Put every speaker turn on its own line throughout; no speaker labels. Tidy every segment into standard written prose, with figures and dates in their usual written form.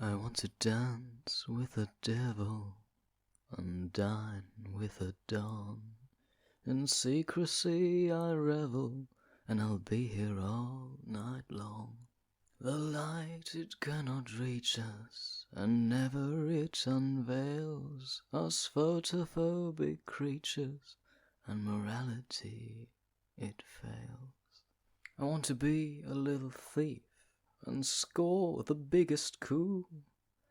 I want to dance with a devil and dine with a dawn. In secrecy I revel, and I'll be here all night long. The light, it cannot reach us, and never it unveils us photophobic creatures, and morality, it fails. I want to be a little thief and score the biggest coup.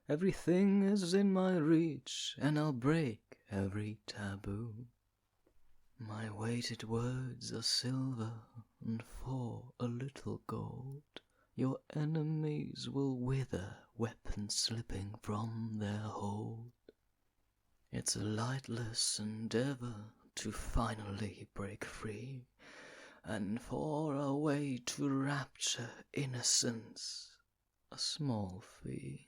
Everything is in my reach, and I'll break every taboo. My weighted words are silver, and for a little gold, your enemies will wither, weapons slipping from their hold. It's a lightless endeavor to finally break free, and for a way to rapture innocence, a small fee.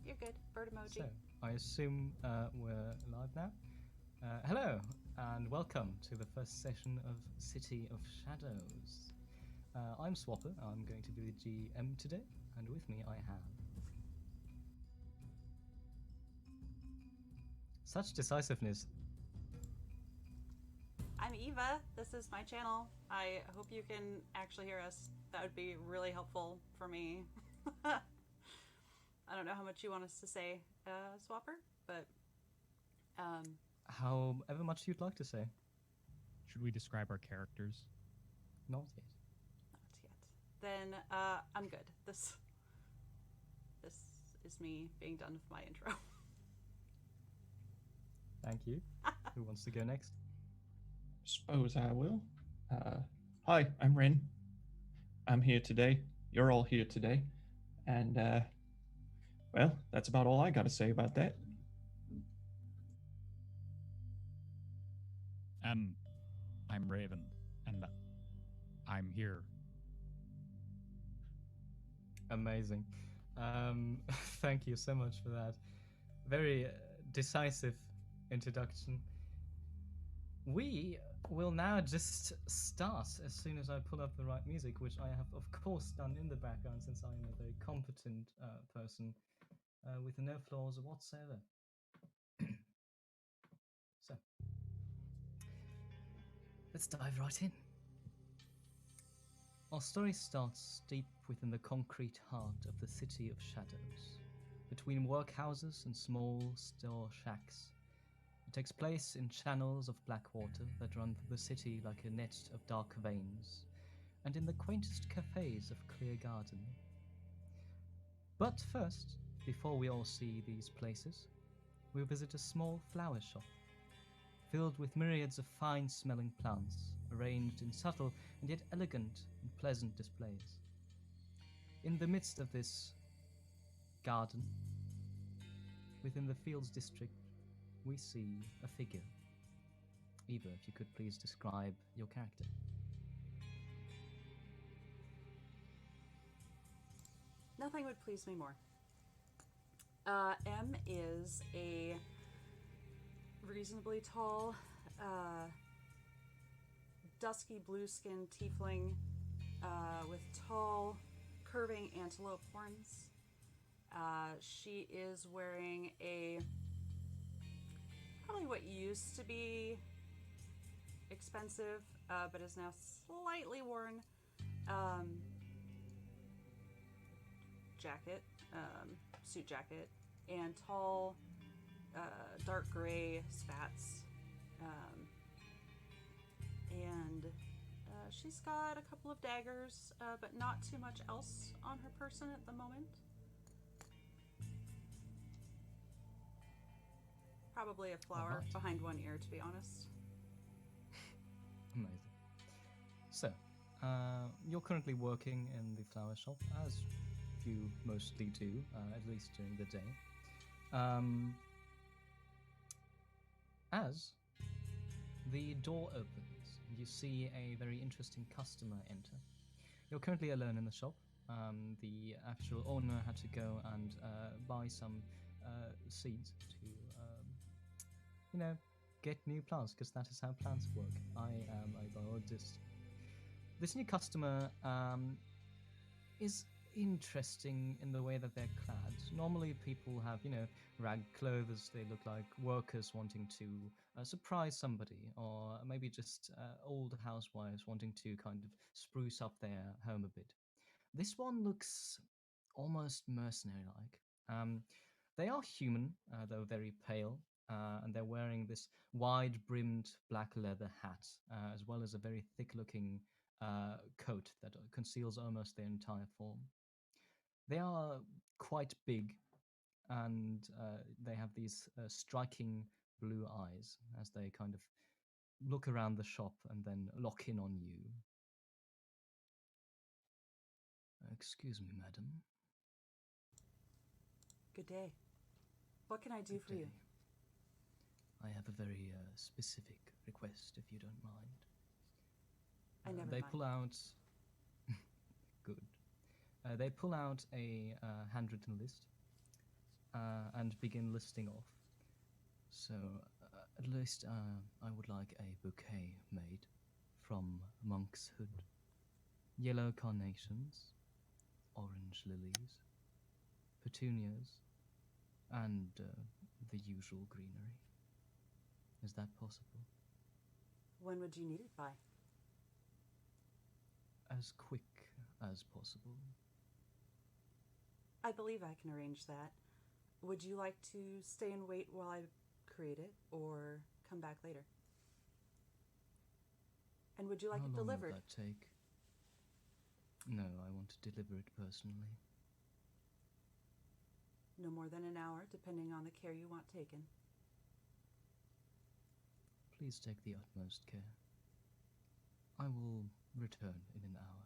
You're good. Bird emoji.
So, I assume we're live now. Hello, and welcome to the first session of City of Shadows. I'm Swapper, I'm going to be the GM today, and with me I have... Such decisiveness.
I'm Eva. This is my channel. I hope you can actually hear us. That would be really helpful for me. I don't know how much you want us to say, Swapper, but...
However much you'd like to say.
Should we describe our characters?
Not yet.
Not yet. Then, I'm good. This is me being done with my intro.
Thank you. Who wants to go next?
Suppose I will. Hi, I'm Wren. I'm here today. You're all here today. And, well, that's about all I got to say about that.
I'm Raven, and I'm here.
Amazing. Thank you so much for that. Very decisive introduction. We will now just start as soon as I pull up the right music, which I have, of course, done in the background since I am a very competent person with no flaws whatsoever. So, let's dive right in. Our story starts deep within the concrete heart of the City of Shadows, between workhouses and small store shacks. It takes place in channels of black water that run through the city like a net of dark veins, and in the quaintest cafes of Clear Garden. But first, before we all see these places, we'll visit a small flower shop, filled with myriads of fine-smelling plants, arranged in subtle and yet elegant and pleasant displays. In the midst of this garden, within the Fields District, we see a figure. Eva, if you could please describe your character.
Nothing would please me more. M is a reasonably tall, dusky blue-skinned tiefling with tall, curving antelope horns. She is wearing probably what used to be expensive, but is now slightly worn, jacket, suit jacket, and tall, dark gray spats. And she's got a couple of daggers, but not too much else on her person at the moment. Probably a flower behind one ear, to be honest.
Amazing. So, you're currently working in the flower shop, as you mostly do, at least during the day. As the door opens, you see a very interesting customer enter. You're currently alone in the shop. The actual owner had to go and buy some seeds to, get new plants, because that is how plants work. I am a biologist. This new customer is interesting in the way that they're clad. Normally, people have, rag clothes. They look like workers wanting to surprise somebody, or maybe just old housewives wanting to kind of spruce up their home a bit. This one looks almost mercenary-like. They are human, though very pale, and they're wearing this wide-brimmed black leather hat, as well as a very thick-looking coat that conceals almost their entire form. They are quite big, and they have these striking blue eyes as they kind of look around the shop and then lock in on you. Excuse me, madam.
Good day. What can I do
Good
for you?
day. I have a very specific request, if you don't mind.
I never
They
mind.
pull out. Good. They pull out a handwritten list and begin listing off. So, at least I would like a bouquet made from monk's hood, yellow carnations, orange lilies, petunias, and the usual greenery. Is that possible?
When would you need it by?
As quick as possible.
I believe I can arrange that. Would you like to stay and wait while I create it, or come back later? And would you like
How
it
long
delivered?
will that take? No, I want to deliver it personally.
No more than an hour, depending on the care you want taken.
Please take the utmost care. I will return in an hour.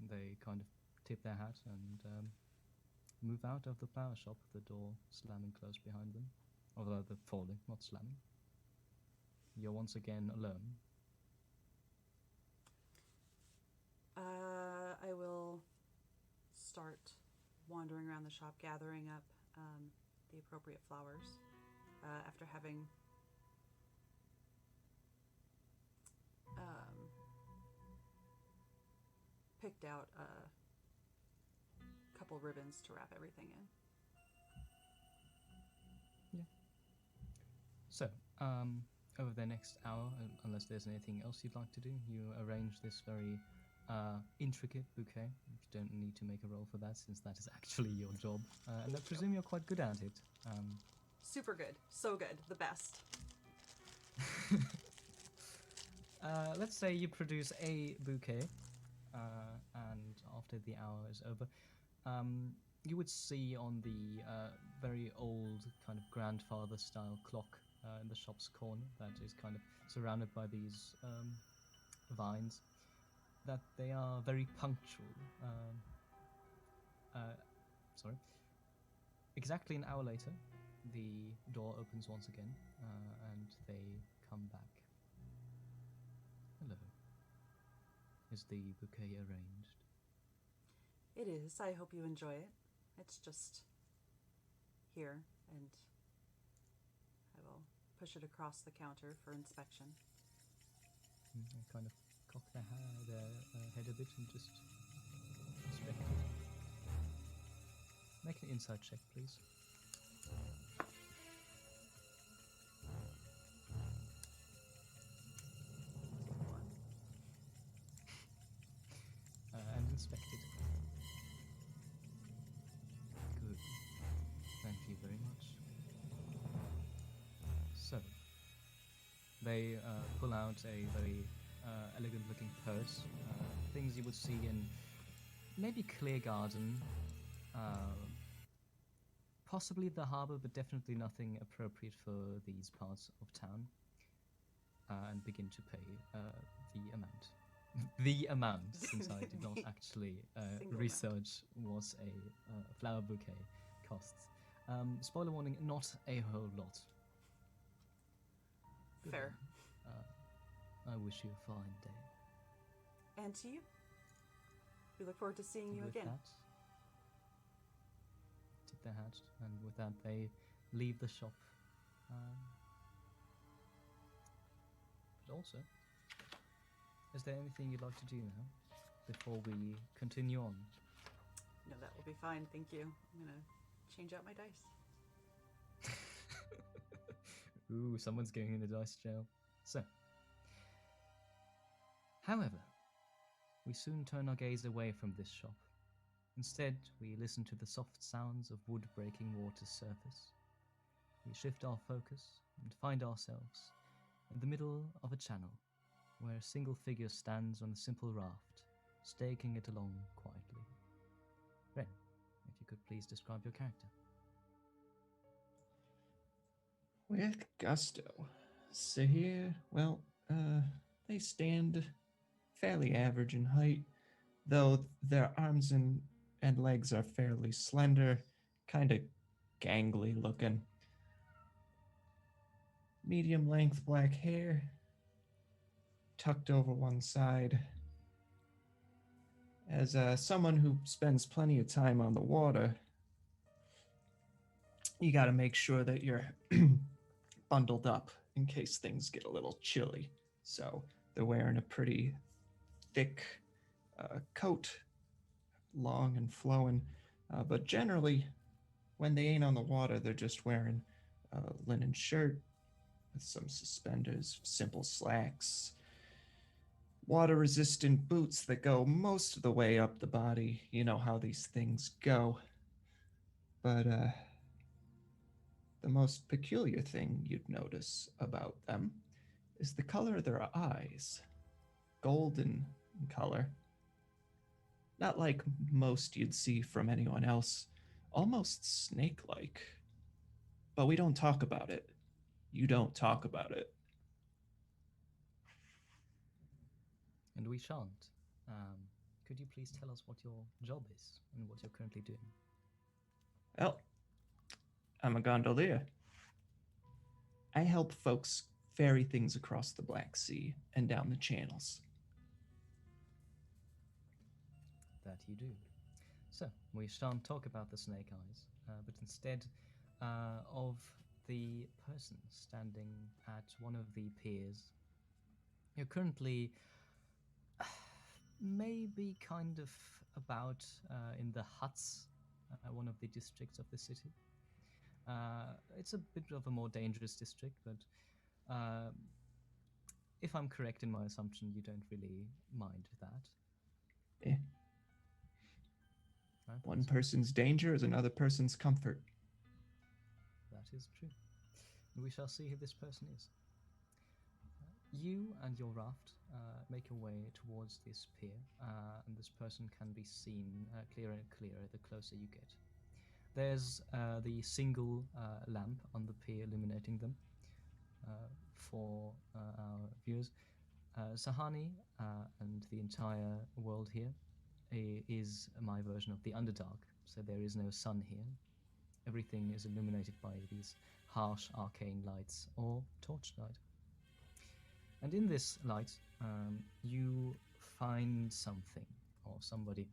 They kind of tip their hat and move out of the flower shop, the door slamming close behind them. Although they're falling, not slamming. You're once again alone.
I will start wandering around the shop, gathering up the appropriate flowers after having picked out a couple ribbons to wrap everything in.
So, over the next hour, unless there's anything else you'd like to do, you arrange this very intricate bouquet. You don't need to make a roll for that, since that is actually your job. And I presume you're quite good at it.
Super good. So good. The best.
Let's say you produce a bouquet, and after the hour is over, you would see on the very old kind of grandfather-style clock in the shop's corner that is kind of surrounded by these vines, that they are very punctual. Sorry. Exactly an hour later, the door opens once again, and they come back. Hello. Is the bouquet arranged?
It is. I hope you enjoy it. It's just here, and I will push it across the counter for inspection.
They kind of cock their head a bit and just inspect it. Make an insight check, please. And inspect it. Good. Thank you very much. So, they pull out a very elegant-looking purse. Things you would see in maybe Clear Garden, possibly the harbour, but definitely nothing appropriate for these parts of town. And begin to pay the amount. The amount, since I did not actually research what a flower bouquet costs. Spoiler warning, not a whole lot. Good
Fair.
then. I wish you a fine day.
And to you. We look forward to seeing
And
you
with
again.
that, tip their hat, and with that they leave the shop. But also, is there anything you'd like to do now before we continue on?
No, that will be fine. Thank you. I'm going to change out my dice.
Ooh, someone's going in the dice jail. So, however, we soon turn our gaze away from this shop. Instead, we listen to the soft sounds of wood breaking water's surface. We shift our focus and find ourselves in the middle of a channel where a single figure stands on a simple raft, staking it along quietly. Wren, if you could please describe your character.
With gusto. Sahir, well, they stand fairly average in height, though their arms and legs are fairly slender, kind of gangly looking. Medium length black hair, tucked over one side. As someone who spends plenty of time on the water, you got to make sure that you're bundled up in case things get a little chilly. So they're wearing a pretty thick coat, long and flowing. But generally, when they ain't on the water, they're just wearing a linen shirt with some suspenders, simple slacks, water-resistant boots that go most of the way up the body. You know how these things go. But the most peculiar thing you'd notice about them is the color of their eyes. Golden in color. Not like most you'd see from anyone else. Almost snake-like. But we don't talk about it. You don't talk about it.
And we shan't. Could you please tell us what your job is and what you're currently doing?
Well, I'm a gondolier. I help folks ferry things across the Black Sea and down the channels.
That you do. So, we shan't talk about the snake eyes, but instead of the person standing at one of the piers. You're currently maybe kind of about in the huts, one of the districts of the city. It's a bit of a more dangerous district, but if I'm correct in my assumption, you don't really mind that.
Eh. One person's danger is another person's comfort.
That is true. And we shall see who this person is. You and your raft make your way towards this pier, and this person can be seen clearer and clearer the closer you get. There's the single lamp on the pier illuminating them for our viewers. Sahani and the entire world here is my version of the Underdark, so there is no sun here. Everything is illuminated by these harsh arcane lights or torchlight. And in this light, you find something or somebody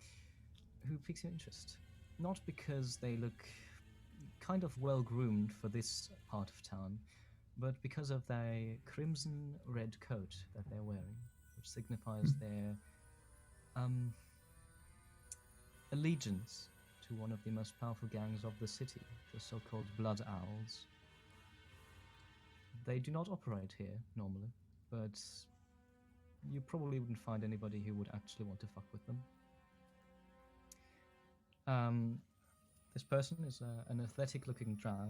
who piques your interest. Not because they look kind of well-groomed for this part of town, but because of their crimson red coat that they're wearing, which signifies their allegiance to one of the most powerful gangs of the city, the so-called Blood Owls. They do not operate here normally, but you probably wouldn't find anybody who would actually want to fuck with them. This person is an athletic-looking drow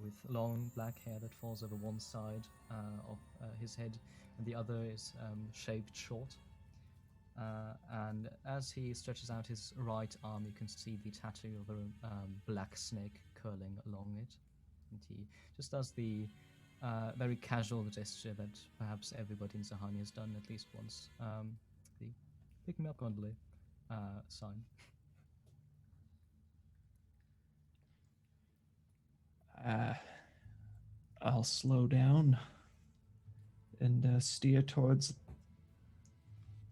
with long black hair that falls over one side of his head, and the other is shaved short. And as he stretches out his right arm, you can see the tattoo of a black snake curling along it. And he just does the very casual gesture that perhaps everybody in Sahani has done at least once. The pick me up gondolier sign.
I'll slow down. and steer towards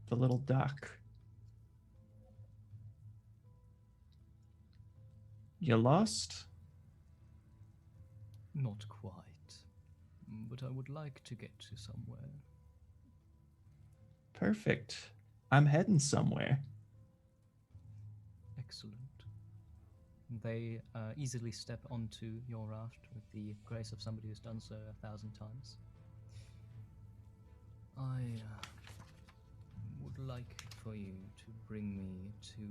the little dock. You lost?
Not quite, but I would like to get to somewhere.
Perfect. I'm heading somewhere.
Excellent. They easily step onto your raft with the grace of somebody who's done so 1,000 times. I would like for you to bring me to...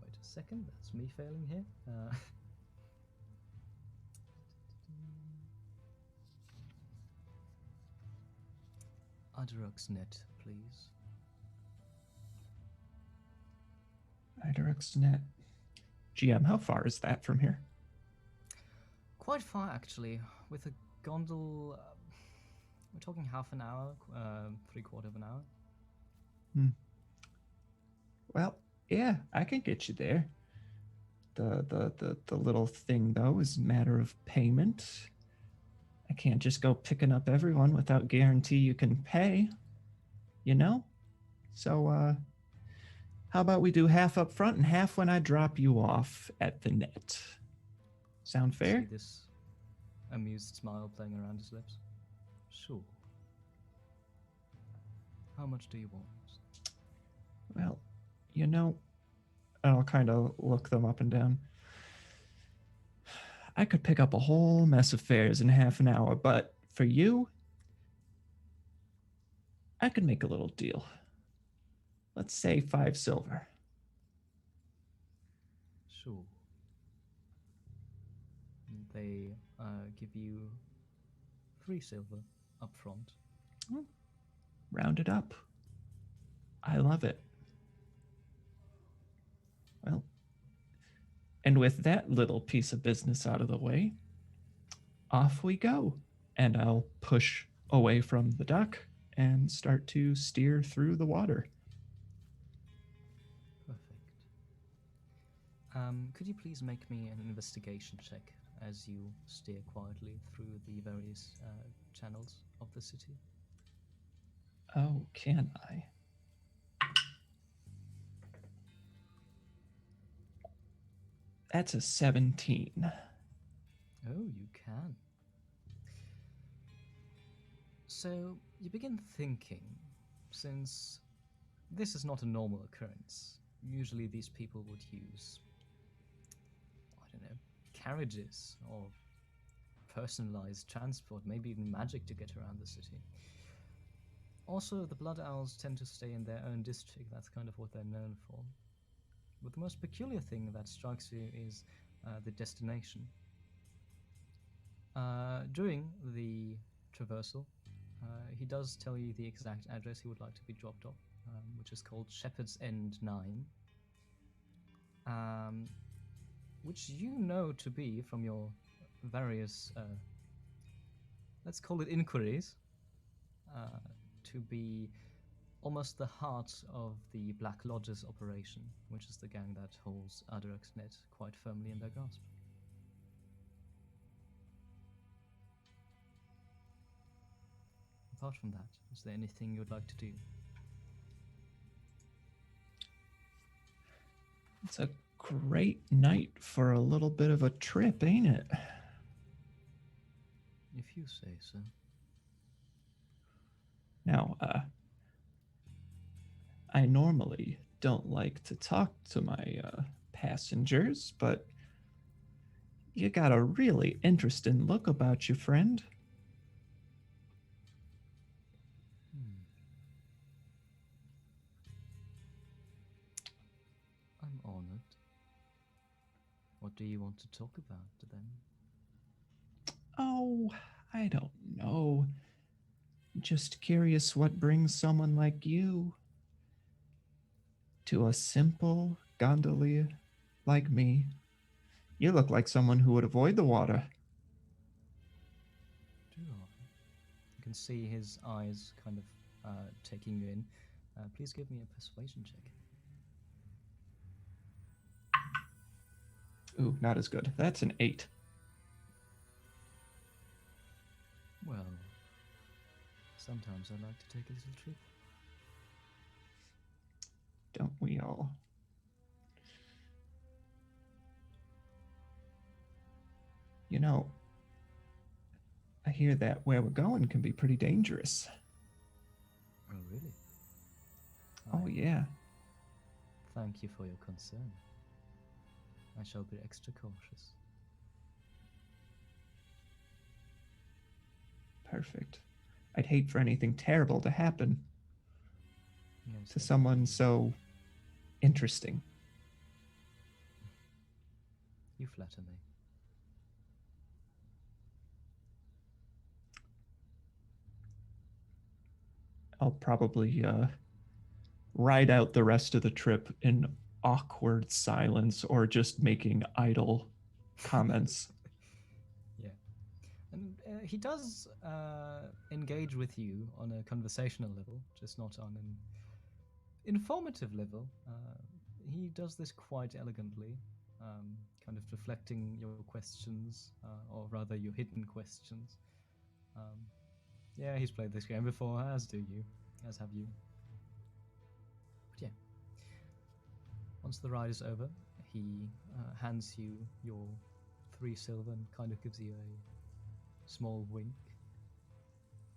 wait a second, that's me failing here. Adrox Net, please.
Idirex.net. GM, how far is that from here?
Quite far, actually. With a gondol, we're talking half an hour, 3/4 of an hour.
Well, yeah, I can get you there. The little thing, though, is a matter of payment. I can't just go picking up everyone without guarantee you can pay, you know? So, how about we do half up front and half when I drop you off at the net? Sound fair?
See this amused smile playing around his lips. Sure. How much do you want?
Well, you know, I'll kind of look them up and down. I could pick up a whole mess of fares in half an hour, but for you, I could make a little deal. Let's say 5 silver.
Sure. They give you 3 silver up front.
Round it up. I love it. Well, and with that little piece of business out of the way, off we go. And I'll push away from the dock and start to steer through the water.
Perfect. Could you please make me an investigation check as you steer quietly through the various channels of the city?
Oh, can I? That's a 17.
Oh, you can. So, you begin thinking, since this is not a normal occurrence, usually these people would use, I don't know, carriages or personalized transport, maybe even magic to get around the city. Also, the Blood Owls tend to stay in their own district, that's kind of what they're known for. But the most peculiar thing that strikes you is the destination. During the traversal, he does tell you the exact address he would like to be dropped off, which is called Shepherd's End 9, which you know to be from your various, let's call it inquiries, to be almost the heart of the Black Lodge's operation, which is the gang that holds Adrox.net quite firmly in their grasp. Apart from that, is there anything you'd like to do?
It's a great night for a little bit of a trip, ain't it?
If you say so.
Now, I normally don't like to talk to my passengers, but you got a really interesting look about you, friend.
I'm honored. What do you want to talk about then?
Oh, I don't know. Just curious what brings someone like you to a simple gondolier like me. You look like someone who would avoid the water.
Do I? You can see his eyes kind of taking you in. Please give me a persuasion check.
Ooh, not as good. That's an 8.
Well, Sometimes I like to take a little trip.
Don't we all? You know, I hear that where we're going can be pretty dangerous.
Oh, really?
Oh, yeah.
Thank you for your concern. I shall be extra cautious.
Perfect. I'd hate for anything terrible to happen
Yes,
to
I
someone
do.
so interesting.
You flatter me.
I'll probably ride out the rest of the trip in awkward silence or just making idle comments.
Yeah. And he does engage with you on a conversational level, just not on an informative level. He does this quite elegantly, kind of deflecting your questions, or rather your hidden questions. Yeah, he's played this game before, as do you, as have you. But yeah, once the ride is over, he hands you your 3 silver and kind of gives you a small wink,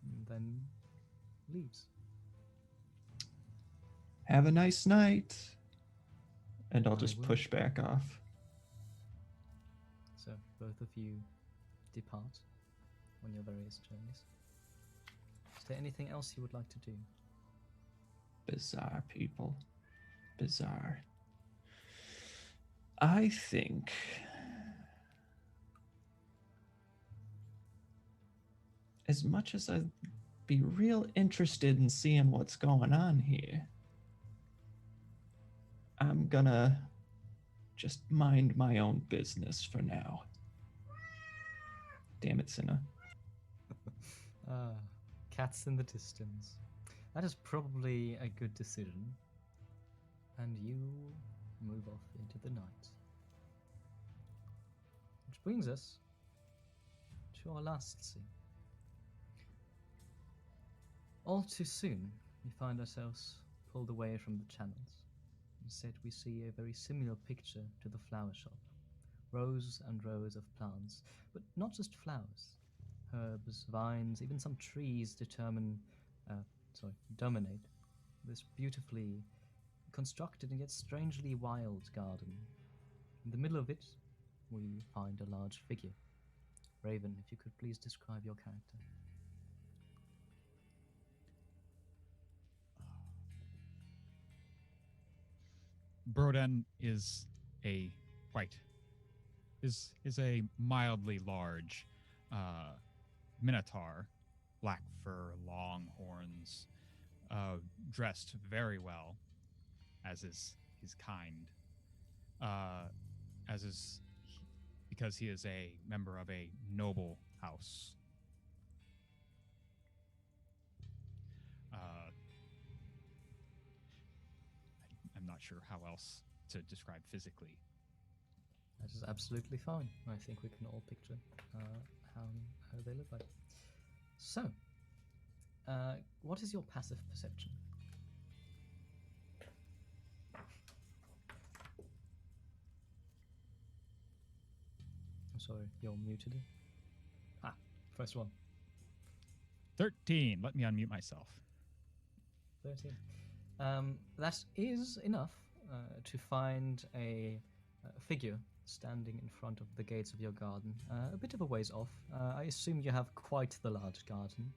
and then leaves.
Have a nice night. And I'll
I
just
will.
push back off.
So both of you depart on your various journeys. Is there anything else you would like to do?
Bizarre people. Bizarre. I think as much as I'd be real interested in seeing what's going on here, I'm gonna just mind my own business for now. Damn it, Cinna.
Cats in the distance. That is probably a good decision. And you move off into the night. Which brings us to our last scene. All too soon, we find ourselves pulled away from the channels. Instead, we see a very similar picture to the flower shop. Rows and rows of plants, but not just flowers. Herbs, vines, even some trees dominate this beautifully constructed and yet strangely wild garden. In the middle of it, we find a large figure. Raven, if you could please describe your character.
Broden is a quite is a mildly large minotaur, black fur, long horns, dressed very well, as is his kind, as is because he is a member of a noble house. I'm not sure how else to describe physically.
That is absolutely fine. I think we can all picture how they look like. So, what is your passive perception? I'm sorry, you're muted. First one.
13. Let me unmute myself.
13. That is enough to find a figure standing in front of the gates of your garden, a bit of a ways off. I assume you have quite the large garden.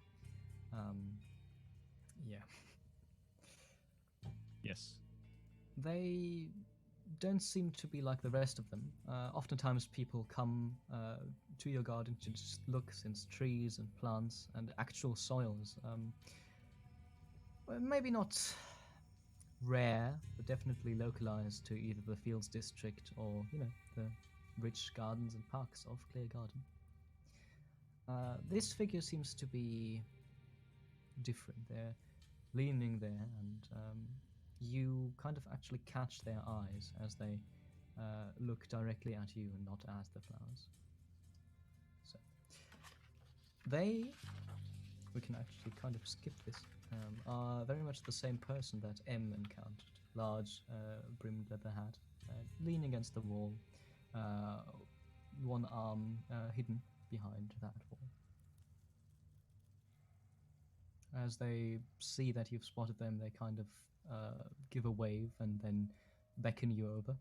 Yeah.
Yes.
They don't seem to be like the rest of them. Oftentimes people come to your garden to just look, since trees and plants and actual soils. Maybe not rare, but definitely localized to either the Fields District or, the rich gardens and parks of Clear Garden. This figure seems to be different. They're leaning there, and you kind of actually catch their eyes as they look directly at you and not at the flowers. So we can actually kind of skip this, are very much the same person that M encountered. Large, brimmed leather hat, leaning against the wall, one arm hidden behind that wall. As they see that you've spotted them, they kind of give a wave and then beckon you over.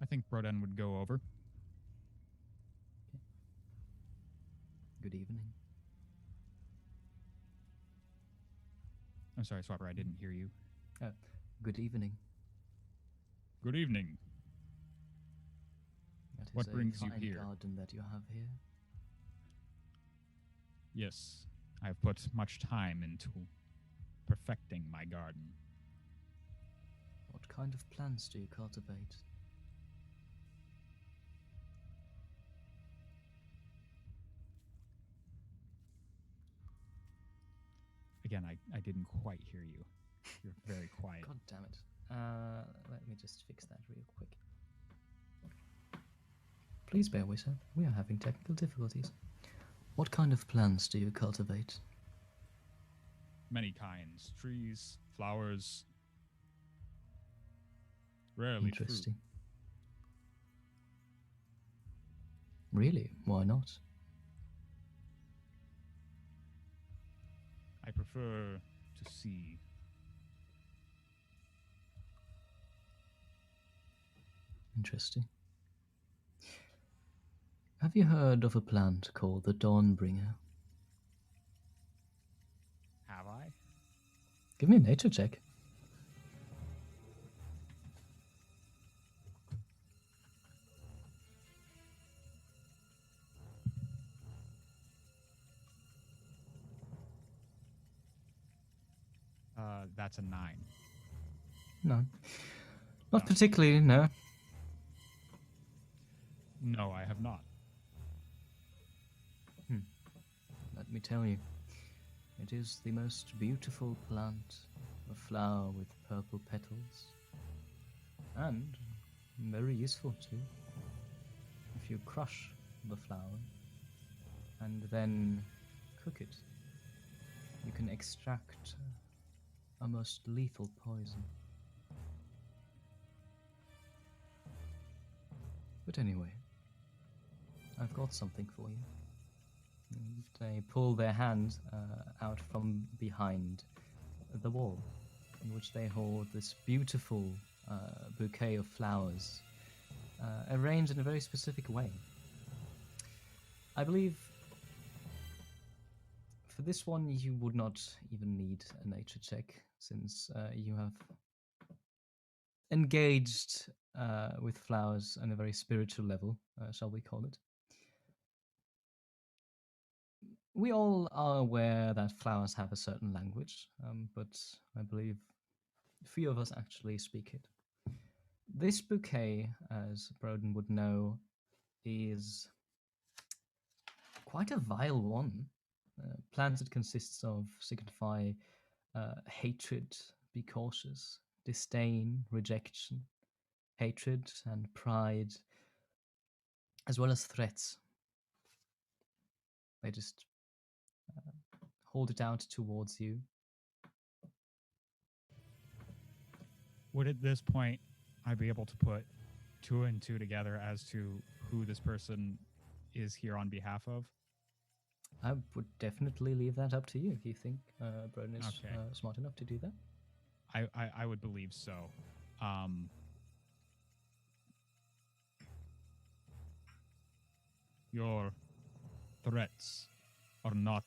I think Broden would go over.
Good evening.
I'm sorry, Swapper, I didn't hear you.
Good evening.
Good evening.
That is
What brings
a
you
fine
here?
garden that you have here.
Yes, I've put much time into perfecting my garden.
What kind of plants do you cultivate?
Again, I didn't quite hear you. You're very quiet.
God damn it. Let me just fix that real quick. Please bear with us. We are having technical difficulties. What kind of plants do you cultivate?
Many kinds. Trees, flowers. Rarely fruit.
Interesting. Really? Why not?
I prefer to see.
Interesting. Have you heard of a plant called the Dawnbringer?
Have I?
Give me a nature check.
That's a 9.
No. Not particularly, no.
No, I have not.
Let me tell you. It is the most beautiful plant, a flower with purple petals. And very useful too. If you crush the flower and then cook it, you can extract a most lethal poison. But anyway, I've got something for you. And they pull their hand out from behind the wall, in which they hold this beautiful bouquet of flowers, arranged in a very specific way. I believe for this one you would not even need a nature check, since you have engaged with flowers on a very spiritual level, shall we call it. We all are aware that flowers have a certain language, but I believe few of us actually speak it. This bouquet, as Broden would know, is quite a vile one. Plants it consists of signify hatred, be cautious, disdain, rejection, hatred and pride, as well as threats. They just hold it out towards you.
Would at this point I be able to put 2 and 2 together as to who this person is here on behalf of?
I would definitely leave that up to you if you think Broden is
Okay.
Smart enough to do that.
I would believe so. Your threats are not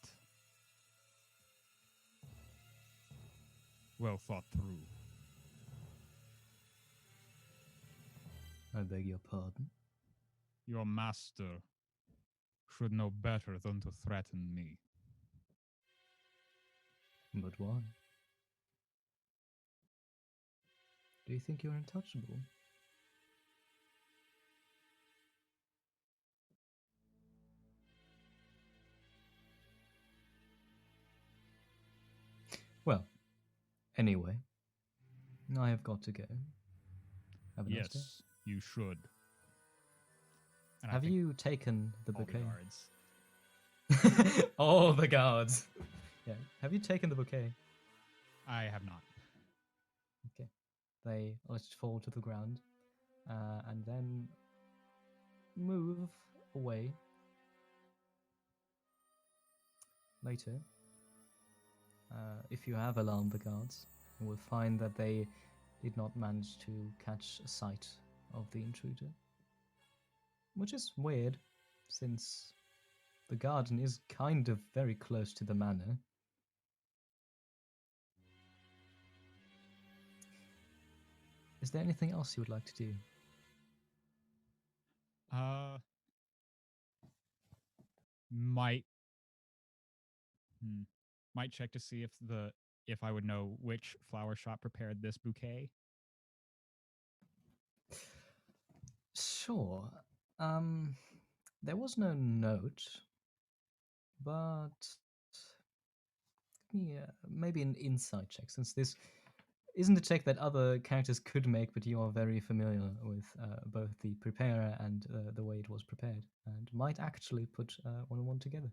well thought through.
I beg your pardon.
Your master should know better than to threaten me.
But why? Do you think you're untouchable? Well, anyway, I have got to go. Have a nice day.
Yes, you should. And I
Have
think
you taken the
all the
bouquet?
guards
All the guards. Yeah. Have you taken the bouquet?
I have not.
Okay. They let it fall to the ground, and then move away. Later, if you have alarmed the guards, you will find that they did not manage to catch a sight of the intruder. Which is weird, since the garden is kind of very close to the manor. Is there anything else you would like to do?
Might might check to see if I would know which flower shop prepared this bouquet.
Sure. There was no note, but give me maybe an insight check, since this isn't a check that other characters could make, but you are very familiar with both the preparer and the way it was prepared, and might actually put one and one together.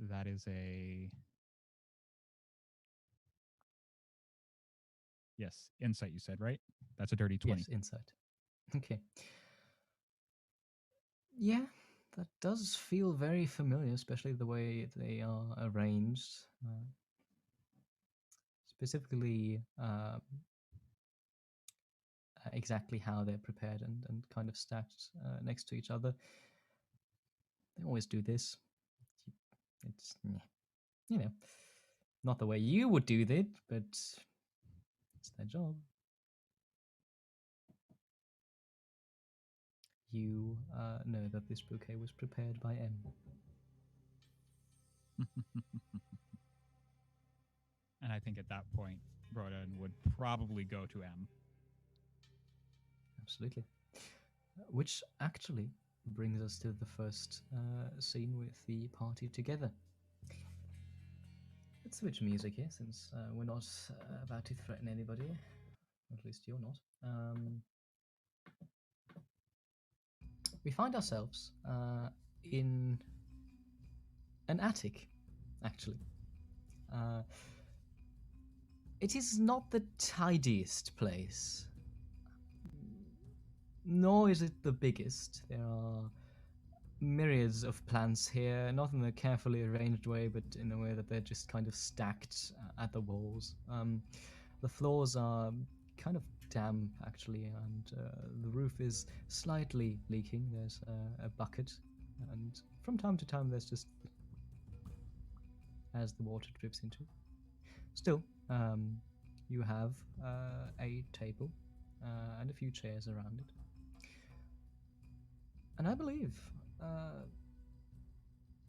That is a yes, insight. You said, right? That's a dirty 20.
Yes, insight. Okay. Yeah, that does feel very familiar, especially the way they are arranged. Specifically, exactly how they're prepared and kind of stacked next to each other. They always do this. It's, not the way you would do it, but it's their job. You know that this bouquet was prepared by M.
And I think at that point, Broden would probably go to M.
Absolutely. Which actually brings us to the first scene with the party together. Let's switch music here, since we're not about to threaten anybody. At least you're not. We find ourselves in an attic, actually. It is not the tidiest place, nor is it the biggest. There are myriads of plants here, not in a carefully arranged way, but in a way that they're just kind of stacked at the walls. The floors are kind of damp, actually, and the roof is slightly leaking. There's a bucket, and from time to time there's just as the water drips into it. Still, you have a table and a few chairs around it. And I believe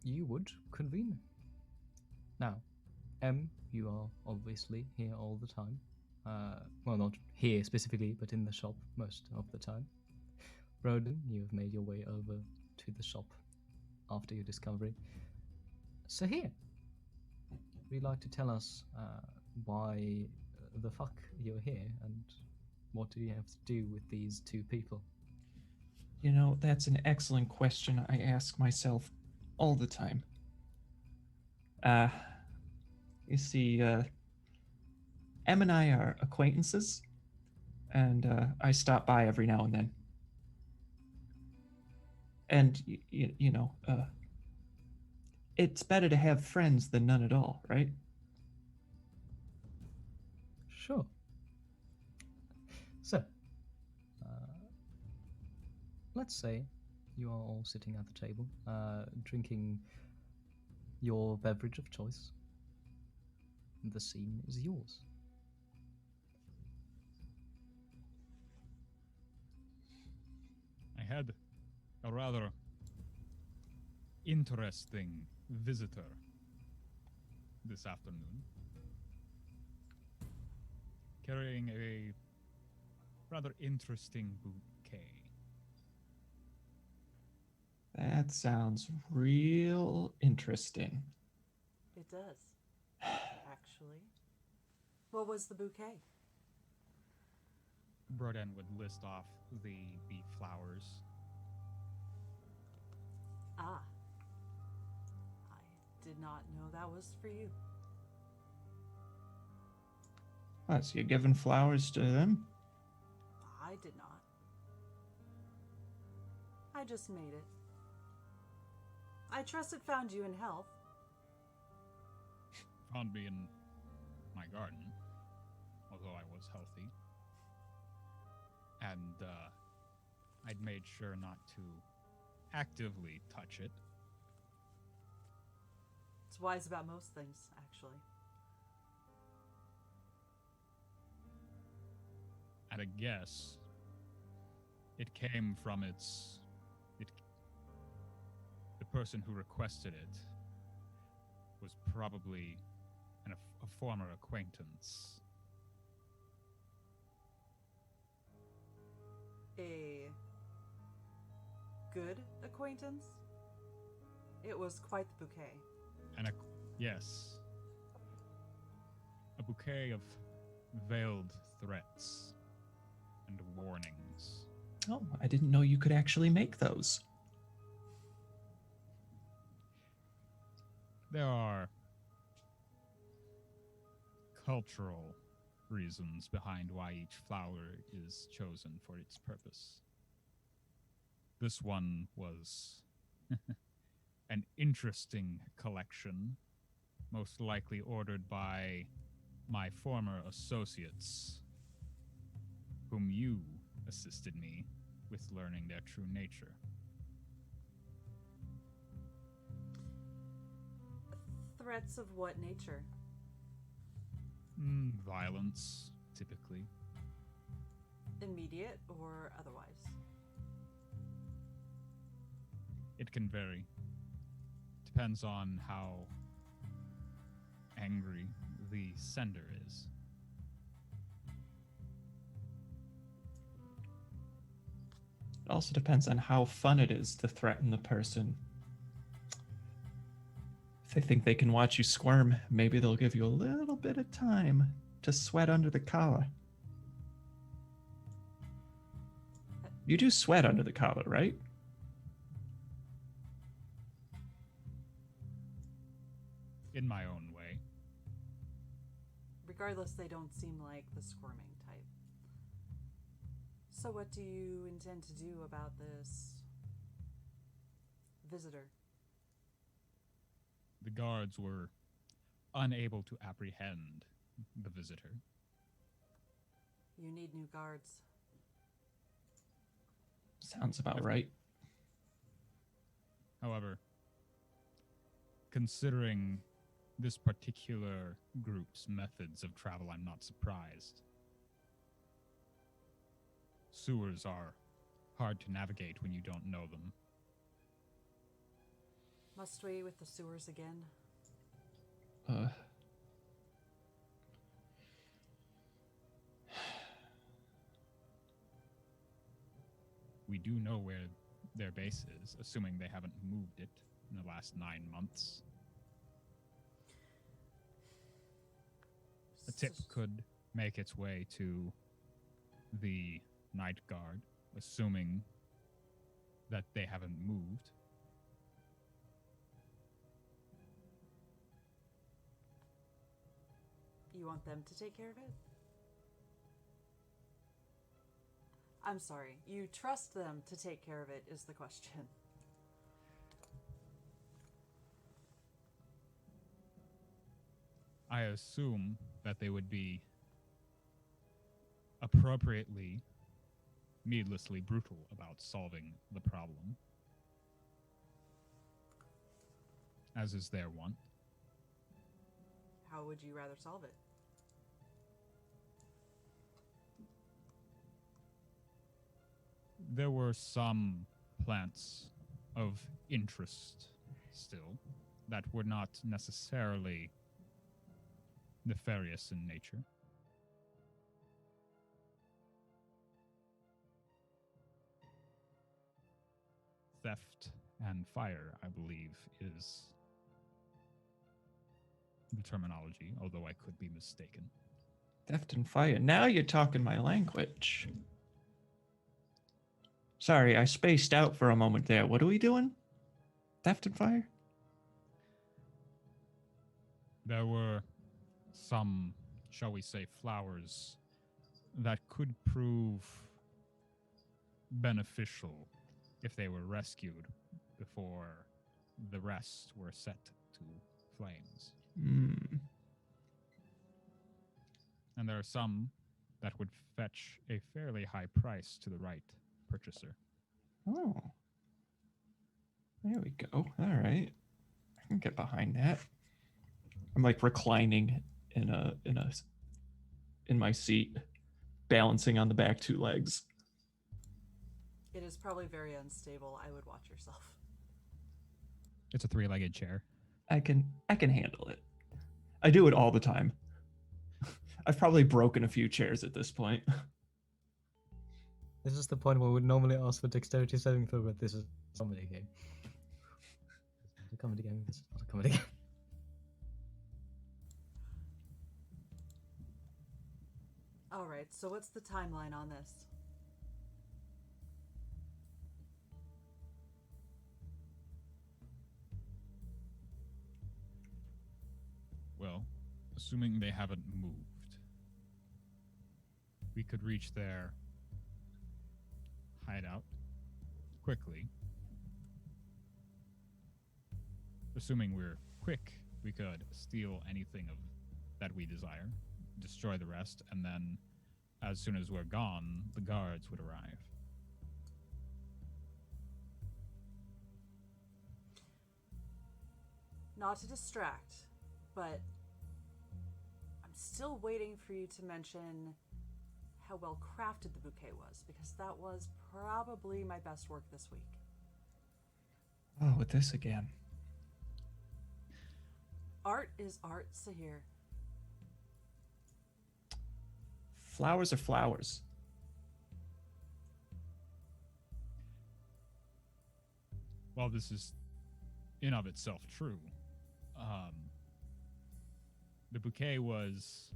you would convene. Now, M, you are obviously here all the time. Well, not here specifically, but in the shop most of the time. Broden, you have made your way over to the shop after your discovery. Sahir, would you like to tell us why the fuck you're here and what do you have to do with these two people?
You know, that's an excellent question I ask myself all the time. You see, Em and I are acquaintances, and I stop by every now and then. And, it's better to have friends than none at all, right?
Sure. So, let's say you are all sitting at the table, drinking your beverage of choice. The scene is yours.
I had a rather interesting visitor this afternoon, carrying a rather interesting bouquet.
That sounds real interesting.
It does, actually. What was the bouquet?
Broden would list off the flowers
Ah. I did not know that was for you.
What, so you're giving flowers to them?
I did not. I just made it. I trust it found you in health.
Found me in my garden, although I was healthy. And I'd made sure not to actively touch it.
It's wise about most things, actually.
At a guess, it came from the person who requested it was probably a former acquaintance.
A good acquaintance? It was quite the bouquet.
Yes. A bouquet of veiled threats and warnings.
Oh, I didn't know you could actually make those.
There are cultural reasons behind why each flower is chosen for its purpose. This one was an interesting collection, most likely ordered by my former associates, whom you assisted me with learning their true nature.
Threats of what nature?
Violence, typically.
Immediate or otherwise?
It can vary. Depends on how angry the sender is.
It also depends on how fun it is to threaten the person. If they think they can watch you squirm, maybe they'll give you a little bit of time to sweat under the collar. You do sweat under the collar, right?
In my own way.
Regardless, they don't seem like the squirming type. So what do you intend to do about this visitor?
The guards were unable to apprehend the visitor.
You need new guards.
Sounds about right.
However, considering this particular group's methods of travel, I'm not surprised. Sewers are hard to navigate when you don't know them.
Must we with the sewers again?
We do know where their base is, assuming they haven't moved it in the last 9 months. A tip could make its way to the night guard, assuming that they haven't moved.
You want them to take care of it? I'm sorry. You trust them to take care of it is the question.
I assume that they would be appropriately, needlessly brutal about solving the problem, as is their want.
How would you rather solve it?
There were some plants of interest still that were not necessarily nefarious in nature. Theft and fire, I believe, is the terminology, although I could be mistaken.
Theft and fire. Now you're talking my language. Sorry, I spaced out for a moment there. What are we doing? theft and fire?
There were some, shall we say, flowers that could prove beneficial if they were rescued before the rest were set to flames.
Hmm.
And there are some that would fetch a fairly high price to the right purchaser.
Oh. There we go. All right. I can get behind that. I'm like reclining in my seat, balancing on the back two legs.
It is probably very unstable. I would watch yourself.
It's a 3-legged chair.
I can handle it. I do it all the time. I've probably broken a few chairs at this point.
This is the point where we would normally ask for dexterity saving throw, but this is a comedy game. It's a comedy game. This is not a comedy game.
All right, so what's the timeline on this?
Well, assuming they haven't moved, we could reach their hideout quickly. Assuming we're quick, we could steal anything that we desire, destroy the rest, and then as soon as we're gone, the guards would arrive.
Not to distract, but I'm still waiting for you to mention how well crafted the bouquet was, because that was probably my best work this week.
Oh, with this again.
Art is art, Sahir.
Flowers are flowers.
While this is in of itself true, the bouquet was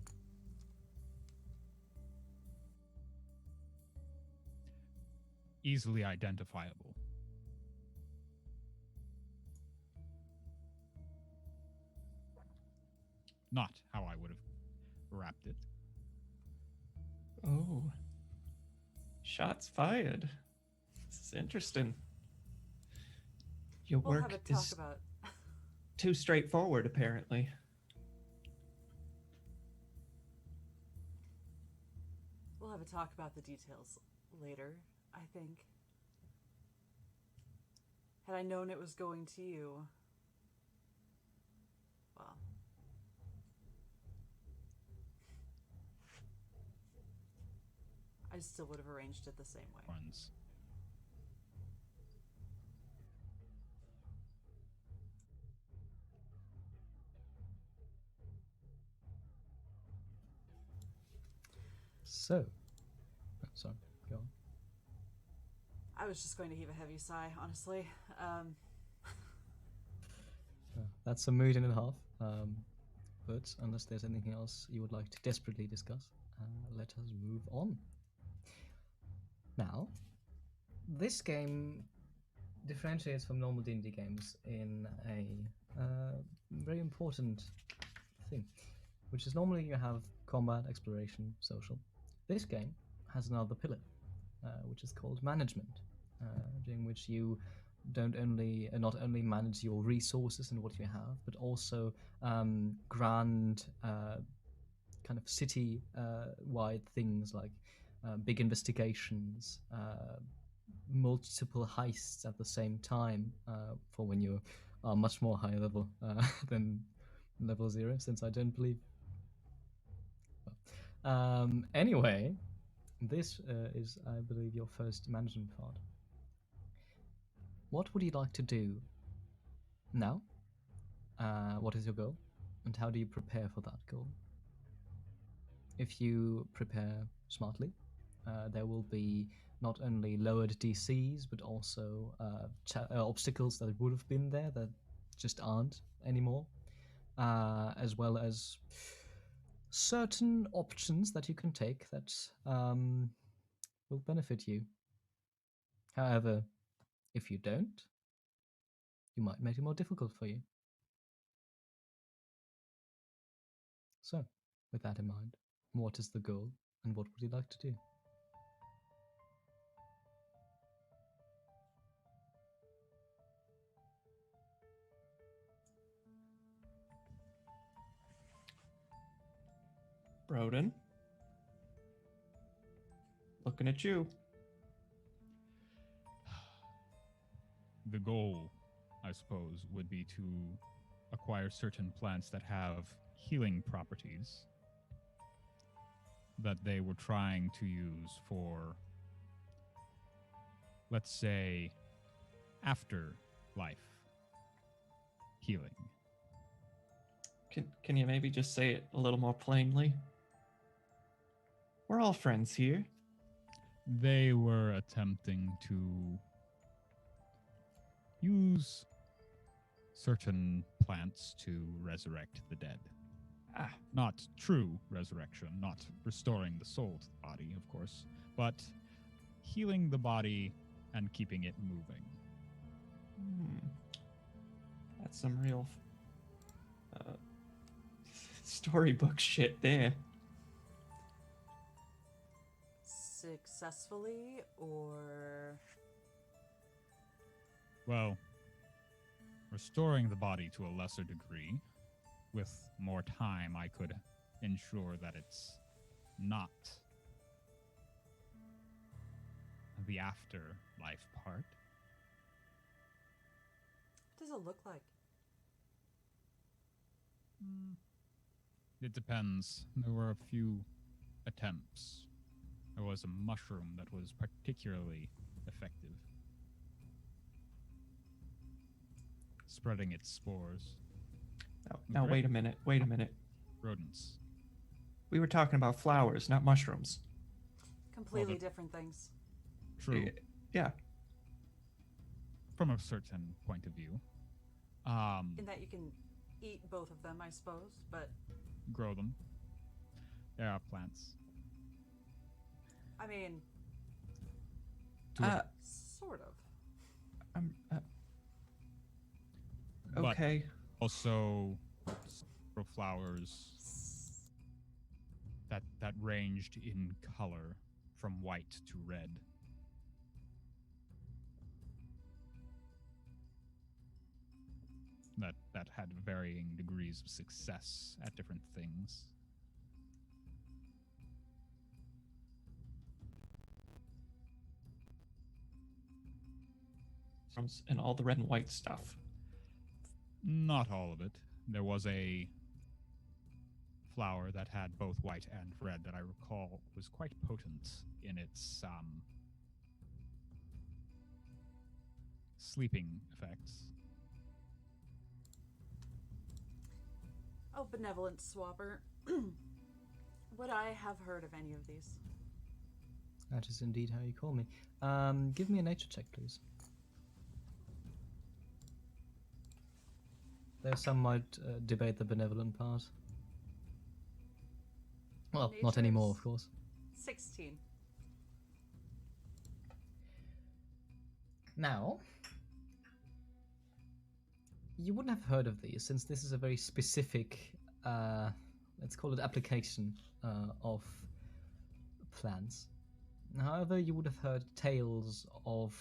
easily identifiable. Not how I would have wrapped it.
Oh. Shots fired. This is interesting. Your
We'll have
work
a talk
is
about.
too straightforward, apparently.
We'll have a talk about the details later, I think. Had I known it was going to you, well, I still would have arranged it the same way.
Ones.
So, sorry, go on.
I was just going to heave a heavy sigh, honestly.
That's a mood and a half. But unless there's anything else you would like to desperately discuss, let us move on. Now, this game differentiates from normal D&D games in a very important thing, which is normally you have combat, exploration, social. This game has another pillar, which is called management, during which you not only manage your resources and what you have, but also grand kind of city-wide things like big investigations, multiple heists at the same time for when you are much more high level than level 0, since I don't believe... anyway, this is, I believe, your first management part. What would you like to do now? What is your goal? And how do you prepare for that goal? If you prepare smartly, there will be not only lowered DCs, but also obstacles that would have been there that just aren't anymore, as well as certain options that you can take that will benefit you. However, if you don't, you might make it more difficult for you. So, with that in mind, what is the goal, and what would you like to do?
Broden. Looking at you.
The goal, I suppose, would be to acquire certain plants that have healing properties that they were trying to use for, let's say, afterlife healing.
Can you maybe just say it a little more plainly? We're all friends here.
They were attempting to use certain plants to resurrect the dead.
Ah,
Not true resurrection, not restoring the soul to the body, of course, but healing the body and keeping it moving.
that's some real storybook shit there.
Successfully, or
Well, restoring the body to a lesser degree, with more time, I could ensure that it's not the afterlife part.
what does it look like?
It depends. There were a few attempts. There was a mushroom that was particularly effective, spreading its spores.
Now
Great.
wait a minute. Wait a minute.
Rodents.
We were talking about flowers, not mushrooms.
Completely
but-
different things.
True.
Yeah.
From a certain point of view.
In that you can eat both of them, I suppose, but
Grow them. They are plants.
I mean,
Uh,
sort of.
But
okay.
also several flowers that ranged in color from white to red. That had varying degrees of success at different things.
And all the red and white stuff.
Not all of it. There was a flower that had both white and red that I recall was quite potent in its sleeping effects.
Oh, benevolent swapper. Would I have heard of any of these?
That is indeed how you call me. Give me a nature check, please. Though some might debate the benevolent part. Well, not anymore, of course.
16.
Now, you wouldn't have heard of these since this is a very specific, let's call it application of plants. However, you would have heard tales of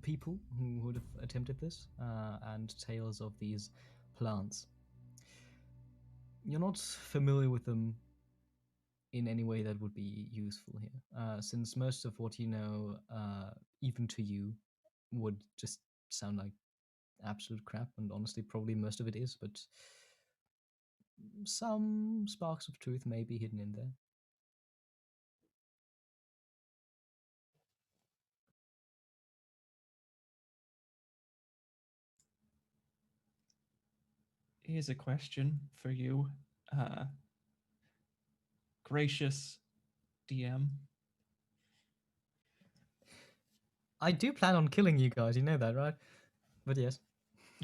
people who would have attempted this and tales of these plants. You're not familiar with them in any way that would be useful here, since most of what you know, even to you, would just sound like absolute crap, and honestly probably most of it is, but some sparks of truth may be hidden in there.
Here's a question for you, gracious DM.
I do plan on killing you guys, you know that, right? But yes.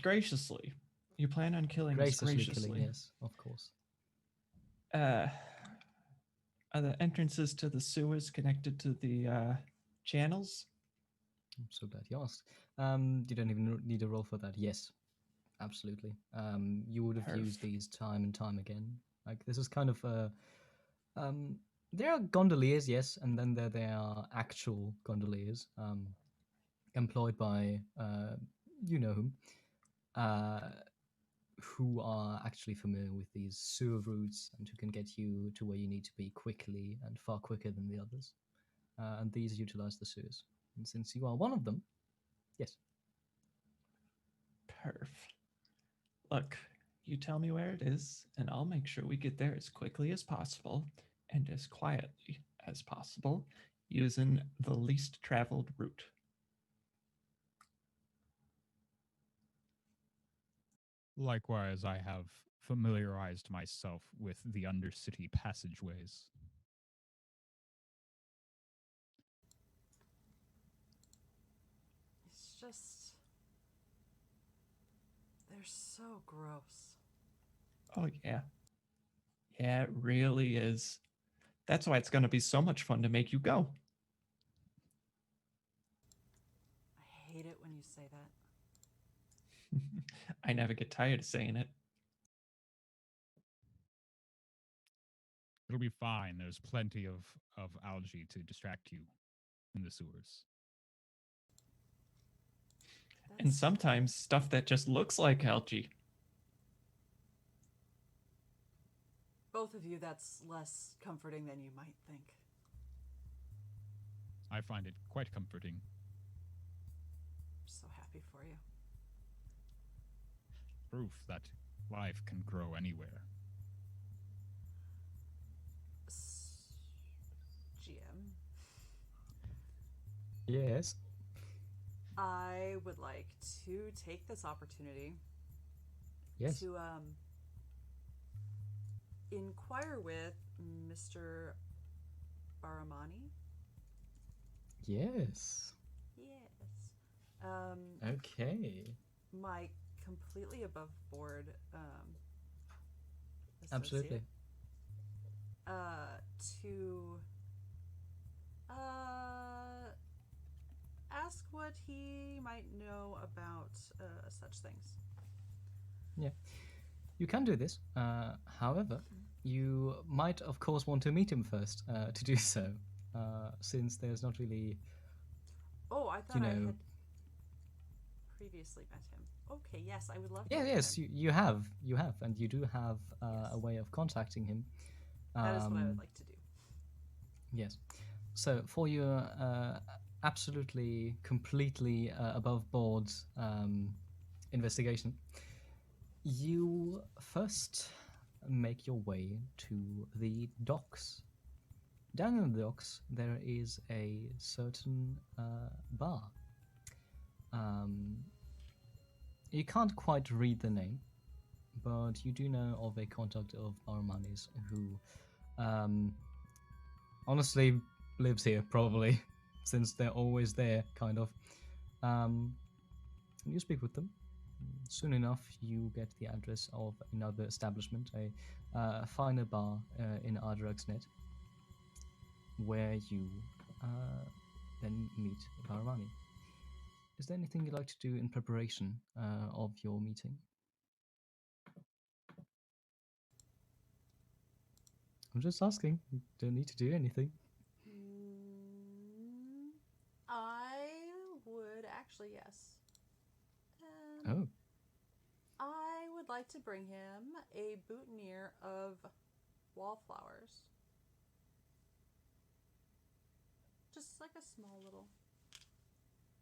Graciously. You plan on killing us
Graciously
graciously.
killing, yes, of course.
Are the entrances to the sewers connected to the channels?
I'm so glad you asked. You don't even need a roll for that. Yes, absolutely. You would have used
Perf.
these time and time again. Like this is kind of a. There are gondoliers, yes, and then there are actual gondoliers, employed by you know who are actually familiar with these sewer routes and who can get you to where you need to be quickly and far quicker than the others. And these utilize the sewers. And since you are one of them, yes.
Perf. Look, you tell me where it is, and I'll make sure we get there as quickly as possible and as quietly as possible using the least traveled route.
Likewise, I have familiarized myself with the undercity passageways.
It's just. They're so gross.
Oh, yeah. Yeah, it really is. That's why it's going to be so much fun to make you go.
I hate it when you say that.
I never get tired of saying it.
It'll be fine. There's plenty of algae to distract you in the sewers.
And
That's
sometimes stuff that just looks like algae.
both of you. That's less comforting than you might think.
I find it quite comforting.
I'm so happy for you.
Proof that life can grow anywhere.
GM,
Yes.
I would like to take this opportunity
Yes.
to inquire with Mr. Baramani.
Yes.
Yes.
Okay.
My completely above board associate,
Absolutely.
to ask what he might know about such things.
Yeah. You can do this. However, you might, of course, want to meet him first to do so, since there's not really.
Oh, I thought
You
I
know-
had previously met him. Okay, yes, I would love to.
Yeah,
meet
yes,
him.
you have, and you do have
Yes.
a way of contacting him.
That is what I would like to do.
Yes. So for your absolutely, completely above board investigation, you first make your way to the docks. Down in the docks, there is a certain bar. You can't quite read the name, but you do know of a contact of Baramani's who honestly lives here, probably, since they're always there, kind of. You speak with them. Soon enough, you get the address of another establishment, a finer bar in Ardraxnet, where you then meet Baramani. Is there anything you'd like to do in preparation of your meeting? I'm just asking. You don't need to do anything.
I would actually, yes.
Oh,
I would like to bring him a boutonniere of wallflowers. Just like a small little.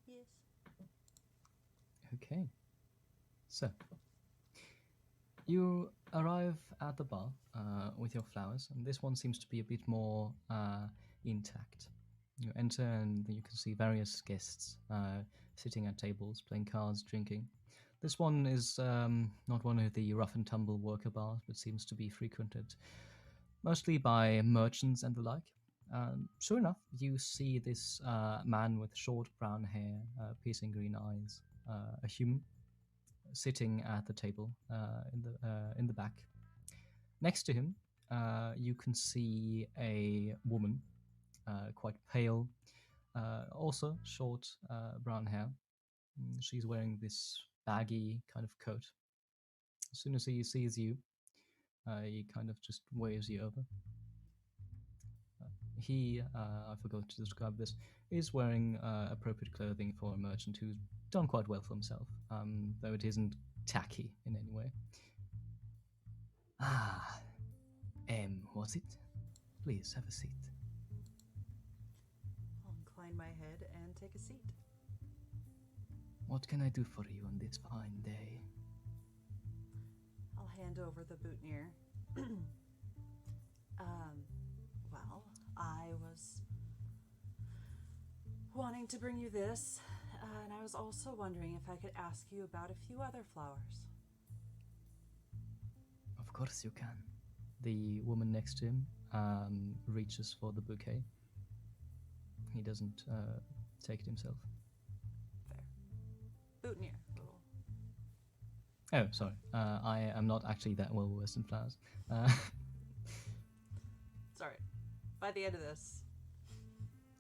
Yes.
okay. So, you arrive at the bar with your flowers, and this one seems to be a bit more intact. You enter, and you can see various guests sitting at tables, playing cards, drinking. This one is not one of the rough and tumble worker bars, but seems to be frequented mostly by merchants and the like. Sure enough, you see this man with short brown hair, piercing green eyes, a human, sitting at the table in the back. Next to him, you can see a woman, quite pale, also short brown hair, She's wearing this baggy kind of coat. As soon as he sees you, he kind of just waves you over. He, I forgot to describe this, is wearing appropriate clothing for a merchant who's done quite well for himself, though it isn't tacky in any way. Ah, was it? Please have a seat.
I'll incline my head and take a seat.
What can I do for you on this fine day?
I'll hand over the boutonniere. Well, I was wanting to bring you this, and I was also wondering if I could ask you about a few other flowers.
Of course you can. The woman next to him reaches for the bouquet. He doesn't take it himself.
Fair. Boutonniere. Little.
Oh, sorry. I am not actually that well versed in flowers.
It's alright. By the end of this.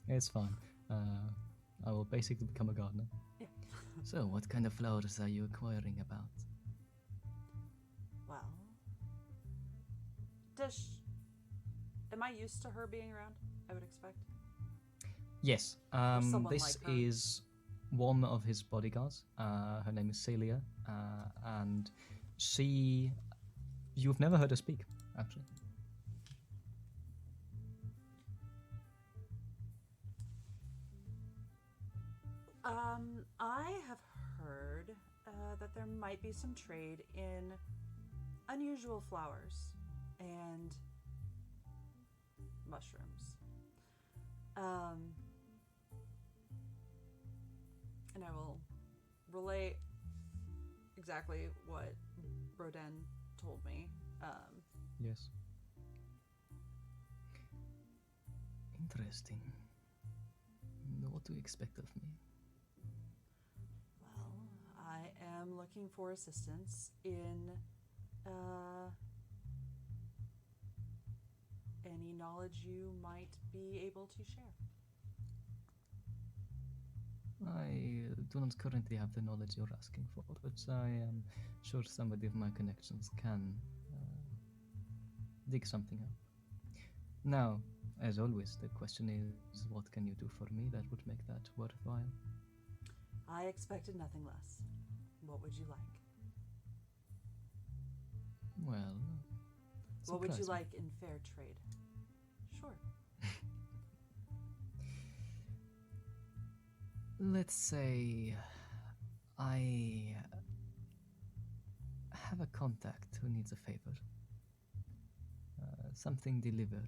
It's fine. I will basically become a gardener.
Yeah.
So, what kind of flowers are you inquiring about?
Well. Am I used to her being around? I would expect.
Yes.
someone
This
like her.
is one of his bodyguards. Her name is Celia. And she... You've never heard her speak, actually.
I have heard that there might be some trade in unusual flowers and mushrooms. And I will relay exactly what Broden told me.
Yes.
Interesting. What do you expect of me?
Well, I am looking for assistance in any knowledge you might be able to share.
I do not currently have the knowledge you're asking for, but I am sure somebody of my connections can dig something up. Now, as always, the question is, what can you do for me that would make that worthwhile?
I expected nothing less. What would you like?
Well,
What would you
surprise me.
like in fair trade? Sure.
Let's say I have a contact who needs a favor. Something delivered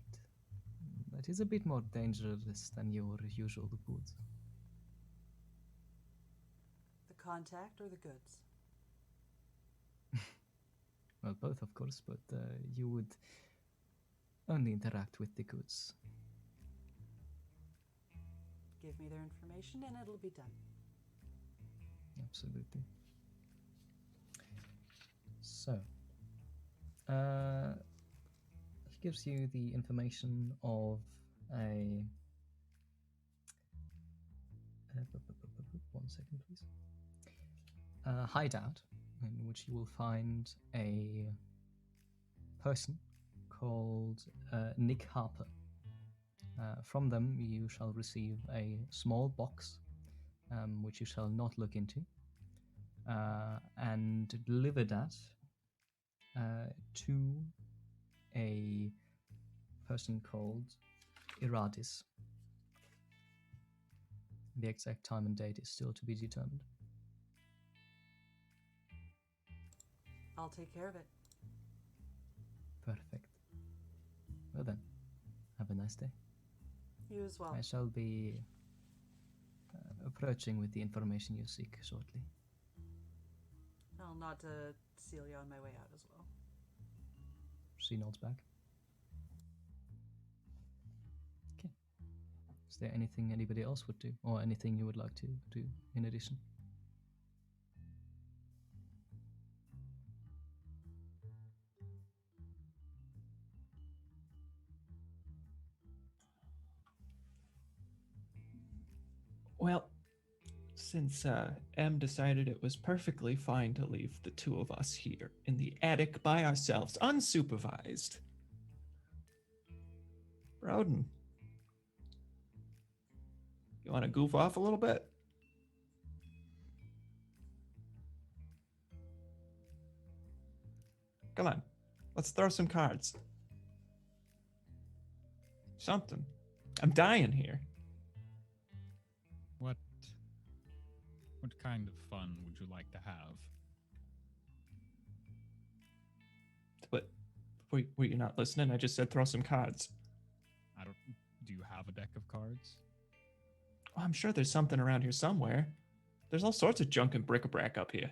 that is a bit more dangerous than your usual goods.
The contact or the goods?
Well, both, of course, but you would only interact with the goods.
Give me their information and it'll be done.
Absolutely.
So, he gives you the information of a... one second, please. Hideout, in which you will find a person called Nick Harper. From them, you shall receive a small box, which you shall not look into, and deliver that to a person called Iradis. The exact time and date is still to be determined.
I'll take care of it.
Perfect. Well then, have a nice day.
You as well.
I shall be approaching with the information you seek shortly.
I'll nod to Celia on my way out as well.
She nods back. Okay. Is there anything anybody else would do, or anything you would like to do in addition?
Well, since M decided it was perfectly fine to leave the two of us here in the attic by ourselves, unsupervised. Broden, you want to goof off a little bit? Come on, let's throw some cards. Something. I'm dying here.
What kind of fun would you like to have?
But were you not listening? I just said throw some cards.
Do you have a deck of cards?
Oh, I'm sure there's something around here somewhere. There's all sorts of junk and bric-a-brac up here.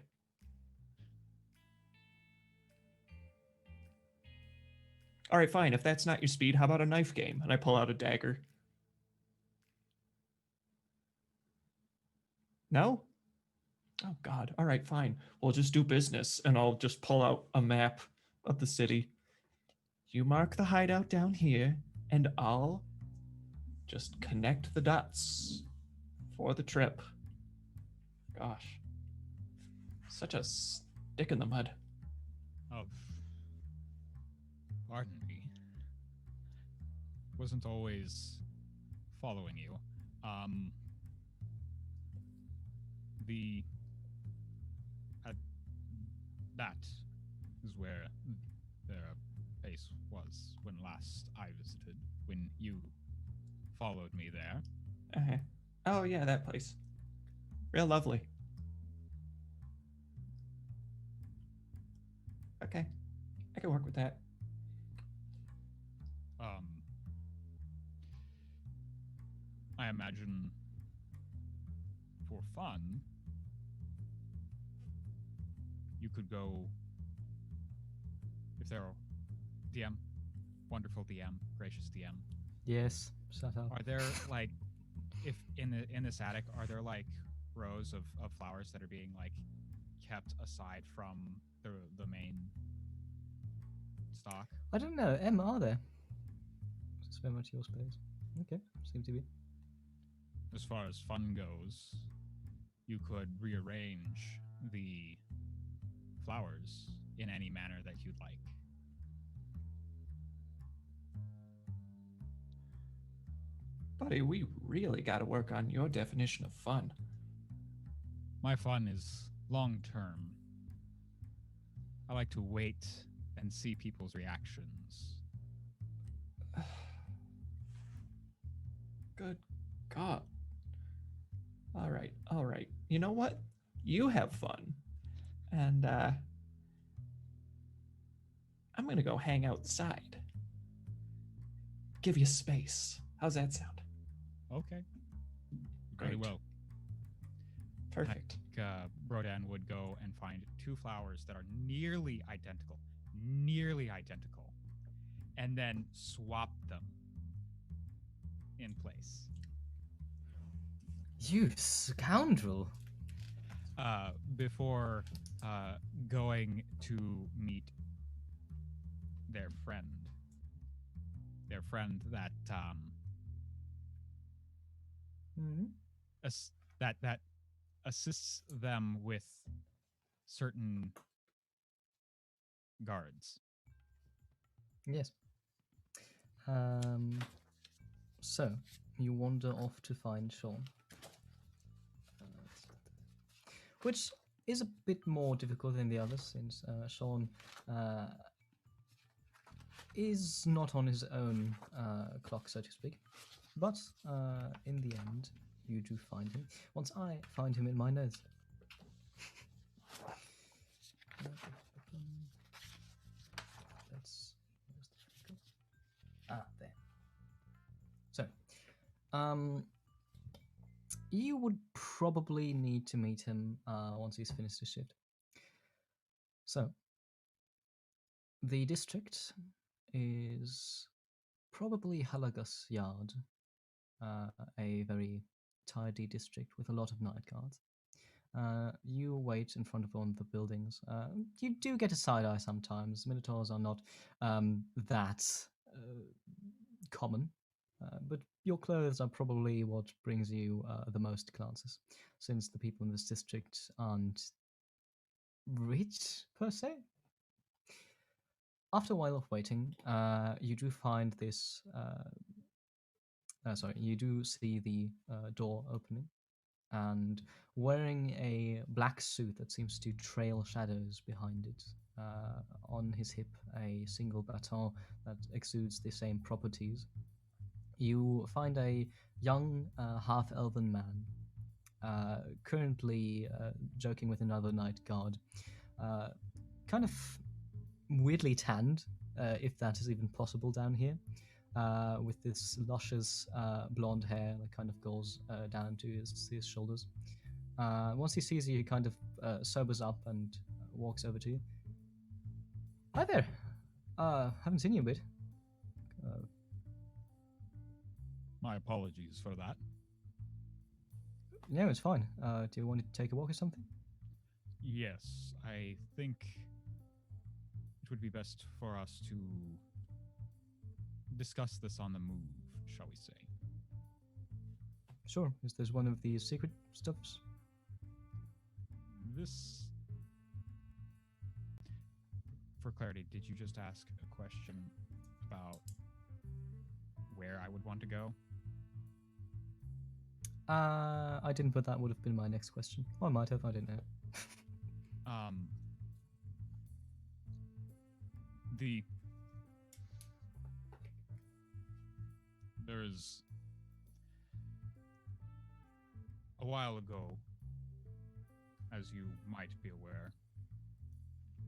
All right, fine. If that's not your speed, how about a knife game? And I pull out a dagger. No? Oh, God. All right, fine. We'll just do business, and I'll just pull out a map of the city. You mark the hideout down here, and I'll just connect the dots for the trip. Gosh. Such a stick in the mud.
Oh, pardon me. Wasn't always following you. That is where their base was when last I visited, when you followed me there.
Uh-huh. Oh, yeah, that place. Real lovely. Okay. I can work with that.
I imagine for fun, you could go, if there are DM, wonderful DM, gracious DM.
Yes, shut up.
Are there like, if in this attic, are there like rows of flowers that are being like kept aside from the main stock?
I don't know. M, are there? It's very much your space. Okay, seem to be.
As far as fun goes, you could rearrange the flowers in any manner that you'd like.
Buddy, we really got to work on your definition of fun.
My fun is long term. I like to wait and see people's reactions.
Good God. All right. You know what? You have fun. And I'm going to go hang outside. Give you space. How's that sound?
Okay. Very
Great.
well.
Perfect.
Brodan would go and find two flowers that are nearly identical, and then swap them in place.
You scoundrel.
Before going to meet their friend that that assists them with certain guards.
Yes. So you wander off to find Sean, which is a bit more difficult than the others, since Sean is not on his own clock, so to speak. But in the end, you do find him. Once I find him in my notes. There. So, you would probably need to meet him once he's finished his shift. So, the district is probably Halagus Yard, a very tidy district with a lot of night guards. You wait in front of one of the buildings. You do get a side eye sometimes. Minotaurs are not that common. But your clothes are probably what brings you the most glances, since the people in this district aren't rich per se. After a while of waiting, you do find this. You do see the door opening, and wearing a black suit that seems to trail shadows behind it. On his hip, a single baton that exudes the same properties. You find a young half-elven man, currently joking with another night guard, kind of weirdly tanned, if that is even possible down here, with this luscious blonde hair that kind of goes down to his shoulders. Once he sees you, he kind of sobers up and walks over to you. Hi there. Haven't seen you a bit.
My apologies for that.
No, it's fine. Do you want to take a walk or something?
Yes, I think it would be best for us to discuss this on the move, shall we say.
Sure. Is this one of the secret stuffs?
This... For clarity, did you just ask a question about where I would want to go?
I didn't, but that would have been my next question. Or I might have, I didn't know.
There's a while ago, as you might be aware,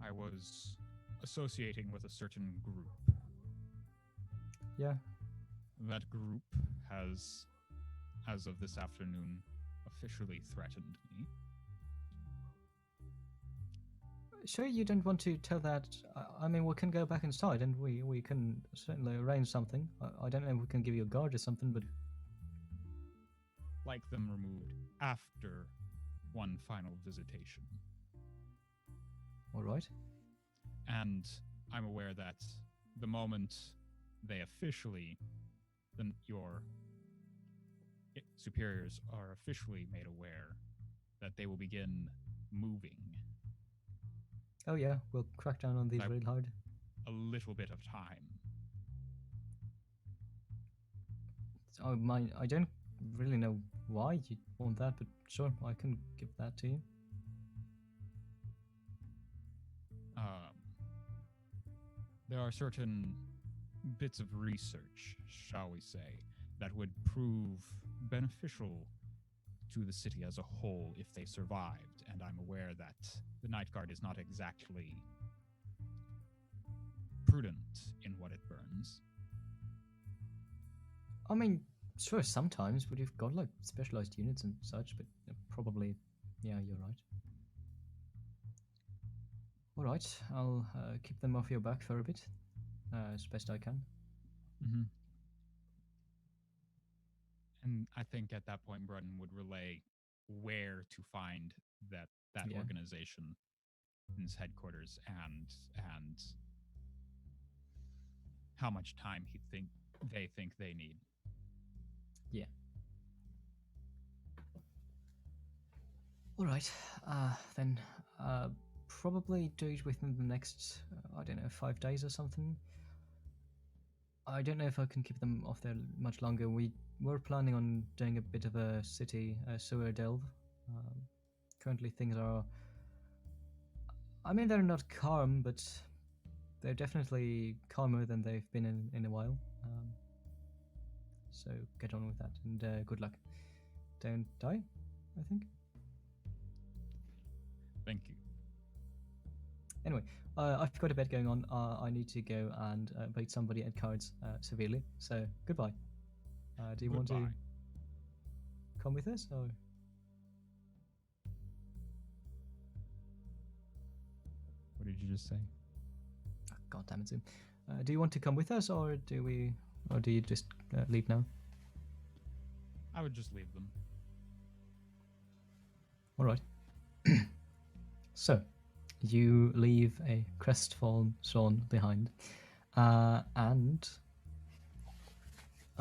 I was associating with a certain group.
Yeah.
That group has, as of this afternoon, officially threatened me.
Sure, you don't want to tell that. I mean, we can go back inside and we can certainly arrange something. I don't know if we can give you a guard or something, but...
Like them removed after one final visitation.
All right.
And I'm aware that the moment they officially, then your superiors are officially made aware that they will begin moving.
Oh yeah, we'll crack down on these real hard.
A little bit of time.
I don't really know why you want that, but sure, I can give that to you.
There are certain bits of research, shall we say, that would prove beneficial to the city as a whole if they survived, and I'm aware that the Night Guard is not exactly prudent in what it burns.
I mean, sure, sometimes, but you've got like specialized units and such, but probably, yeah, you're right. All right, I'll keep them off your back for a bit, as best I can.
Mm-hmm. And I think at that point, Brudden would relay where to find that organization in its headquarters and how much time they think they need.
Yeah. All right, then probably do it within the next, 5 days or something. I don't know if I can keep them off there much longer. We were planning on doing a bit of a city sewer delve. Currently things are... I mean, they're not calm, but they're definitely calmer than they've been in a while. So get on with that, and good luck. Don't die, I think.
Thank you.
Anyway, I've got a bet going on. I need to go and beat somebody at cards severely. So goodbye. Do you want to come with us, or?
What did you just say?
Oh, God damn it, Zoom. Do you want to come with us, or do you just leave now?
I would just leave them.
All right. So, you leave a crestfallen Sean behind, and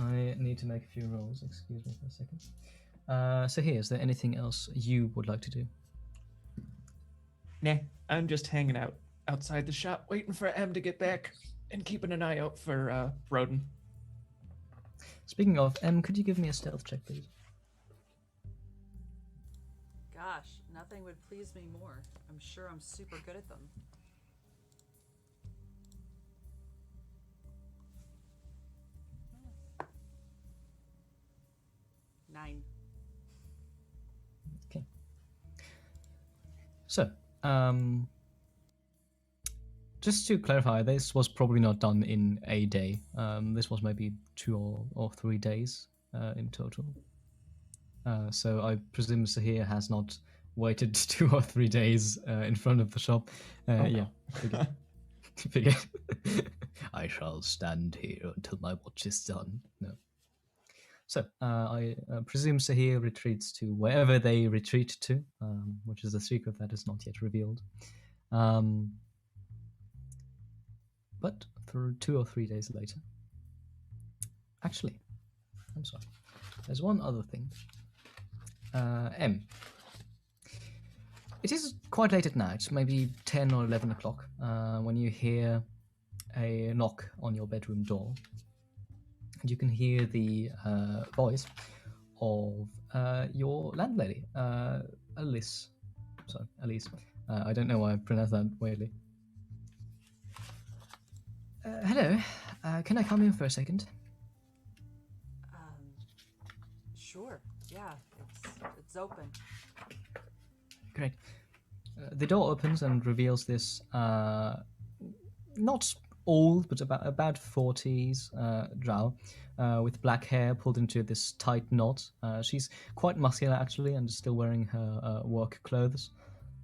I need to make a few rolls. Excuse me for a second. Sahir, is there anything else you would like to do?
Nah, I'm just hanging out outside the shop, waiting for Em to get back and keeping an eye out for Roden.
Speaking of, could you give me a stealth check, please?
Gosh, nothing would please me more. I'm sure I'm super good at them. Nine.
Okay. So, just to clarify, this was probably not done in a day. This was maybe 2 or 3 days in total. So I presume Sahir has not waited 2 or 3 days in front of the shop. Yeah,
no.
figure. I shall stand here until my watch is done. No. So I presume Sahir retreats to wherever they retreat to, which is a secret that is not yet revealed. But for 2 or 3 days later, actually, I'm sorry. There's one other thing. M. It is quite late at night, maybe 10 or 11 o'clock, when you hear a knock on your bedroom door. And you can hear the voice of your landlady, Alice. Sorry, Alice. I don't know why I pronounced that weirdly. Hello, can I come in for a second?
Sure. Yeah, it's open.
Great. The door opens and reveals this not old, but about 40s drow with black hair pulled into this tight knot. She's quite muscular actually, and is still wearing her work clothes.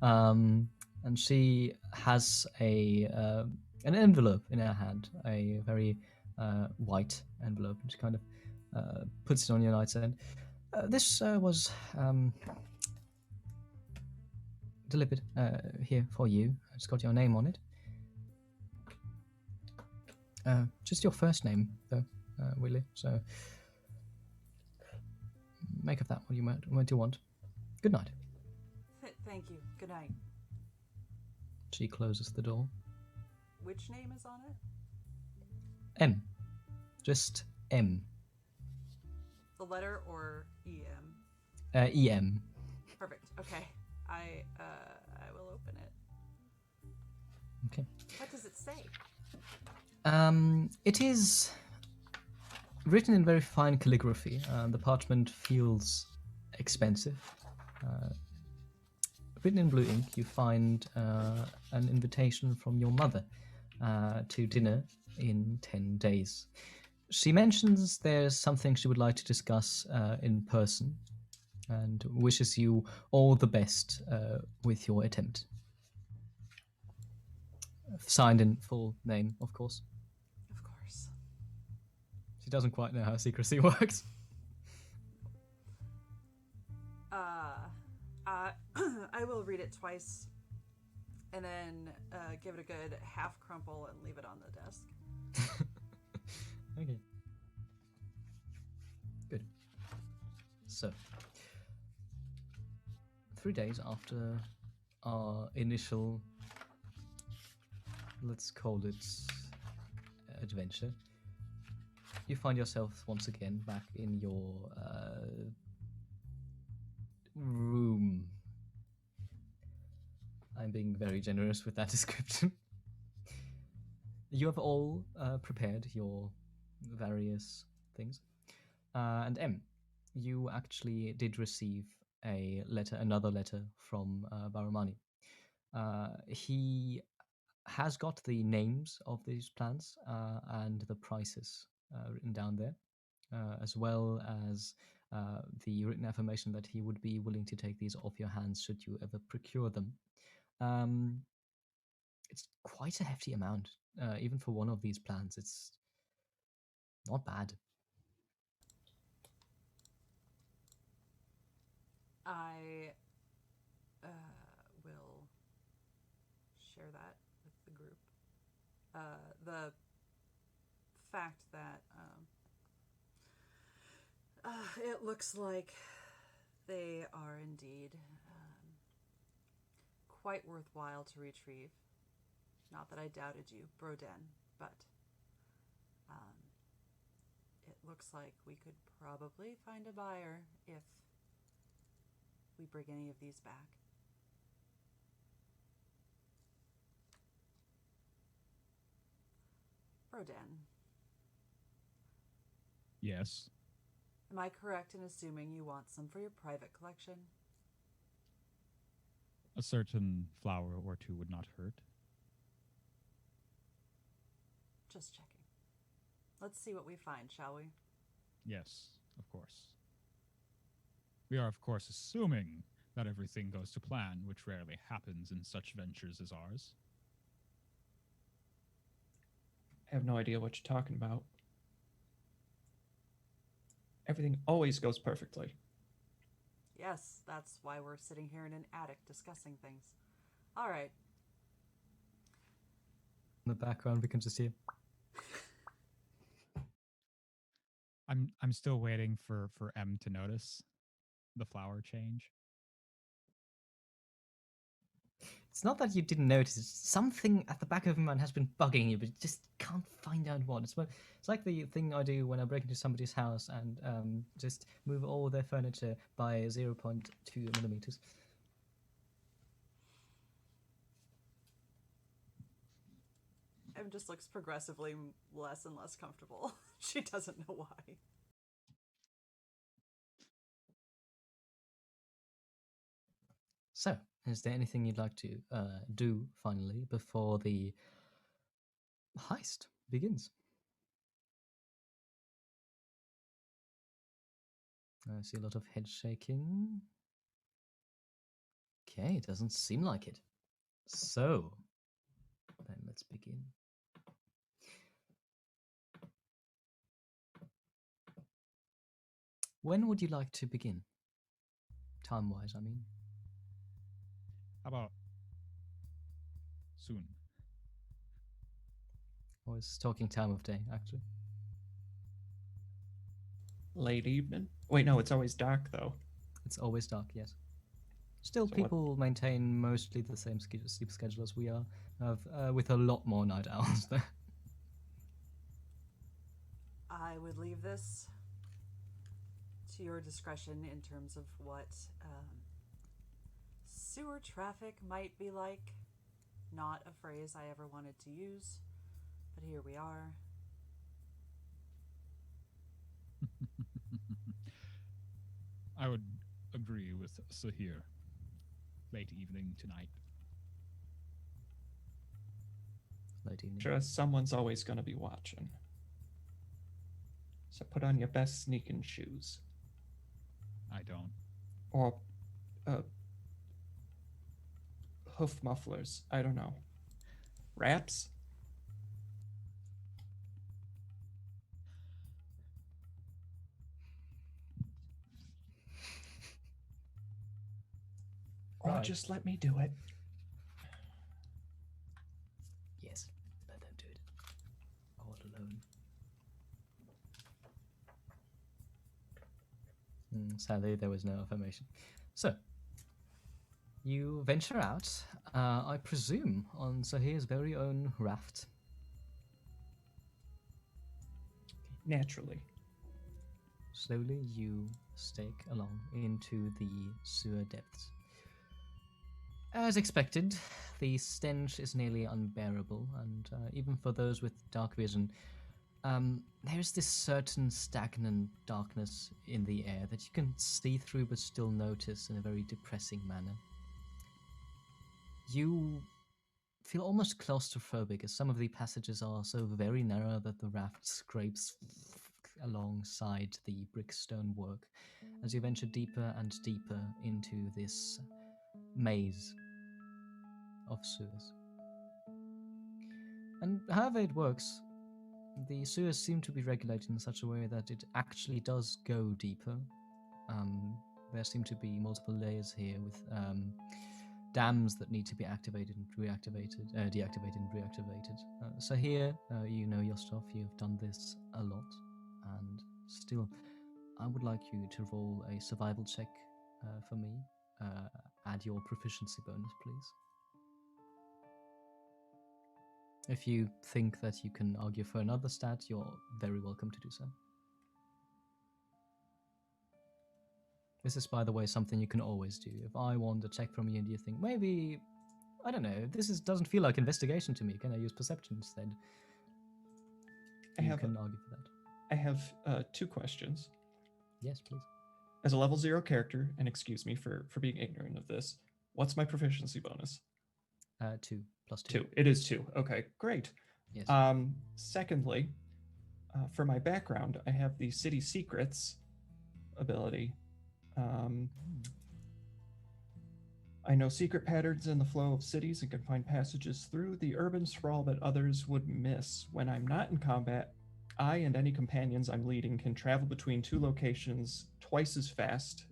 And she has an envelope in her hand, a very white envelope, and she kind of puts it on your nightstand. This was delivered here for you. It's got your name on it. Just your first name, though, Willie. So make of that what you want. Good night.
Thank you. Good night.
She closes the door.
Which name is on it?
M. Just M.
The letter or EM?
EM.
Perfect. Okay. I will open it.
Okay.
What does it say?
It is written in very fine calligraphy. The parchment feels expensive. Written in blue ink, you find an invitation from your mother to dinner in 10 days. She mentions there's something she would like to discuss in person and wishes you all the best with your attempt. Signed in full name, of course.
Of course.
She doesn't quite know how secrecy works.
I will read it twice and then give it a good half crumple and leave it on the desk.
Okay. Good. So, 3 days after our initial, let's call it, adventure, you find yourself once again back in your room. I'm being very generous with that description. You have all prepared your various things. And M, you actually did receive another letter from Baramani. He has got the names of these plants and the prices written down there, as well as the written affirmation that he would be willing to take these off your hands should you ever procure them. It's quite a hefty amount, even for one of these plants. It's not bad.
I will share that with the group. The fact that it looks like they are indeed quite worthwhile to retrieve. Not that I doubted you, Broden, but it looks like we could probably find a buyer if we bring any of these back. Broden,
Yes.
am I correct in assuming you want some for your private collection?
A certain flower or two would not hurt.
Just checking. Let's see what we find, shall we?
Yes, of course. We are, of course, assuming that everything goes to plan, which rarely happens in such ventures as ours.
I have no idea what you're talking about. Everything always goes perfectly.
Yes, that's why we're sitting here in an attic discussing things. All right.
In the background, we can just hear.
I'm still waiting for M to notice the flower change.
It's not that you didn't notice. It's something at the back of your mind has been bugging you, but you just can't find out what. It's like the thing I do when I break into somebody's house and just move all their furniture by 0.2 millimeters.
Em just looks progressively less and less comfortable. She doesn't know why.
So, is there anything you'd like to do finally before the heist begins? I see a lot of head shaking. Okay, it doesn't seem like it. So, then let's begin. When would you like to begin? Time-wise, I mean.
How about soon?
I was talking time of day, actually.
Late evening? Wait, no, it's always dark though.
It's always dark, yes. Still,
So what-
people maintain mostly the same sleep schedule as we are, with a lot more night owls there.
I would leave this to your discretion in terms of what sewer traffic might be like. Not a phrase I ever wanted to use, but here we are.
I would agree with Sahir. Late evening tonight.
Late evening.
Sure, someone's always going to be watching. So put on your best sneaking shoes.
I don't.
Or hoof mufflers. I don't know. Wraps? Or
Right.
just let me do it.
Yes, let them do it. All alone. Sadly, there was no affirmation. So, you venture out, I presume, on Sahir's very own raft.
Naturally.
Slowly, you stake along into the sewer depths. As expected, the stench is nearly unbearable, and even for those with dark vision, there's this certain stagnant darkness in the air that you can see through but still notice in a very depressing manner. You feel almost claustrophobic as some of the passages are so very narrow that the raft scrapes alongside the brickstone work as you venture deeper and deeper into this maze of sewers. And however it works, the sewers seem to be regulated in such a way that it actually does go deeper. There seem to be multiple layers here with dams that need to be activated and deactivated and reactivated. So here, you know your stuff, you've done this a lot, and still, I would like you to roll a survival check for me. Add your proficiency bonus, please. If you think that you can argue for another stat, you're very welcome to do so. This is, by the way, something you can always do. If I want a check from you and you think, maybe, I don't know, doesn't feel like investigation to me, can I use perception instead? You can argue for that.
I have 2 questions.
Yes, please.
As a level 0 character, and excuse me for being ignorant of this, what's my proficiency bonus?
2 plus 2.
2. It is 2. Okay, great.
Yes.
Secondly, for my background, I have the City Secrets ability. I know secret patterns in the flow of cities and can find passages through the urban sprawl that others would miss. When I'm not in combat, I and any companions I'm leading can travel between 2 locations twice as fast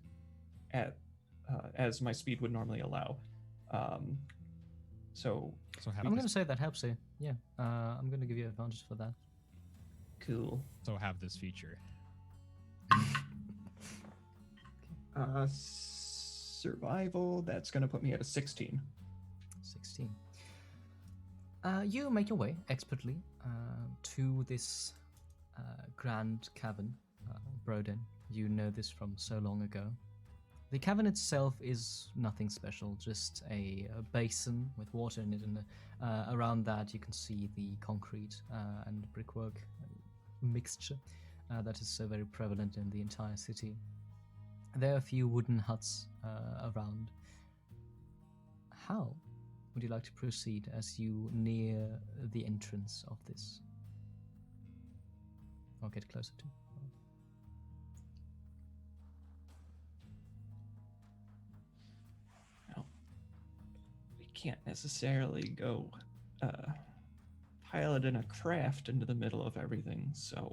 as my speed would normally allow. So
I'm going to say that helps you. Yeah, I'm going to give you advantage for that.
Cool.
So have this feature.
Survival, that's going to put me at a 16.
16. You make your way expertly to this grand cavern, Broden. You know this from so long ago. The cavern itself is nothing special, just a basin with water in it, and around that you can see the concrete and brickwork mixture that is so very prevalent in the entire city. There are a few wooden huts around. How would you like to proceed as you near the entrance of this? I'll get closer to.
Well, we can't necessarily go piloting a craft into the middle of everything, so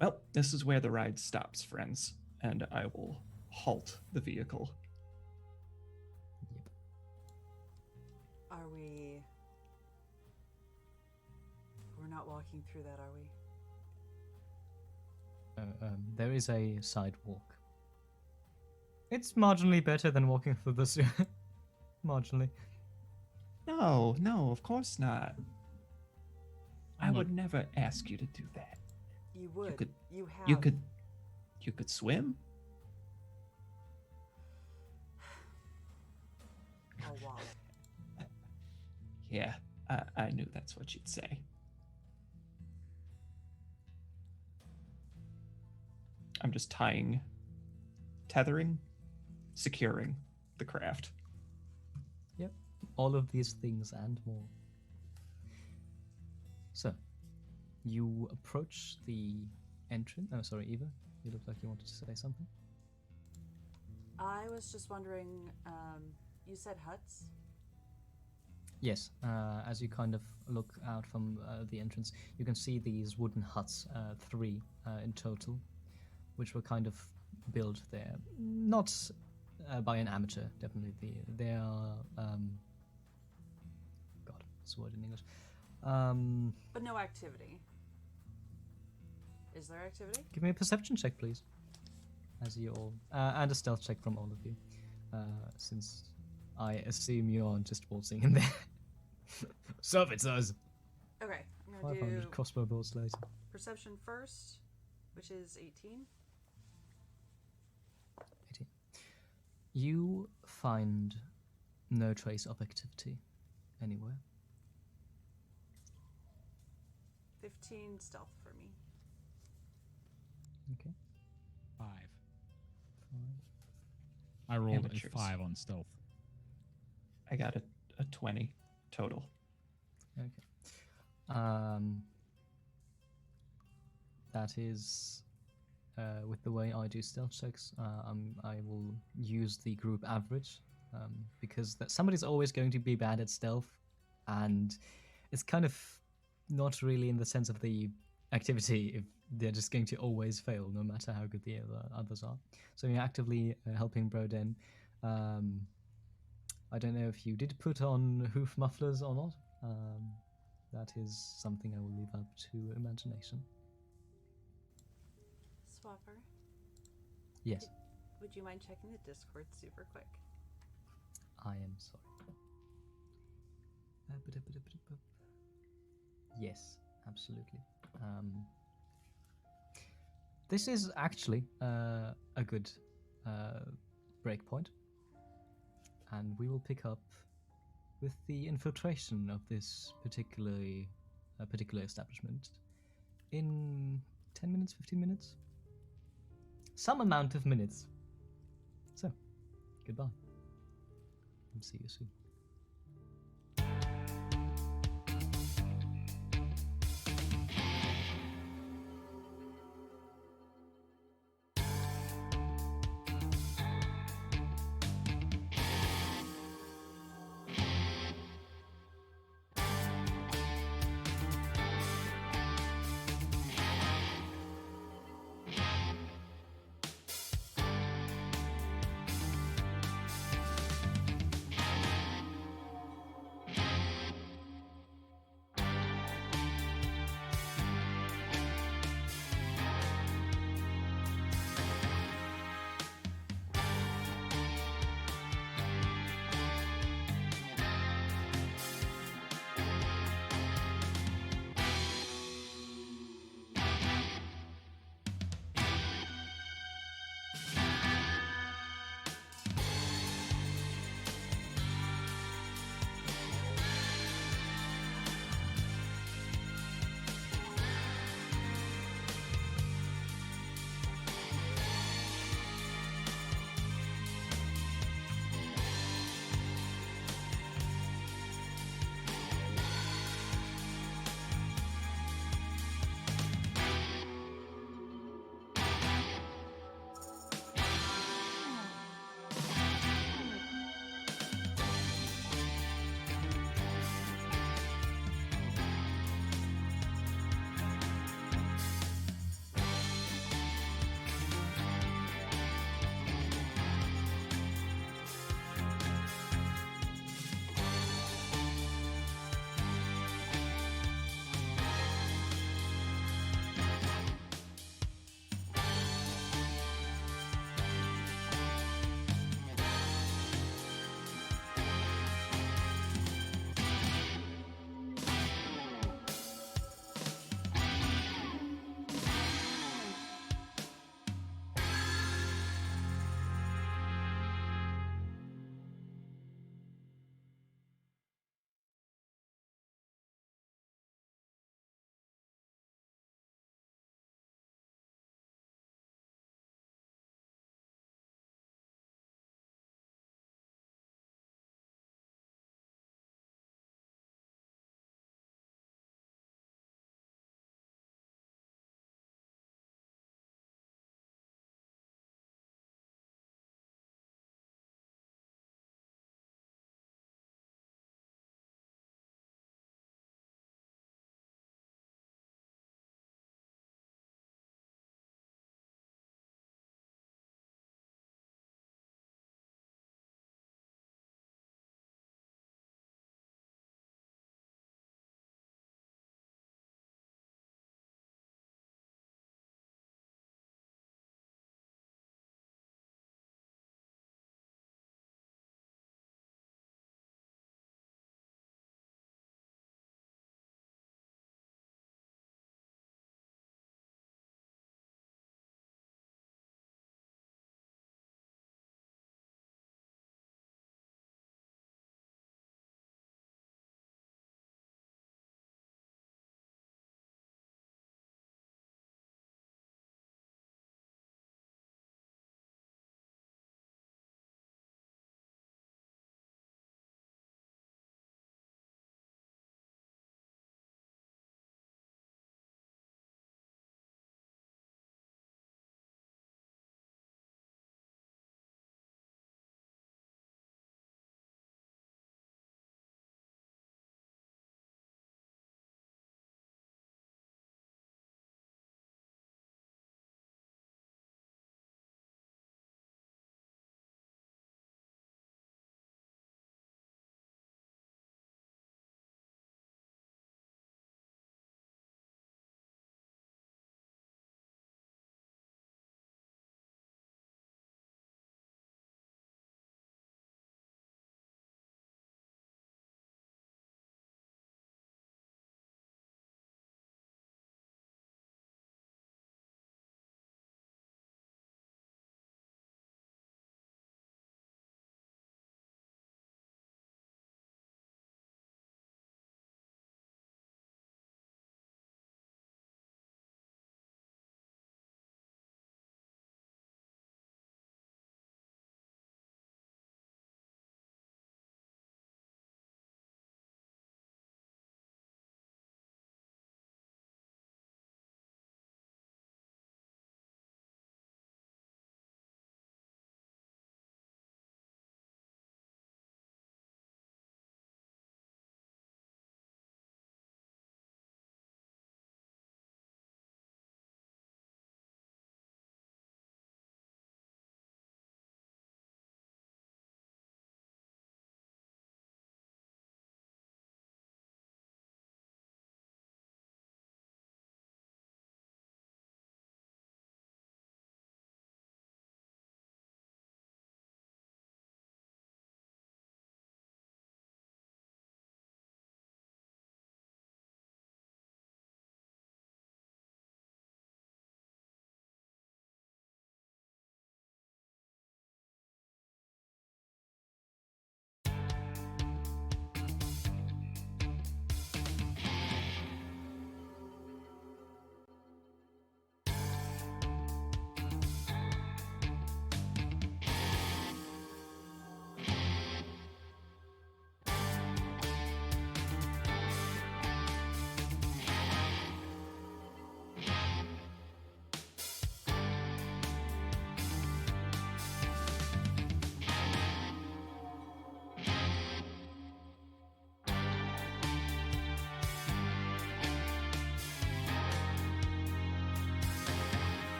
well, this is where the ride stops, friends, and I will halt the vehicle.
Yep.
We're not walking through that, are we?
There is a sidewalk. It's marginally better than walking through the sewer. Marginally.
No, of course not. I would never ask you to do that.
You would. You have.
You could swim?
Oh, wow.
Yeah, I knew that's what you'd say. I'm just tethering, securing the craft.
Yep, all of these things and more. So, you approach the entrance. Oh, sorry, Eva. You look like you wanted to say something.
I was just wondering, you said huts?
Yes, as you kind of look out from the entrance, you can see these wooden huts, 3 in total, which were kind of built there. Not by an amateur, definitely. They are, God, what's the word in English?
But no activity. Is there activity?
Give me a perception check, please. As you all, and a stealth check from all of you, since I assume you aren't just waltzing in there. Servitors.
Okay, I'm gonna
500
do
crossbow bolts later.
perception first, which is 18.
18. You find no trace of activity anywhere.
15 stealth for me.
Okay.
5. I rolled
Amateurs.
a 5 on stealth.
I got a 20 total.
Okay. That is, with the way I do stealth checks, I will use the group average, because somebody's always going to be bad at stealth, and it's kind of not really in the sense of the activity if they're just going to always fail, no matter how good the others are. So you're actively helping Broden. I don't know if you did put on hoof mufflers or not. That is something I will leave up to imagination.
Swapper,
Yes,
would you mind checking the Discord super quick?
I am sorry. Yes, absolutely. This is actually a good breakpoint, and we will pick up with the infiltration of this particular establishment in 10 minutes, 15 minutes, some amount of minutes. So, goodbye, and see you soon.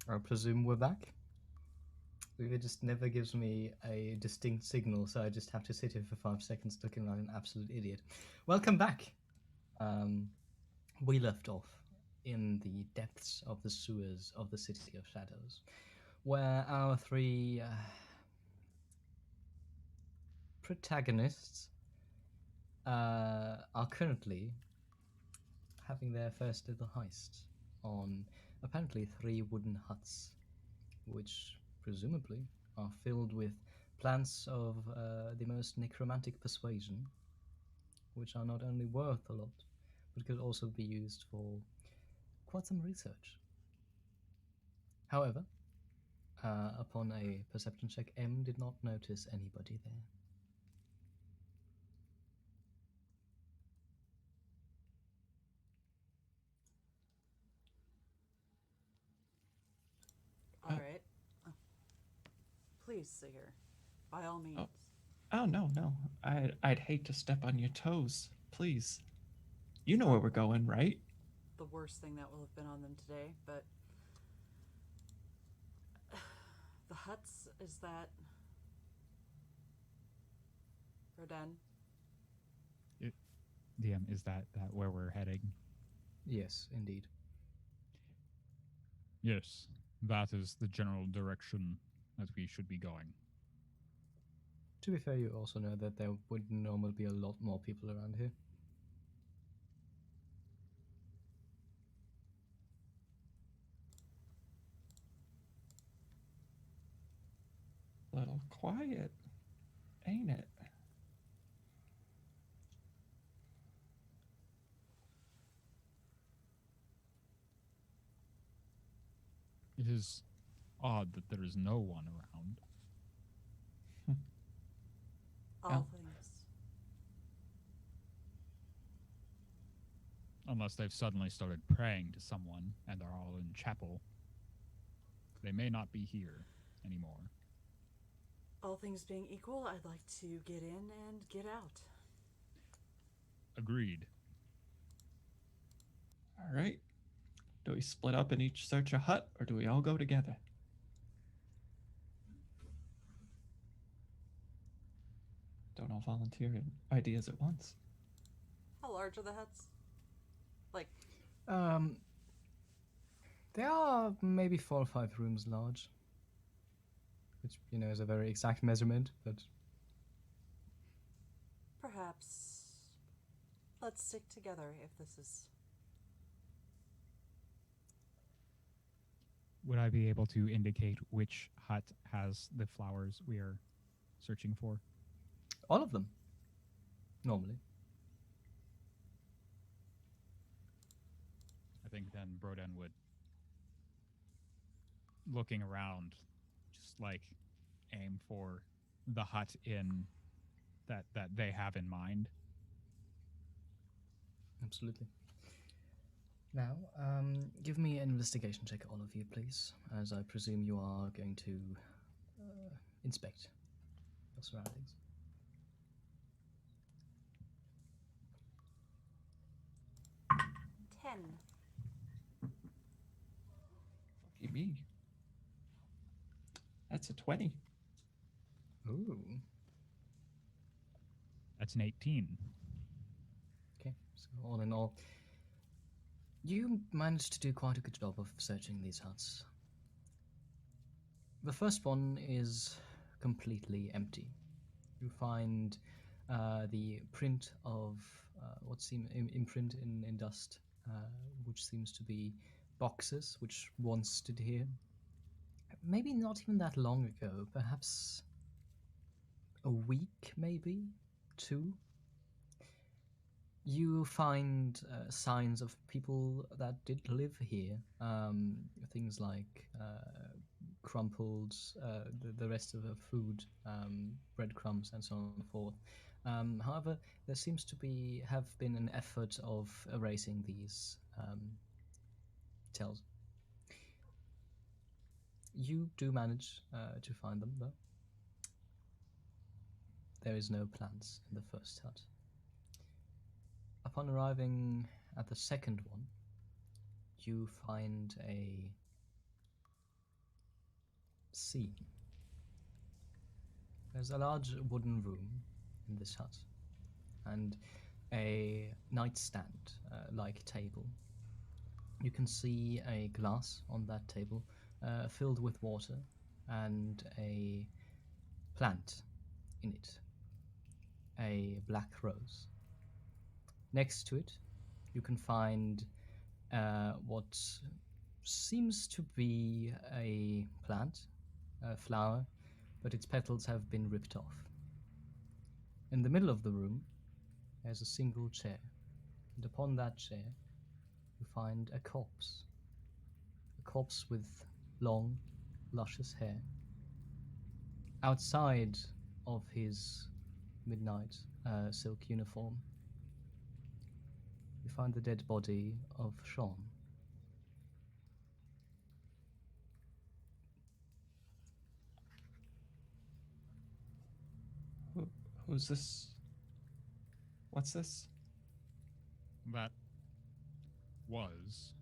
I presume we're back. It just never gives me a distinct signal, so I just have to sit here for 5 seconds looking like an absolute idiot. Welcome back. We left off in the depths of the sewers of the City of Shadows, where our three protagonists are currently having their first little heist on apparently 3 wooden huts, which presumably are filled with plants of the most necromantic persuasion, which are not only worth a lot, but could also be used for quite some research. However, upon a perception check, M did not notice anybody there.
All right. Please, Sahir. By all means.
Oh no, no. I'd hate to step on your toes. Please. You know where we're going, right?
The worst thing that will have been on them today, but the huts, is that Roden?
DM, is that where we're heading?
Yes, indeed.
Yes, that is the general direction that we should be going.
To be fair, you also know that there would normally be a lot more people around here.
Little quiet, ain't it?
It is odd that there is no one around.
All things.
Unless they've suddenly started praying to someone and are all in chapel. They may not be here anymore.
All things being equal, I'd like to get in and get out.
Agreed.
All right. Do we split up and each search a hut, or do we all go together? Don't all volunteer ideas at once.
How large are the huts? Like,
They are maybe 4 or 5 rooms large, which, you know, is a very exact measurement, but
perhaps let's stick together if this is...
Would I be able to indicate which hut has the flowers we are searching for?
all of them, normally.
I think then Broden would, looking around, just like aim for the hut in that they have in mind.
Absolutely. Now, give me an investigation check, all of you, please, as I presume you are going to inspect your surroundings.
10.
Lucky me. That's a 20.
Ooh.
That's an 18.
Okay, so all in all, you managed to do quite a good job of searching these huts. The first one is completely empty. You find the print of what seems imprint in dust, which seems to be boxes which once stood here. Maybe not even that long ago, perhaps a week, maybe 2. You find signs of people that did live here. Things like crumpled, the rest of the food, breadcrumbs, and so on and so forth. However, there seems to have been an effort of erasing these tells. You do manage to find them, though. There is no plants in the first hut. Upon arriving at the second one, you find a scene. There's a large wooden room in this hut, and a nightstand like table. You can see a glass on that table filled with water and a plant in it, a black rose. Next to it, you can find what seems to be a plant, a flower, but its petals have been ripped off. In the middle of the room, there's a single chair, and upon that chair, you find a corpse with long, luscious hair. Outside of his midnight silk uniform, you find the dead body of Sean.
Who's this? What's this?
That was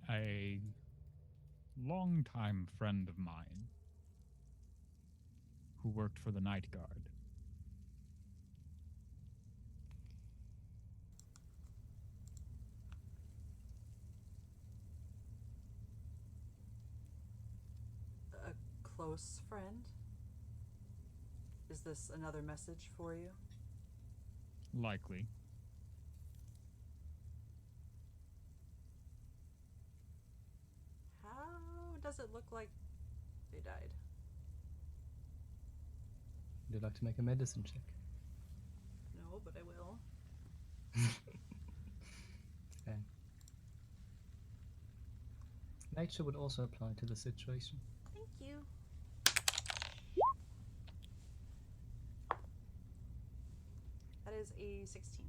a longtime friend of mine who worked for the Night Guard.
A close friend? Is this another message for you?
Likely.
How does it look like they died?
Would you like to make a medicine check?
No, but I will.
Okay. Nature would also apply to the situation.
Thank you. That is a 16.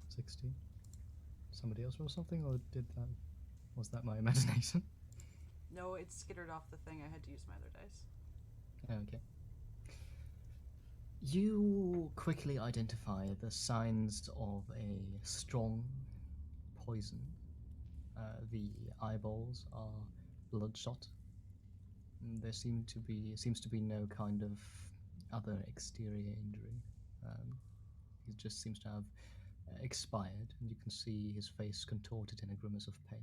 16. Somebody else roll something, or was that my imagination?
No, it skittered off the thing. I had to use my other dice.
Okay. You quickly identify the signs of a strong poison. The eyeballs are bloodshot. There seems to be no kind of other exterior injury. He just seems to have expired, and you can see his face contorted in a grimace of pain.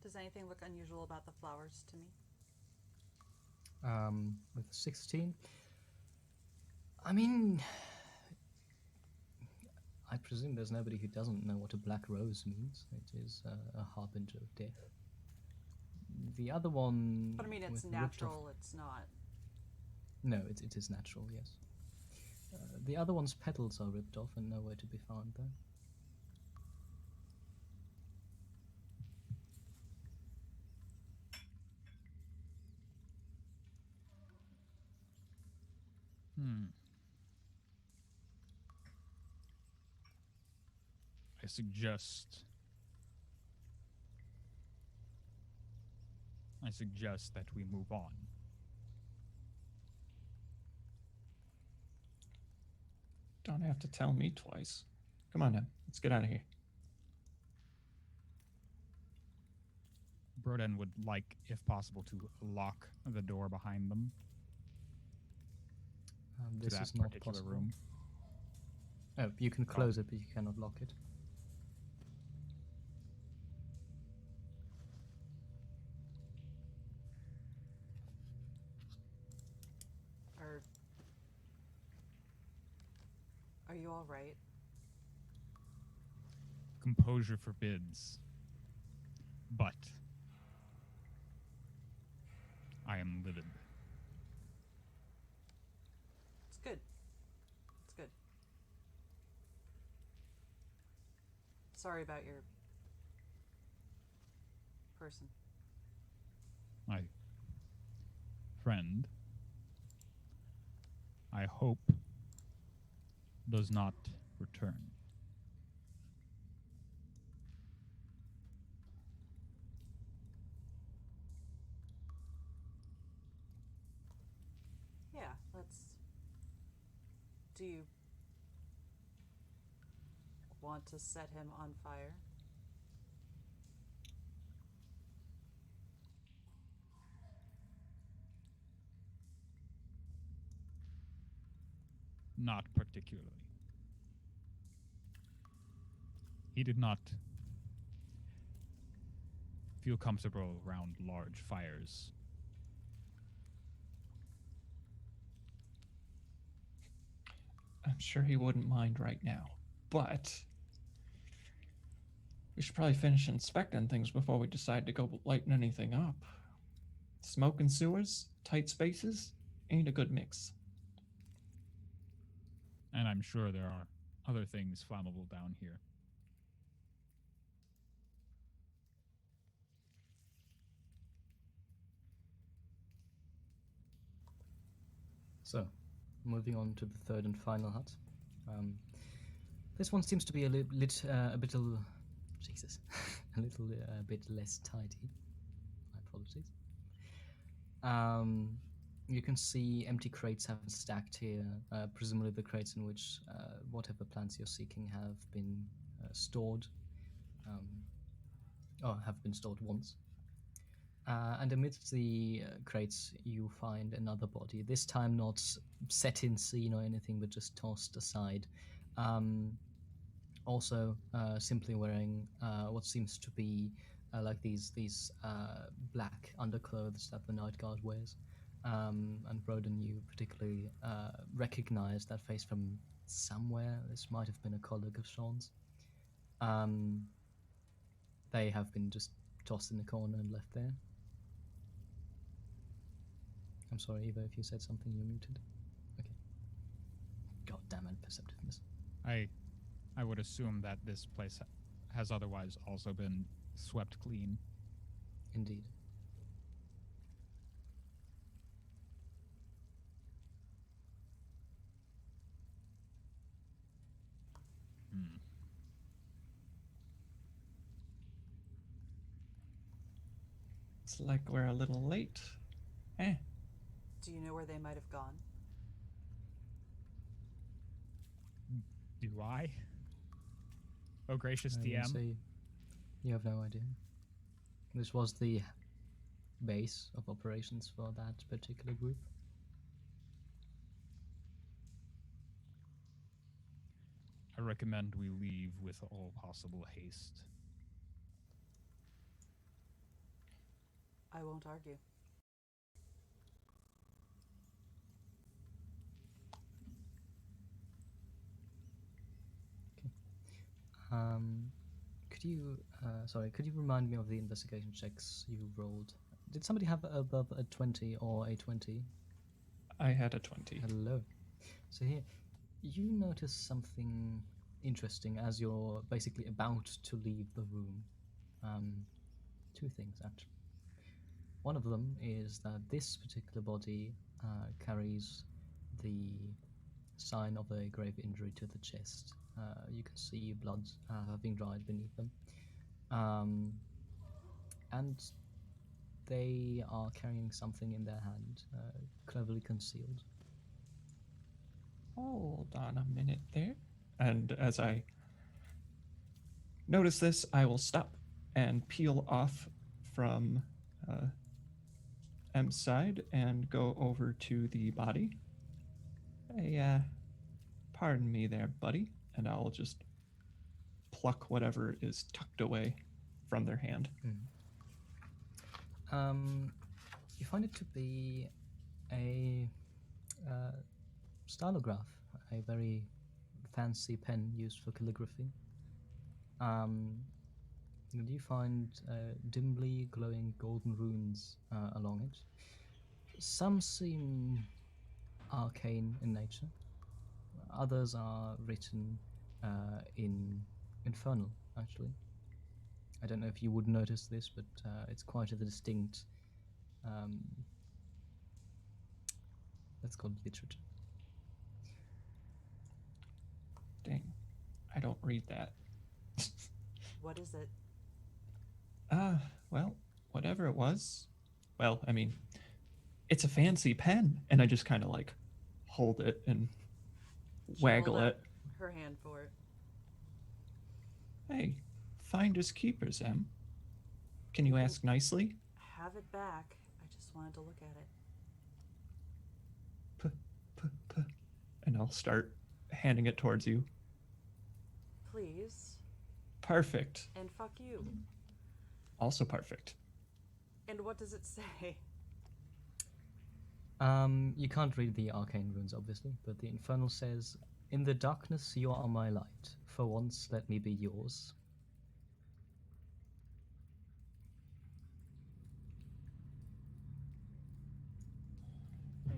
Does anything look unusual about the flowers to me?
With 16, I mean, I presume there's nobody who doesn't know what a black rose means. It is a harbinger of death. The other one...
But I mean, it's
with
natural, it's not...
No, it is natural, yes. The other one's petals are ripped off and nowhere to be found, though.
I suggest that we move on.
Don't have to tell me twice. Come on now, let's get out of here.
Broden would like, if possible, to lock the door behind them to
This
that
is not
particular
possible.
room.
Oh, you can close it, but you cannot lock it.
Are you all right?
Composure forbids, but I am livid.
It's good. It's good. Sorry about your person.
My friend, I hope, does not return.
Do you want to set him on fire?
Not particularly. He did not feel comfortable around large fires.
I'm sure he wouldn't mind right now, but we should probably finish inspecting things before we decide to go lighting anything up. Smoke and sewers, tight spaces, ain't a good mix.
And I'm sure there are other things flammable down here.
So, moving on to the third and final hut. This one seems to be a little bit less tidy. My apologies. You can see empty crates have been stacked here, presumably the crates in which whatever plants you're seeking have been stored, or have been stored once. And amidst the crates, you find another body, this time not set in scene or anything, but just tossed aside. Also, simply wearing what seems to be like these black underclothes that the night guard wears. And Broden, you particularly recognize that face from somewhere. This might have been a colleague of Sean's. They have been just tossed in the corner and left there. I'm sorry, Eva, if you said something, you're muted. Okay. God damn it, perceptiveness.
I would assume that this place has otherwise also been swept clean.
Indeed.
It's like we're a little late.
Do you know where they might have gone?
Do I? Oh, gracious
I would
DM.
say you have no idea. This was the base of operations for that particular group.
I recommend we leave with all possible haste.
I won't argue. Could you remind me of the investigation checks you rolled? Did somebody have above a 20 or a 20?
I had a 20.
Hello. So here, you notice something interesting as you're basically about to leave the room. Two things, actually. One of them is that this particular body carries the sign of a grave injury to the chest. You can see blood having dried beneath them. And they are carrying something in their hand, cleverly concealed.
Hold on a minute there. And as I notice this, I will stop and peel off from M's side and go over to the body. Hey, pardon me there, buddy. And I'll just pluck whatever is tucked away from their hand.
You find it to be a stylograph, a very fancy pen used for calligraphy. You find dimly glowing golden runes along it. Some seem arcane in nature. Others are written in infernal, actually. I don't know if you would notice this, but it's quite a distinct, let's call it literature.
Dang, I don't read that.
What is it?
Well, whatever it was. Well, I mean, it's a fancy pen. And I just kind of like hold it and
She
waggle
hold out
it.
her hand for it.
Hey, finders keepers, Em. Can you
can
ask nicely?
Have it back. I just wanted to look at it.
And I'll start handing it towards you.
Please.
Perfect.
And fuck you.
Also perfect.
And what does it say?
You can't read the arcane runes, obviously, but the infernal says, "In the darkness you are my light. For once, let me be yours."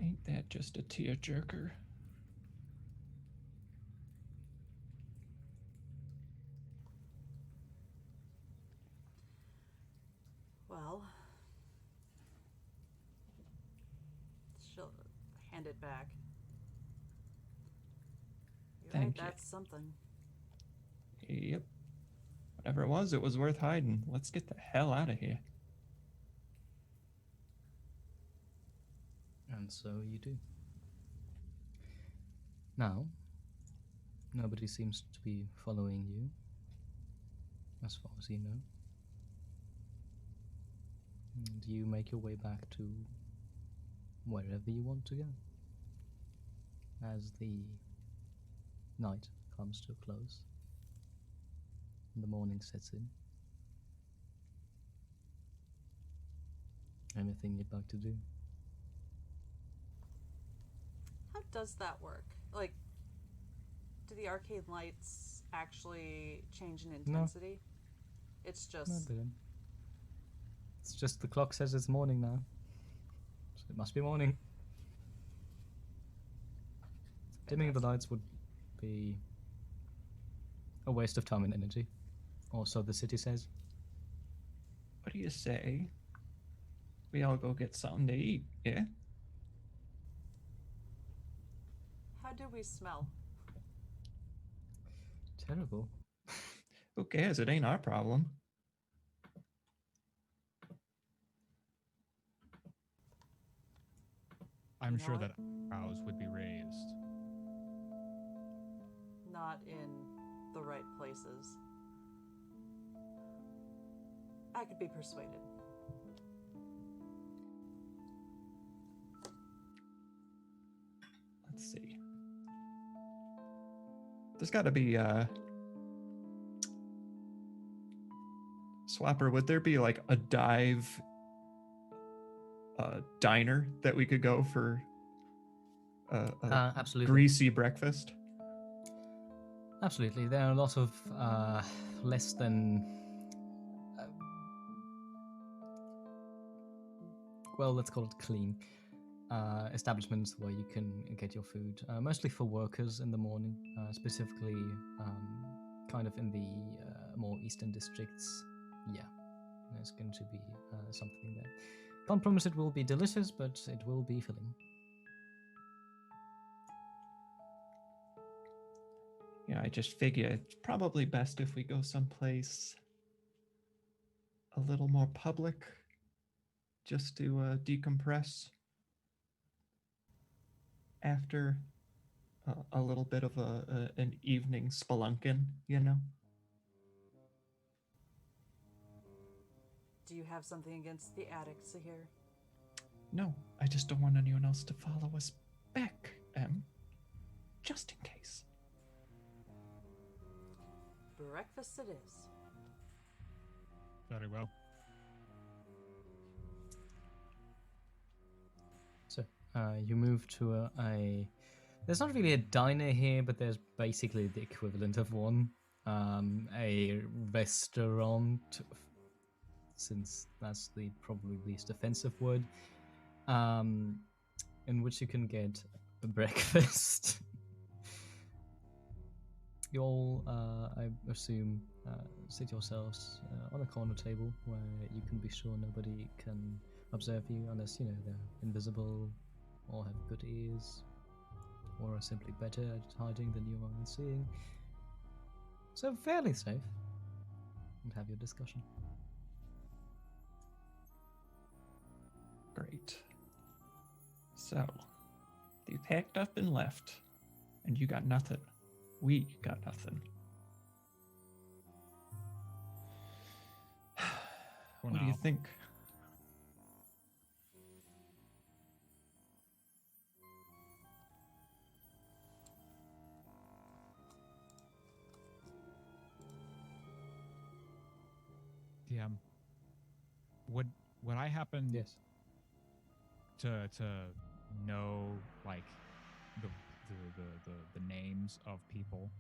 Ain't that just a tearjerker?
Well, she'll hand it back. You're
Thank
right,
you.
that's something.
Yep. Whatever it was worth hiding. Let's get the hell out of here.
And so you do. Now, nobody seems to be following you, as far as you know. And you make your way back to wherever you want to go. As the night comes to a close, and the morning sets in. Anything you'd like to do?
How does that work? Like, do the arcade lights actually change in intensity? It's
No,
just...
they don't. It's just the clock says it's morning now. So it must be morning. Dimming the lights would be a waste of time and energy. Or so the city says.
What do you say? We all go get something to eat, yeah?
How do we smell?
Terrible.
Who cares? It ain't our problem.
I'm
You know
sure
what?
that eyebrows would be raised.
Not in the right places. I could be persuaded.
Let's see. There's got to be Swapper, would there be like a dive diner that we could go for a
Absolutely.
greasy breakfast?
Absolutely. There are a lot of less than... well, let's call it clean establishments where you can get your food. Mostly for workers in the morning, specifically kind of in the more eastern districts. Yeah, there's going to be something there. Can't promise it will be delicious, but it will be filling.
Yeah, I just figure it's probably best if we go someplace a little more public just to decompress after a little bit of an evening spelunking, you know?
Do you have something against the attic, Sahir?
No, I just don't want anyone else to follow us back, Em. Just in case.
Breakfast it is.
Very well.
So you move to a... There's not really a diner here, but there's basically the equivalent of one. A restaurant, since that's the probably least offensive word, in which you can get a breakfast. You all, I assume, sit yourselves on a corner table where you can be sure nobody can observe you unless, you know, they're invisible or have good ears or are simply better at hiding than you are at seeing. So fairly safe. And have your discussion.
Great. So, they packed up and left. And you got nothing. We got nothing. What do you
now.
think?
DM, would I happen
Yes.
to know like the names of people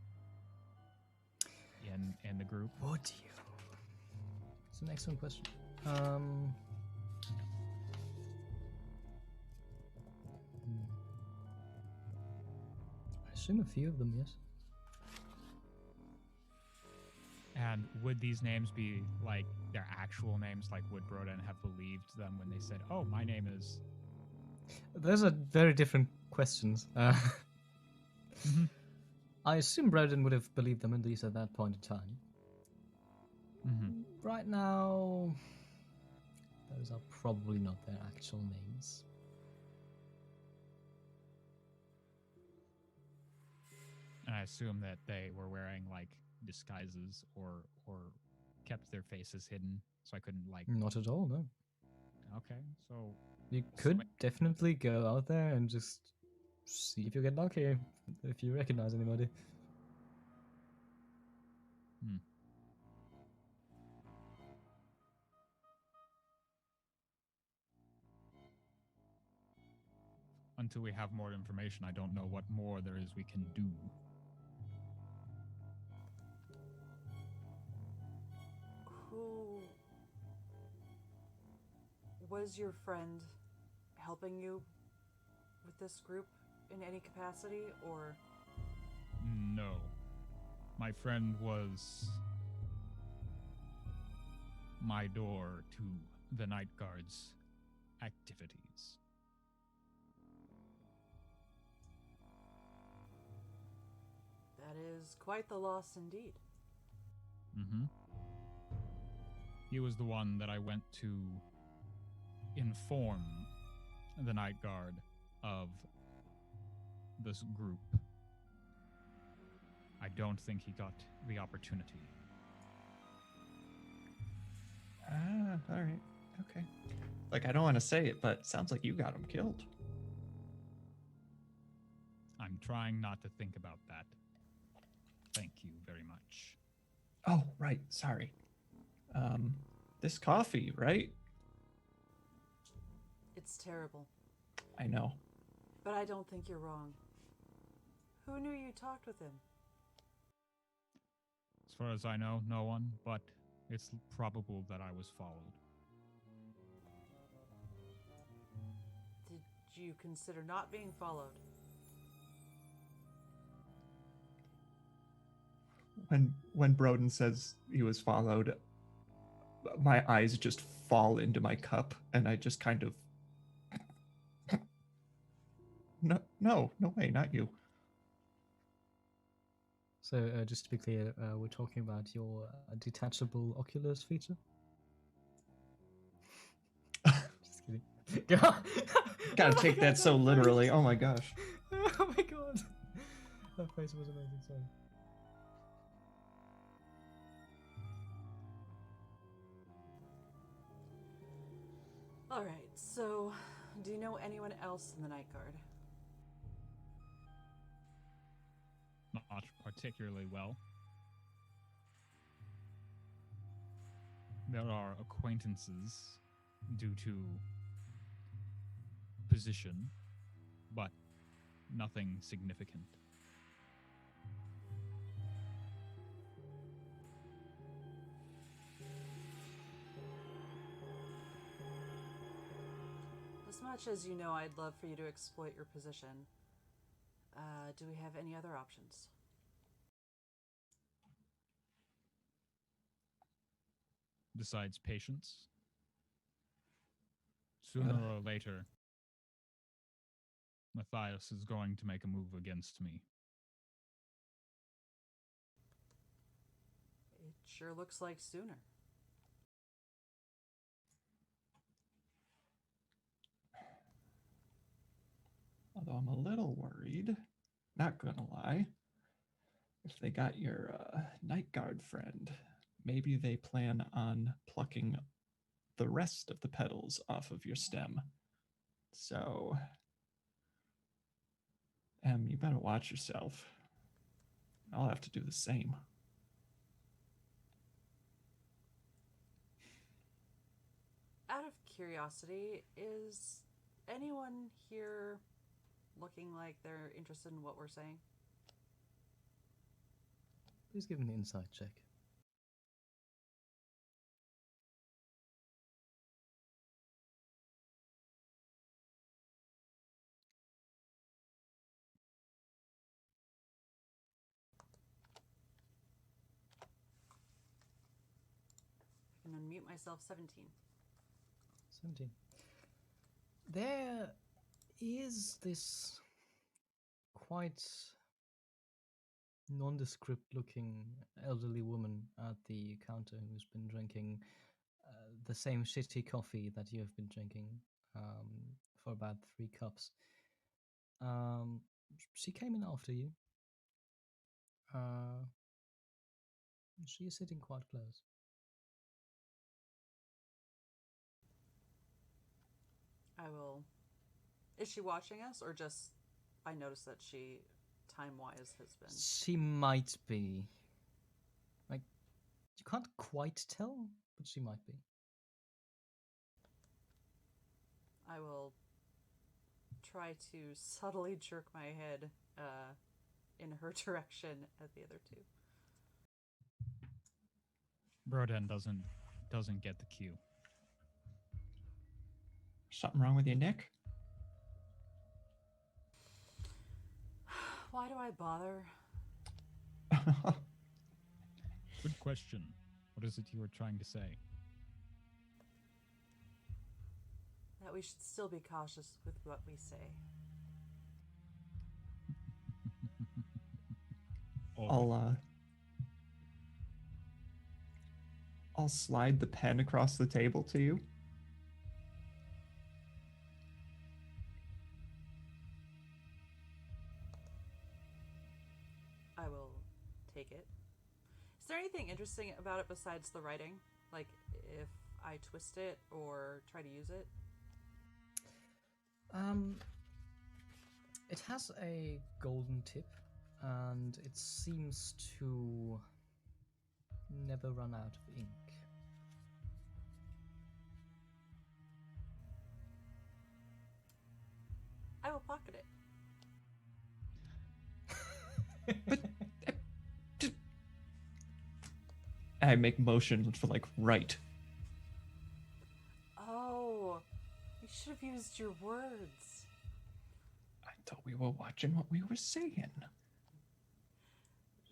in the group?
Would you? It's an excellent question. I assume a few of them, yes.
And would these names be like their actual names? Like, would Broden have believed them when they said, "Oh, my name is"?
Those are very different questions.
Mhm.
I assume Broden would have believed them at least at that point in time.
Mhm.
Right now, those are probably not their actual names.
And I assume that they were wearing like disguises or kept their faces hidden, so I couldn't like.
Not at all, no.
Okay, so
You could definitely go out there and just see if you get lucky, if you recognize anybody.
until we have more information, I don't know what more there is we can do.
Who was your friend helping you with this group in any capacity, or?
No. My friend was my door to the Night Guard's activities.
That is quite the loss indeed.
Mm-hmm. He was the one that I went to inform the Night Guard of this group. I don't think he got the opportunity.
Ah, all right. Okay. Like, I don't want to say it, but it sounds like you got him killed.
I'm trying not to think about that. Thank you very much.
Oh, right. Sorry. This coffee, right?
It's terrible,
I know.
but I don't think you're wrong. Who knew you talked with him?
As far as I know, no one, but it's probable that I was followed.
Did you consider not being followed?
When Broden says he was followed, my eyes just fall into my cup, and I just kind of no way, not you.
So, just to be clear, we're talking about your detachable Oculus feature? Just kidding.
Gotta take that so literally. Oh my gosh.
Oh my god. That face was amazing, sorry.
Alright, so do you know anyone else in the Night Guard?
Not particularly well. There are acquaintances due to position, but nothing significant.
As much as you know, I'd love for you to exploit your position. Do we have any other options?
Besides patience, sooner or later, Matthias is going to make a move against me.
It sure looks like sooner.
Although I'm a little worried. not gonna lie. If they got your night guard friend, maybe they plan on plucking the rest of the petals off of your stem. So, you better watch yourself. I'll have to do the same.
Out of curiosity, is anyone here looking like they're interested in what we're saying?
Please give me an insight check.
I can unmute myself. 17.
17. There is this quite nondescript looking elderly woman at the counter who's been drinking the same shitty coffee that you have been drinking for about 3 cups. She came in after you. She is sitting quite close.
I will. Is she watching us, or just I noticed that she, time-wise, has been.
She might be. Like, you can't quite tell, but she might be.
I will try to subtly jerk my head in her direction at the other two.
Broden doesn't get the cue.
Something wrong with your neck?
Why do I bother?
Good question. What is it you were trying to say?
That we should still be cautious with what we say.
I'll slide the pen across the table to you.
I will take it. Is there anything interesting about it besides the writing? Like, if I twist it or try to use it?
It has a golden tip, and it seems to never run out of ink.
I will pocket it.
But I make motion for like right.
Oh, you should have used your words.
I thought we were watching what we were saying.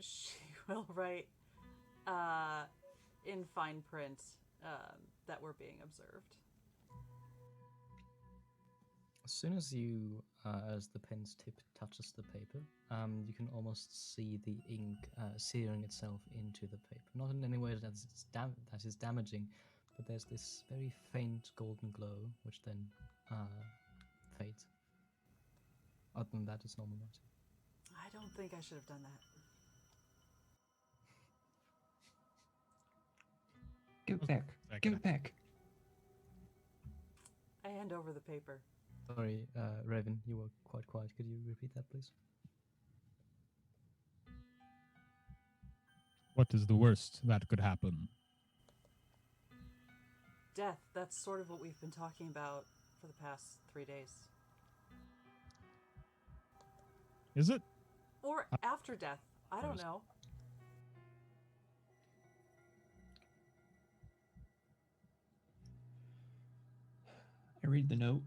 She will write in fine print that we're being observed.
As soon as as the pen's tip touches the paper, you can almost see the ink searing itself into the paper. Not in any way that is damaging, but there's this very faint golden glow, which then fades. Other than that, it's normal writing.
I don't think I should have done that.
Give it back. Give it back.
I hand over the paper.
Sorry, Raven, you were quite quiet. Could you repeat that, please?
What is the worst that could happen?
Death. That's sort of what we've been talking about for the past 3 days.
Is it?
Or after death. I don't know.
I read the note.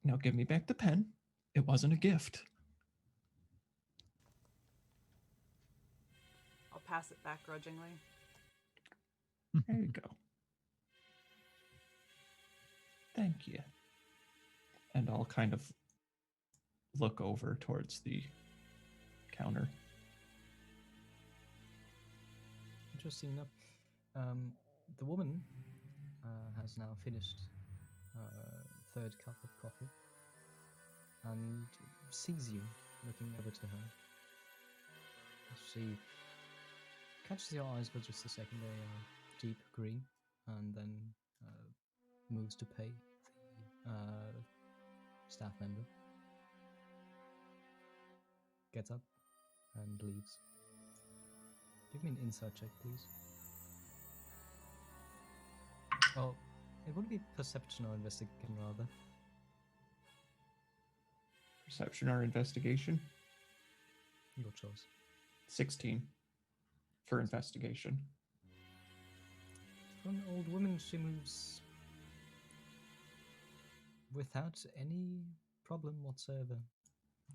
Now give me back the pen. It wasn't a gift.
I'll pass it back grudgingly.
There you go. Thank you. And I'll kind of look over towards the counter.
Interesting enough. The woman has now finished third cup of coffee.
and sees you looking over to her. She catches your eyes for just a second. They are deep green, and then moves to pay the staff member. Gets up and leaves. Give me an insight check, please. Oh, it would be perception or investigation, rather.
Perception or investigation?
Your choice.
16 for investigation.
For an old woman, she moves without any problem whatsoever.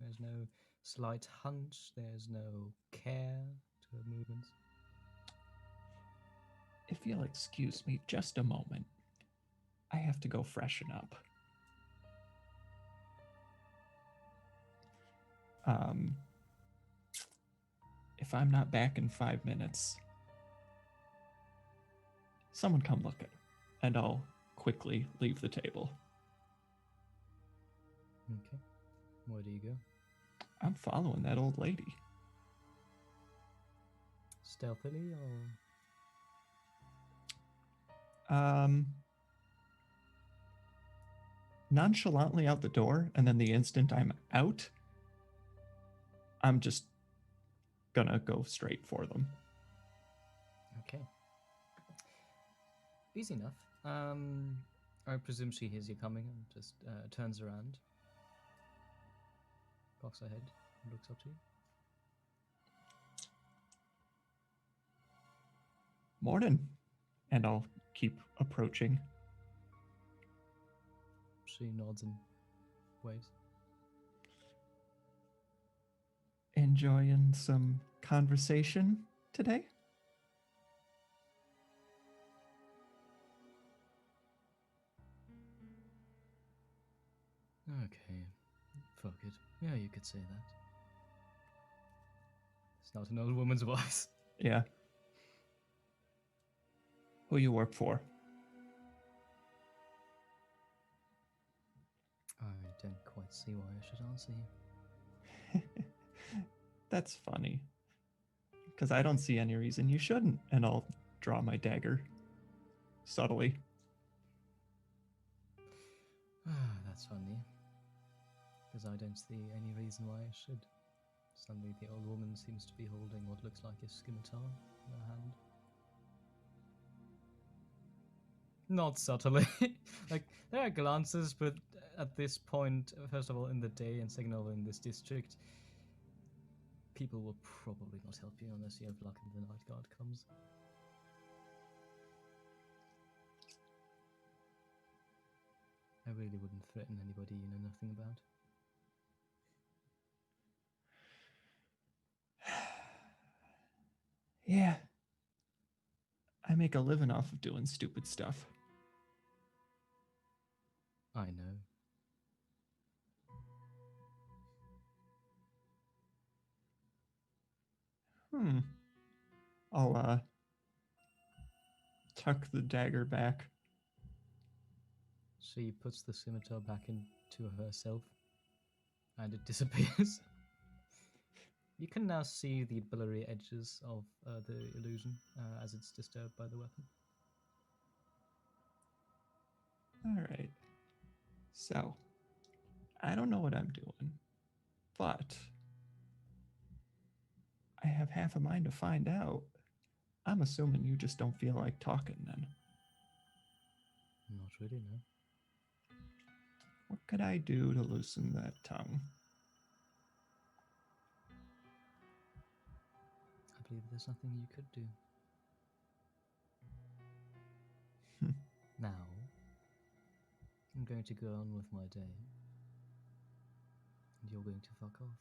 There's no slight hunch, there's no care to her movements.
If you'll excuse me just a moment, I have to go freshen up. If I'm not back in 5 minutes, someone come look at, and I'll quickly leave the table.
Okay. Where do you go?
I'm following that old lady.
Stealthily or?
Nonchalantly out the door, and then the instant I'm out, I'm just gonna go straight for them.
Okay. Easy enough. I presume she hears you coming and just turns around, cocks her head, and looks up to you.
Morning. And I'll keep approaching.
She nods and waves.
Enjoying some conversation today?
Okay, fuck it. Yeah, you could say that. It's not an old woman's voice.
Yeah. Who you work for?
I don't quite see why I should answer you.
That's funny. Because I don't see any reason you shouldn't. And I'll draw my dagger subtly.
That's funny. Because I don't see any reason why I should. Suddenly the old woman seems to be holding what looks like a scimitar in her hand. Not subtly. Like, there are glances, but at this point, first of all, in the day, and second of all, in this district, people will probably not help you unless you have luck and the night guard comes. I really wouldn't threaten anybody you know nothing about.
Yeah. I make a living off of doing stupid stuff.
I know.
I'll tuck the dagger back.
She puts the scimitar back into herself, and it disappears. You can now see the blurry edges of the illusion as it's disturbed by the weapon.
All right. So, I don't know what I'm doing, but I have half a mind to find out. I'm assuming you just don't feel like talking then.
Not really, no.
What could I do to loosen that tongue?
I believe there's nothing you could do. Now, I'm going to go on with my day, and you're going to fuck off.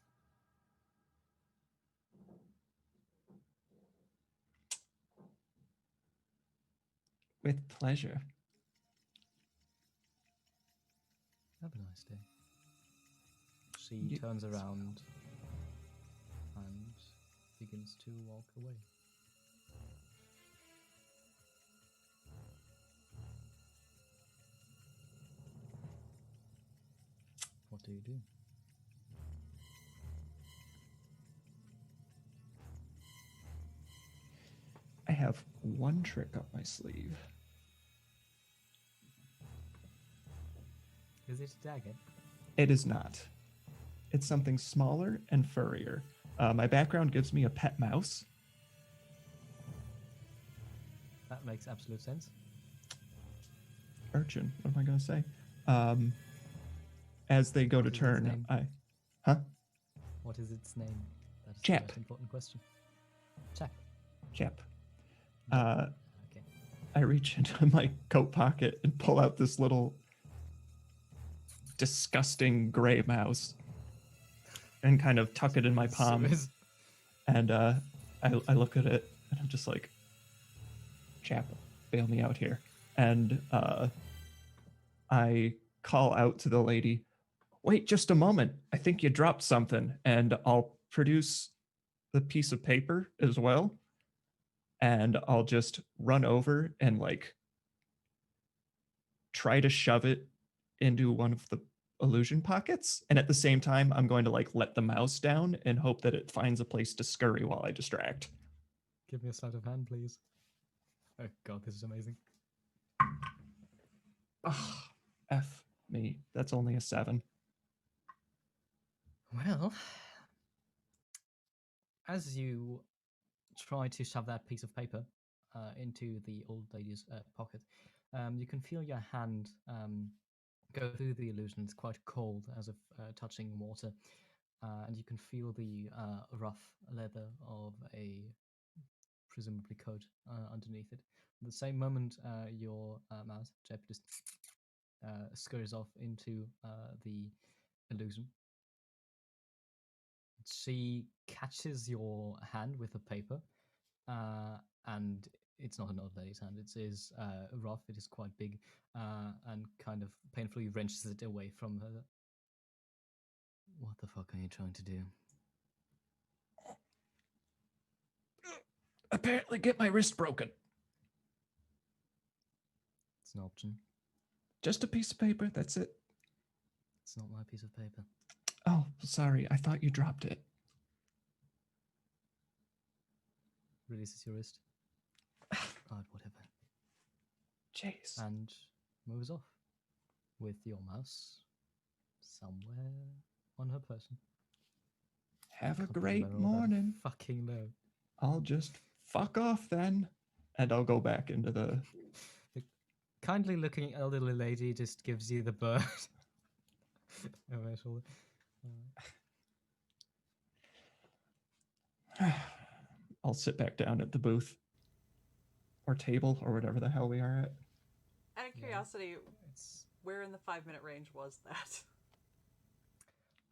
With pleasure.
Have a nice day. She turns around and begins to walk away. What do you do?
have one trick up my sleeve.
Is it a dagger?
It is not. It's something smaller and furrier. My background gives me a pet mouse.
That makes absolute sense.
Urchin, what am I going to say? As they go
What
to
is its
turn,
name?
Huh?
What is its name? That's
Chap.
the most important question. Chap.
Chap.
Okay.
I reach into my coat pocket and pull out this little disgusting gray mouse and kind of tuck it in my palm. And I look at it and I'm just like, Chap, bail me out here. And I call out to the lady, wait just a moment. I think you dropped something. And I'll produce the piece of paper as well. And I'll just run over and like try to shove it into one of the illusion pockets. And at the same time, I'm going to like let the mouse down and hope that it finds a place to scurry while I distract.
Give me a sleight of hand, please. Oh god, this is amazing.
Ugh, F me. That's only a 7.
Well, as you try to shove that piece of paper into the old lady's pocket, you can feel your hand go through the illusion. It's quite cold, as if touching water, and you can feel the rough leather of a presumably coat underneath it. At the same moment, your mouse, Jep, just scurries off into the illusion. She catches your hand with the paper, and it's not an old lady's hand. It is rough. It is quite big, and kind of painfully wrenches it away from her.
What the fuck are you trying to do?
Apparently get my wrist broken.
It's an option.
Just a piece of paper, that's it.
It's not my piece of paper.
Oh, sorry, I thought you dropped it.
Releases your wrist.
Alright, whatever.
Jeez.
And moves off with your mouse somewhere on her person.
Have a
Can't believe
great
I rolled that
morning.
Fucking low.
I'll just fuck off then. And I'll go back into the...
Kindly looking elderly lady just gives you the bird. over her shoulder.
I'll sit back down at the booth. Or table, or whatever the hell we are at.
Out of curiosity,
It's
where in the 5-minute range was that?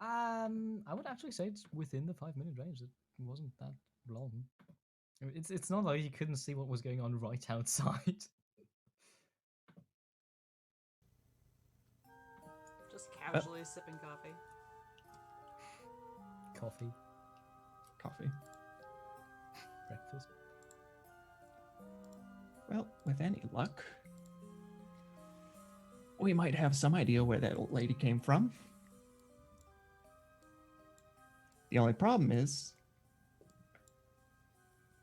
I would actually say it's within the 5-minute range. It wasn't that long. I mean, it's not like you couldn't see what was going on right outside.
Just casually sipping coffee.
Coffee,
Coffee.
breakfast.
Well, with any luck, we might have some idea where that old lady came from. The only problem is,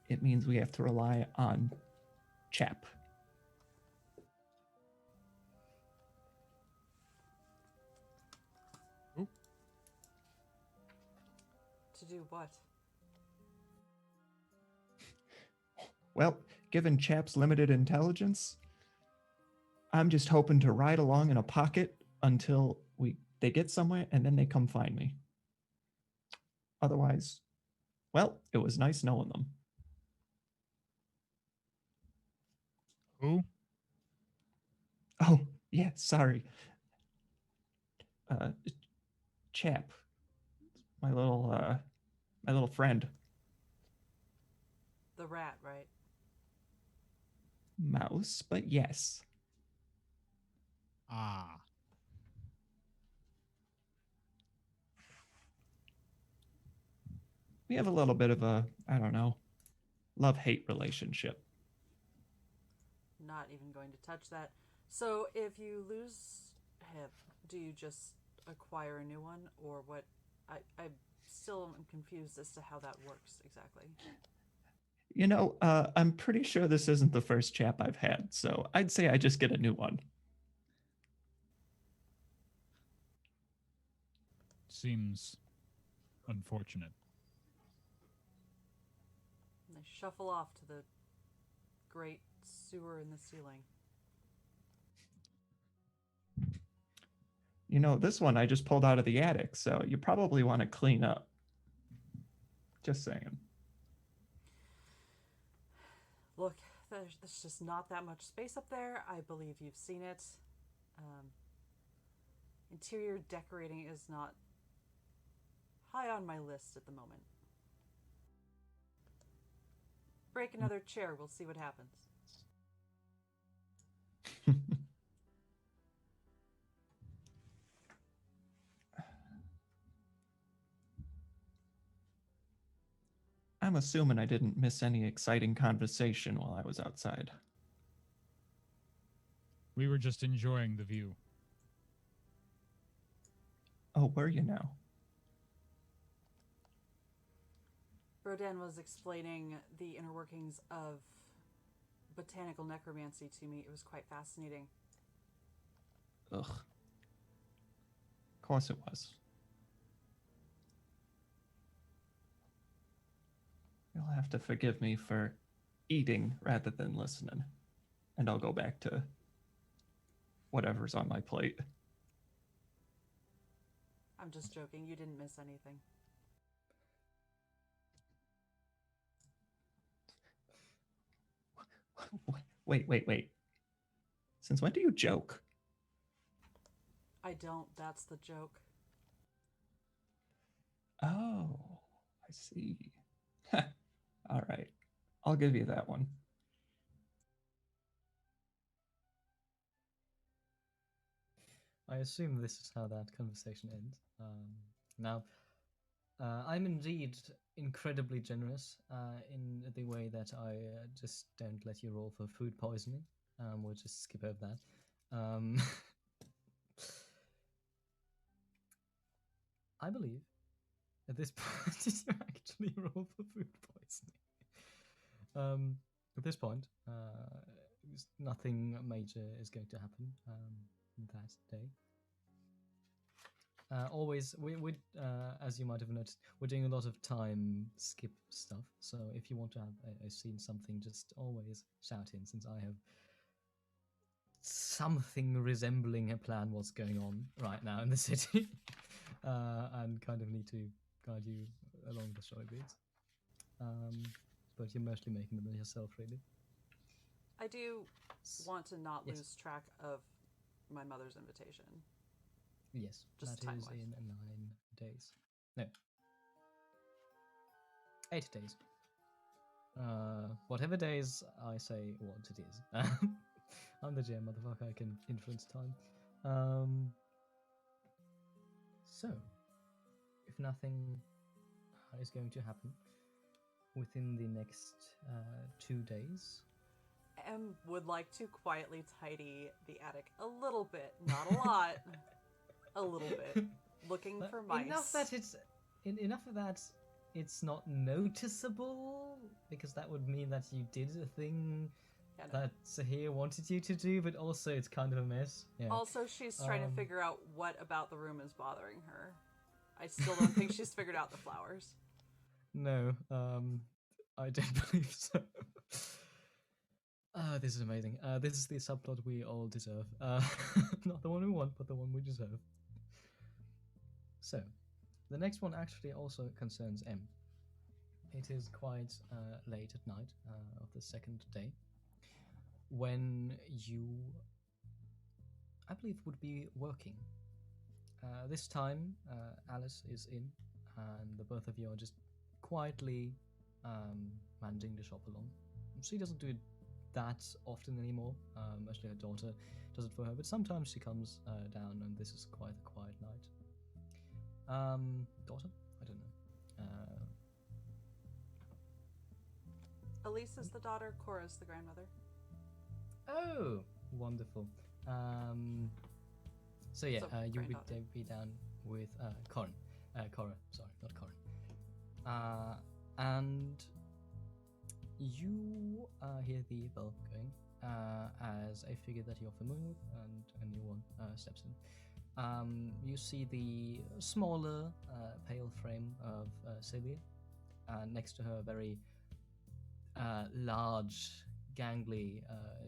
it means we have to rely on Chap.
To do what?
Well, given Chap's limited intelligence, I'm just hoping to ride along in a pocket until they get somewhere and then they come find me. Otherwise, well, it was nice knowing them.
Who?
Oh, yeah, sorry. Chap. My little friend.
The rat, right?
Mouse, but yes.
Ah.
We have a little bit of a, I don't know, love-hate relationship.
Not even going to touch that. So if you lose hip, do you just acquire a new one, or what? I still am confused as to how that works exactly.
I'm pretty sure this isn't the first chap I've had, so I'd say I just get a new one.
Seems unfortunate.
And they shuffle off to the great sewer in the ceiling.
This one I just pulled out of the attic, so you probably want to clean up. Just saying.
Look, there's just not that much space up there. I believe you've seen it. Interior decorating is not high on my list at the moment. Break another chair, we'll see what happens.
I'm assuming I didn't miss any exciting conversation while I was outside.
We were just enjoying the view.
Oh, were you now?
Broden was explaining the inner workings of botanical necromancy to me. It was quite fascinating.
Ugh. Of course it was. You'll have to forgive me for eating rather than listening. And I'll go back to whatever's on my plate.
I'm just joking. You didn't miss anything.
Wait. Since when do you joke?
I don't. That's the joke.
Oh, I see. All right. I'll give you that one.
I assume this is how that conversation ends. Now, I'm indeed incredibly generous in the way that I just don't let you roll for food poisoning. We'll just skip over that. I believe at this point you actually roll for food poisoning. At this point, nothing major is going to happen that day. Always, we as you might have noticed, we're doing a lot of time skip stuff. So if you want to have a scene, something, just always shout in, since I have something resembling a plan what's going on right now in the city, and kind of need to guide you along the story beats. But you're mostly making them yourself, really.
I do want to not lose track of my mother's invitation.
Yes,
just
that is
time-wise.
in 9 days. No. 8 days. Whatever days I say what it is. I'm the GM, motherfucker, I can influence time. So, if nothing is going to happen within the next 2 days...
Em would like to quietly tidy the attic a little bit. Not a lot. A little bit. Looking for mice.
Enough of that it's not noticeable, because that would mean that you did a thing that Sahir wanted you to do, but also it's kind of a mess. Yeah.
Also, she's trying to figure out what about the room is bothering her. I still don't think she's figured out the flowers.
No, I don't believe so. This is amazing. This is the subplot we all deserve. Not the one we want, but the one we deserve. So, the next one actually also concerns M. It is quite late at night of the second day when you, I believe, would be working. This time, Alice is in, and the both of you are just quietly managing the shop along. She doesn't do it that often anymore. Mostly her daughter does it for her, but sometimes she comes down, and this is quite a quiet night. Daughter? I don't know.
Elise is the daughter, Cora's the grandmother.
Oh, wonderful. So yeah, you'll be down with Cora, sorry, not Corin. And You hear the bell going as a figure that you're familiar with, and a new one steps in. You see the smaller, pale frame of Celia, next to her, a very large, gangly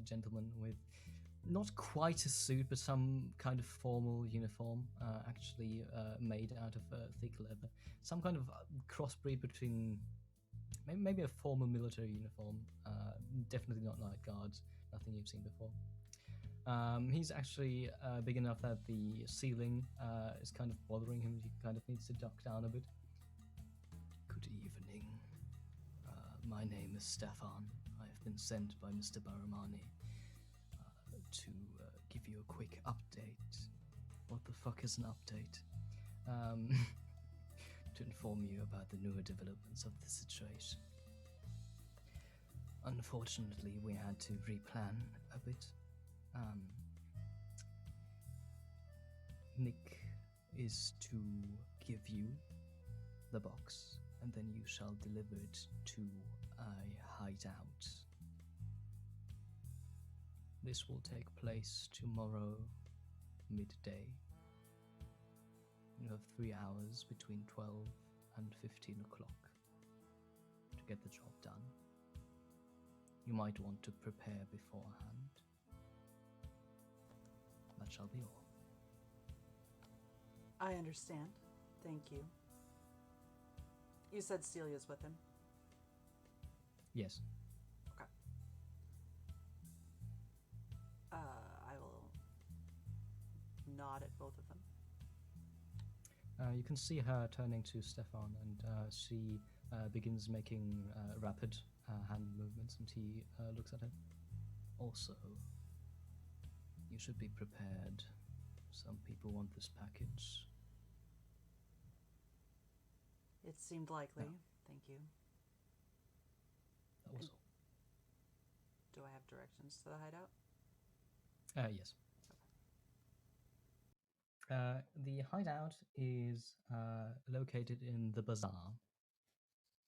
gentleman with not quite a suit, but some kind of formal uniform, actually made out of thick leather. Some kind of crossbreed between maybe a formal military uniform, definitely not night guards, nothing you've seen before. He's actually big enough that the ceiling is kind of bothering him. He kind of needs to duck down a bit. Good evening. My name is Stefan. I have been sent by Mr. Baramani to give you a quick update. What the fuck is an update? To inform you about the newer developments of the situation. Unfortunately, we had to replan a bit. Nick is to give you the box, and then you shall deliver it to a hideout. This will take place tomorrow, midday. You have 3 hours between 12 and 15 o'clock to get the job done. You might want to prepare beforehand. That shall be all.
I understand. Thank you. You said Celia's with him?
Yes.
Okay. I will nod at both of them.
You can see her turning to Stefan, and she begins making rapid hand movements, and he looks at her. Also, you should be prepared. Some people want this package.
It seemed likely.
No.
Thank you.
That was
Do I have directions to the hideout?
all. Yes. The hideout is located in the bazaar,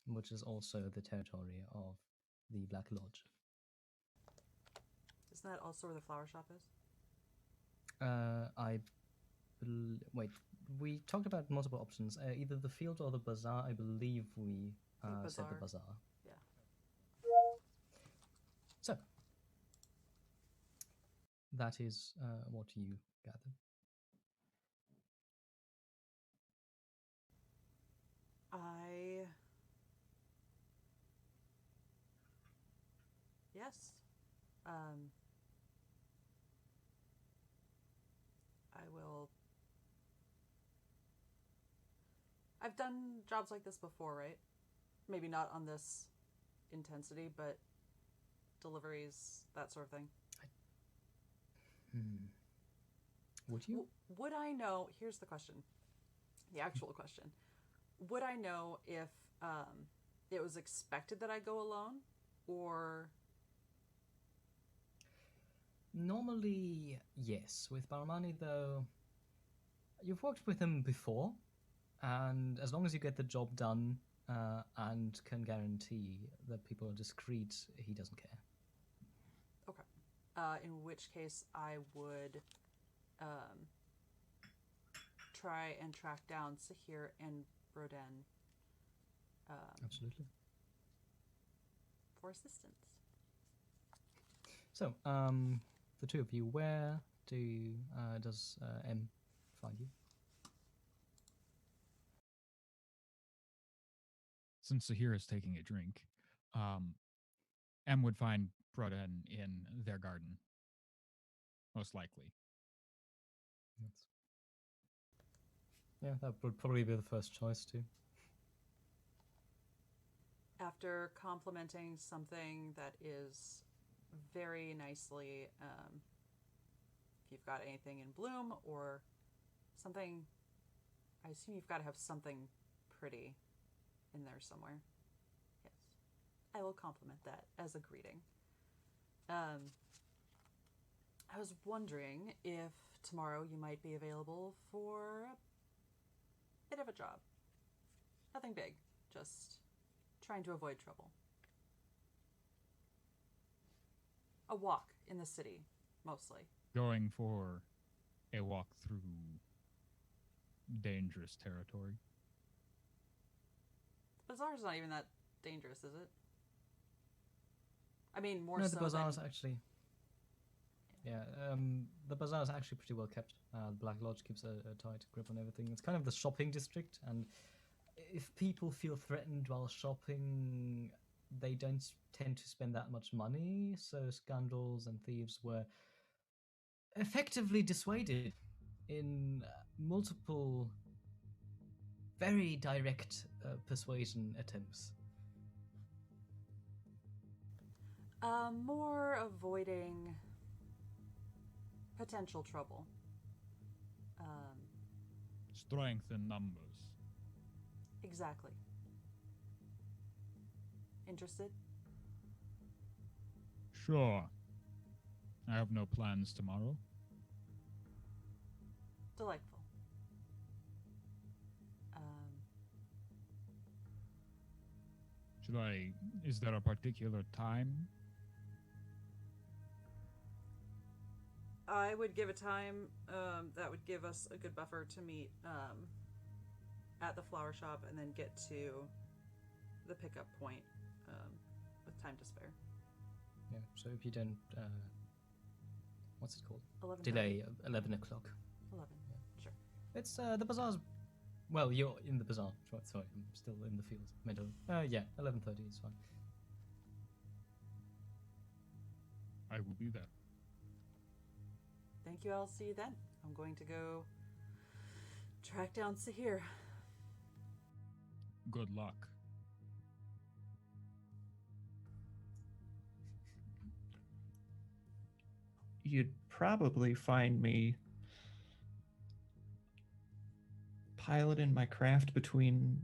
which is also the territory of the Black Lodge.
Isn't that also where the flower shop is?
Wait, we talked about multiple options. Either the field or the bazaar. I believe we said the bazaar.
Yeah.
So, that is what you gather.
Yes. I will. I've done jobs like this before, right? Maybe not on this intensity, but deliveries, that sort of thing.
Would you?
Would I know? Here's the question. The actual question. Would I know if it was expected that I go alone, or...
Normally, yes. With Baramani, though, you've worked with him before, and as long as you get the job done and can guarantee that people are discreet, he doesn't care.
Okay. In which case, I would try and track down Sahir and Wren
Absolutely.
for assistance.
So, the two of you, where does M find you?
Since Sahir is taking a drink, M would find Broden in their garden, most likely.
Yeah, that would probably be the first choice too.
After complimenting something that is very nicely, if you've got anything in bloom or something, I assume you've got to have something pretty in there somewhere. Yes. I will compliment that as a greeting. I was wondering if tomorrow you might be available for a bit of a job. Nothing big, just trying to avoid trouble. a walk in the city, mostly.
Going for a walk through dangerous territory.
Bazaar's not even that dangerous, is it? I mean, more
No,
so
the bazaar's
than...
actually. Yeah, the bazaar is actually pretty well kept. The Black Lodge keeps a tight grip on everything. It's kind of the shopping district, and if people feel threatened while shopping, they don't tend to spend that much money. So scoundrels and thieves were effectively dissuaded in multiple very direct persuasion attempts.
More avoiding potential trouble.
Strength in numbers.
Exactly. Interested?
Sure. I have no plans tomorrow.
Delightful.
Should I... Is there a particular time?
I would give a time that would give us a good buffer to meet at the flower shop and then get to the pickup point with time to spare.
Yeah. So if you don't, what's it called?
11:30?
Delay 11 o'clock.
11. Sure.
It's the bazaar's. Well, you're in the bazaar. Sorry, I'm still in the field. Yeah, 11:30 is fine.
I will be there.
Thank you. I'll see you then. I'm going to go track down Sahir.
Good luck.
You'd probably find me piloting my craft between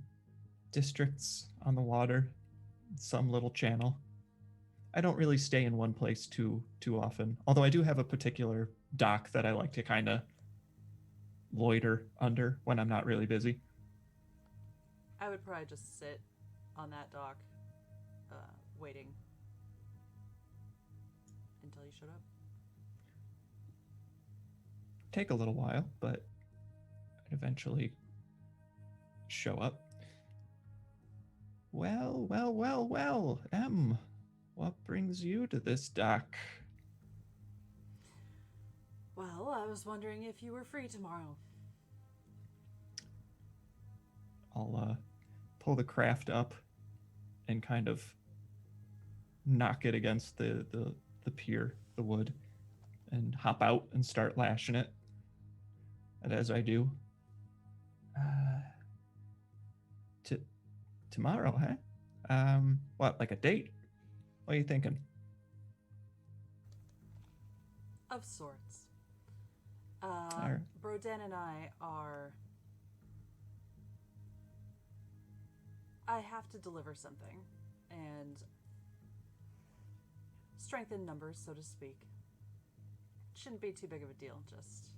districts on the water, some little channel. I don't really stay in one place too often, although I do have a particular dock that I like to kind of loiter under when I'm not really busy.
I would probably just sit on that dock, waiting until you showed up.
Take a little while, but I'd eventually show up. Well, what brings you to this dock?
Well, I was wondering if you were free tomorrow.
I'll pull the craft up and kind of knock it against the pier, the wood, and hop out and start lashing it. And as I do, tomorrow, huh? What, like a date? What are you thinking?
Of sorts.
Alright.
Broden and I are... I have to deliver something, and strengthen numbers, so to speak. Shouldn't be too big of a deal, just...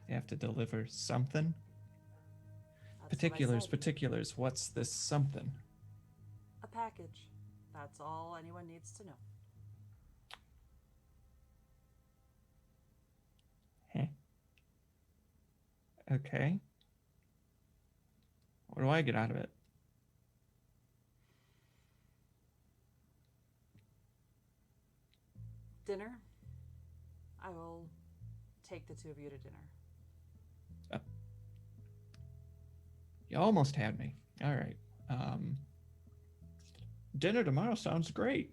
You have to deliver something?
That's what I said.
Particulars. What's this something?
A package. That's all anyone needs to know.
Heh. Okay. What do I get out of it?
Dinner? I will take the two of you to dinner.
You almost had me. All right. Dinner tomorrow sounds great.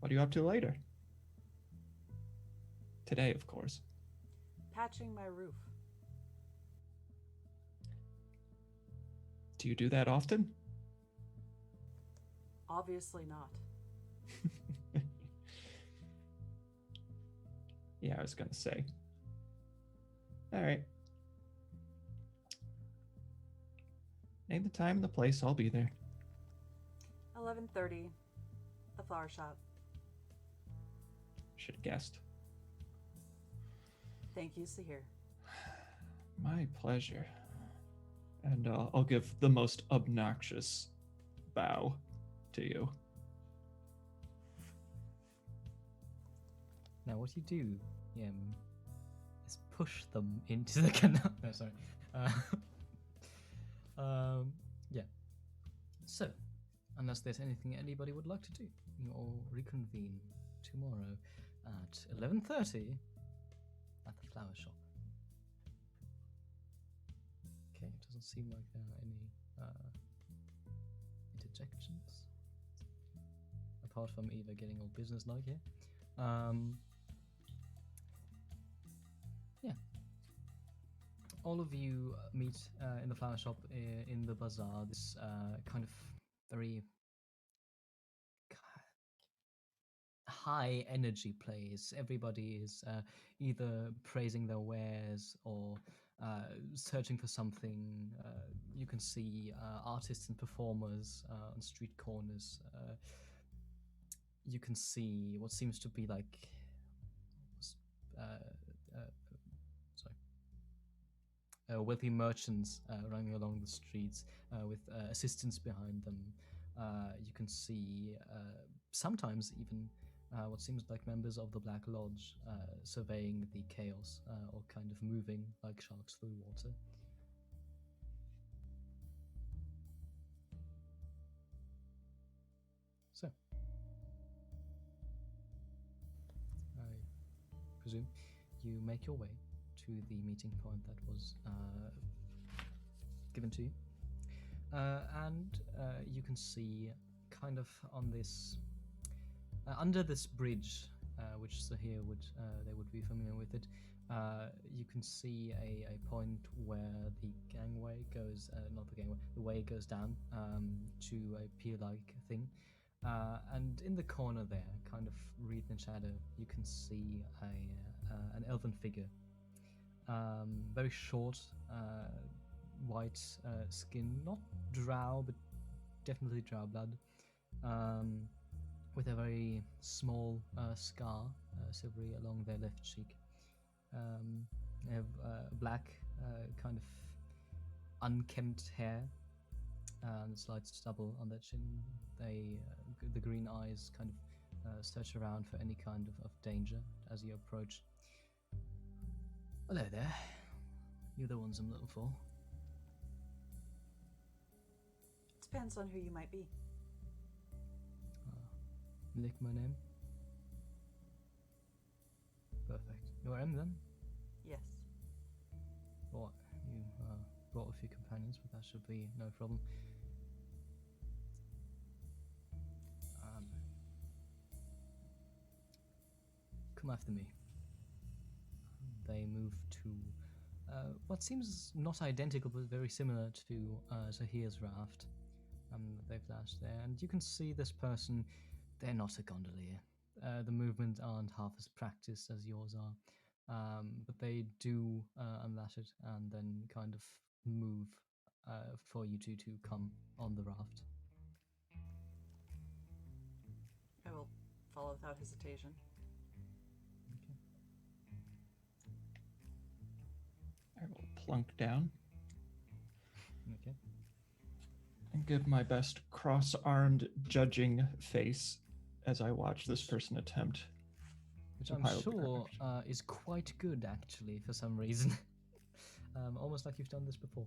What are you up to later? Today, of course.
Patching my roof.
Do you do that often?
Obviously not.
Yeah, I was gonna say. All right. Name the time and the place. I'll be there.
11:30. The flower shop.
Should have guessed.
Thank you, Sahir.
My pleasure. And I'll give the most obnoxious bow to you.
Now, what you do is push them into the canal. No, sorry. Yeah. So, unless there's anything anybody would like to do, you all reconvene tomorrow at 11:30 at the flower shop. Okay, it doesn't seem like there are any interjections, apart from Eva getting all business-like here. Yeah. All of you meet in the flower shop in the bazaar. This kind of very high energy place. Everybody is either praising their wares or searching for something. You can see artists and performers on street corners. You can see what seems to be like wealthy merchants running along the streets with assistants behind them. You can see sometimes even what seems like members of the Black Lodge surveying the chaos or kind of moving like sharks through water. So, I presume you make your way to the meeting point that was given to you. And you can see kind of on this under this bridge, which Sahir they would be familiar with it. You can see a point where the gangway goes, not the gangway, the way goes down to a pier-like thing. And in the corner there, kind of wreathed in shadow, you can see an elven figure. Very short, white skin, not drow, but definitely drow blood, with a very small scar, silvery, along their left cheek. They have black, kind of unkempt hair, and slight stubble on their chin. The green eyes kind of search around for any kind of danger as you approach. Hello there. You're the ones I'm looking for.
Depends on who you might be.
Lick my name. Perfect. You're M then?
Yes.
What? You brought a few companions, but that should be no problem. Come after me. They move to what seems not identical, but very similar to Sahir's raft. They've lashed there, and you can see this person. They're not a gondolier. The movements aren't half as practiced as yours are, but they do unlash it and then kind of move for you two to come on the raft.
I will follow without hesitation.
I will plunk down
Okay.
and give my best cross-armed judging face as I watch this person attempt.
Which
to
I'm
pilot the
sure
craft.
is quite good, actually, for some reason. Almost like you've done this before.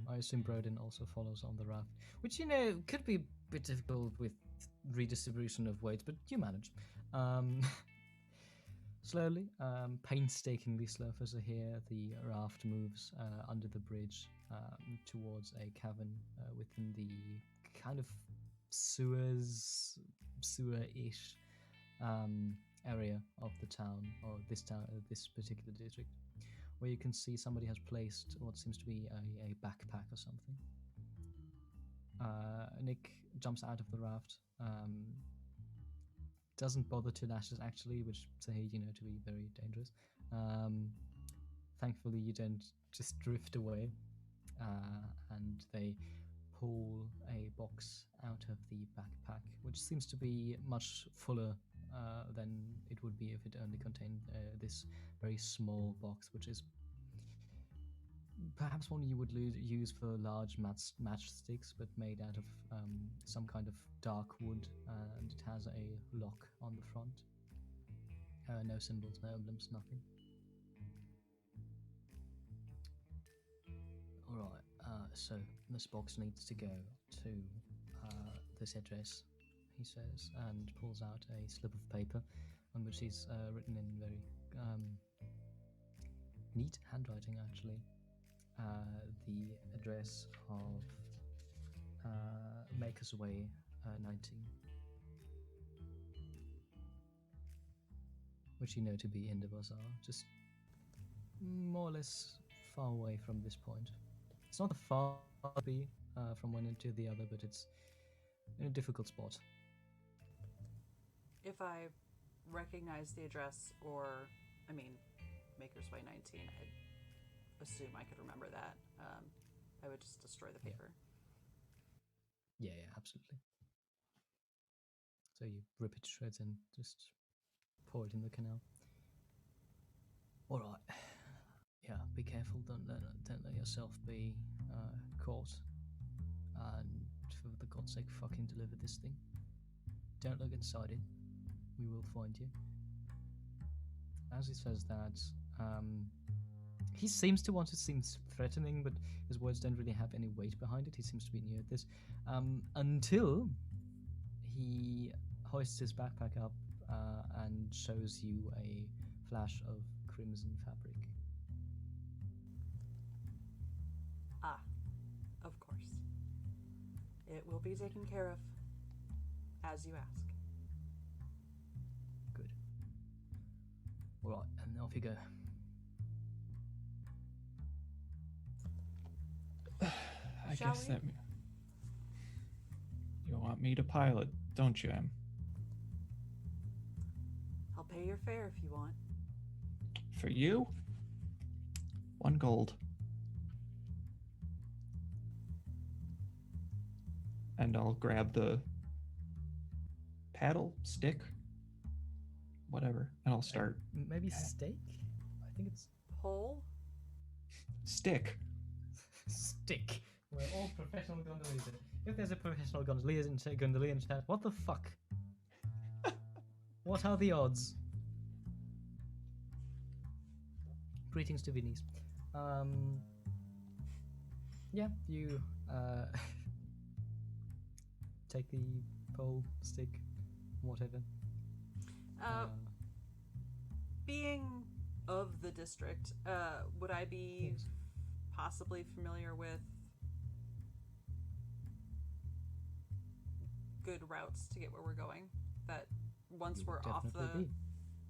I assume Broden also follows on the raft, which, could be a bit difficult with redistribution of weight, but you manage. Slowly, painstakingly slow for Sahir, the raft moves under the bridge towards a cavern within the kind of sewer-ish area of the town, or this particular district, where you can see somebody has placed what seems to be a backpack or something. Nick jumps out of the raft, doesn't bother to lash it actually, which Sahir, to be very dangerous. Thankfully, you don't just drift away, and they pull a box out of the backpack, which seems to be much fuller than it would be if it only contained this very small box, which is perhaps one you would use for large matchsticks, but made out of some kind of dark wood, and it has a lock on the front. No symbols, no emblems, nothing. Alright, so this box needs to go to this address, he says, and pulls out a slip of paper on which he's written in very neat handwriting, actually, the address of Maker's Way 19, which you know to be in the bazaar, just more or less far away from this point. It's not far to be from one end to the other, but it's in a difficult spot.
If I recognize the address, or, I mean, Maker's Way 19, I'd assume I could remember that. I would just destroy the paper.
Yeah, absolutely. So you rip it to shreds and just pour it in the canal. All right. Yeah, be careful. Don't let yourself be caught. And for the God's sake, fucking deliver this thing. Don't look inside it. We will find you. As he says that, he seems to want to seem threatening, but his words don't really have any weight behind it. He seems to be new at this. Until he hoists his backpack up and shows you a flash of crimson fabric.
Ah, of course. It will be taken care of, as you ask.
Good. All right, and off you go.
I
Shall
guess
we?
that you want me to pilot, don't you, Em?
I'll pay your fare if you want.
For you, 1 gold. And I'll grab the paddle, stick, whatever, and I'll start.
Maybe steak? I think it's
Pole?
Stick.
stick. We're all professional gondoliers. If there's a professional gondolier in chat, what the fuck? What are the odds? Greetings to Vinnies. Yeah, you take the pole, stick, whatever.
Being of the district, would I be
Yes.
possibly familiar with good routes to get where we're going? That once
You
we're
would
off
definitely be.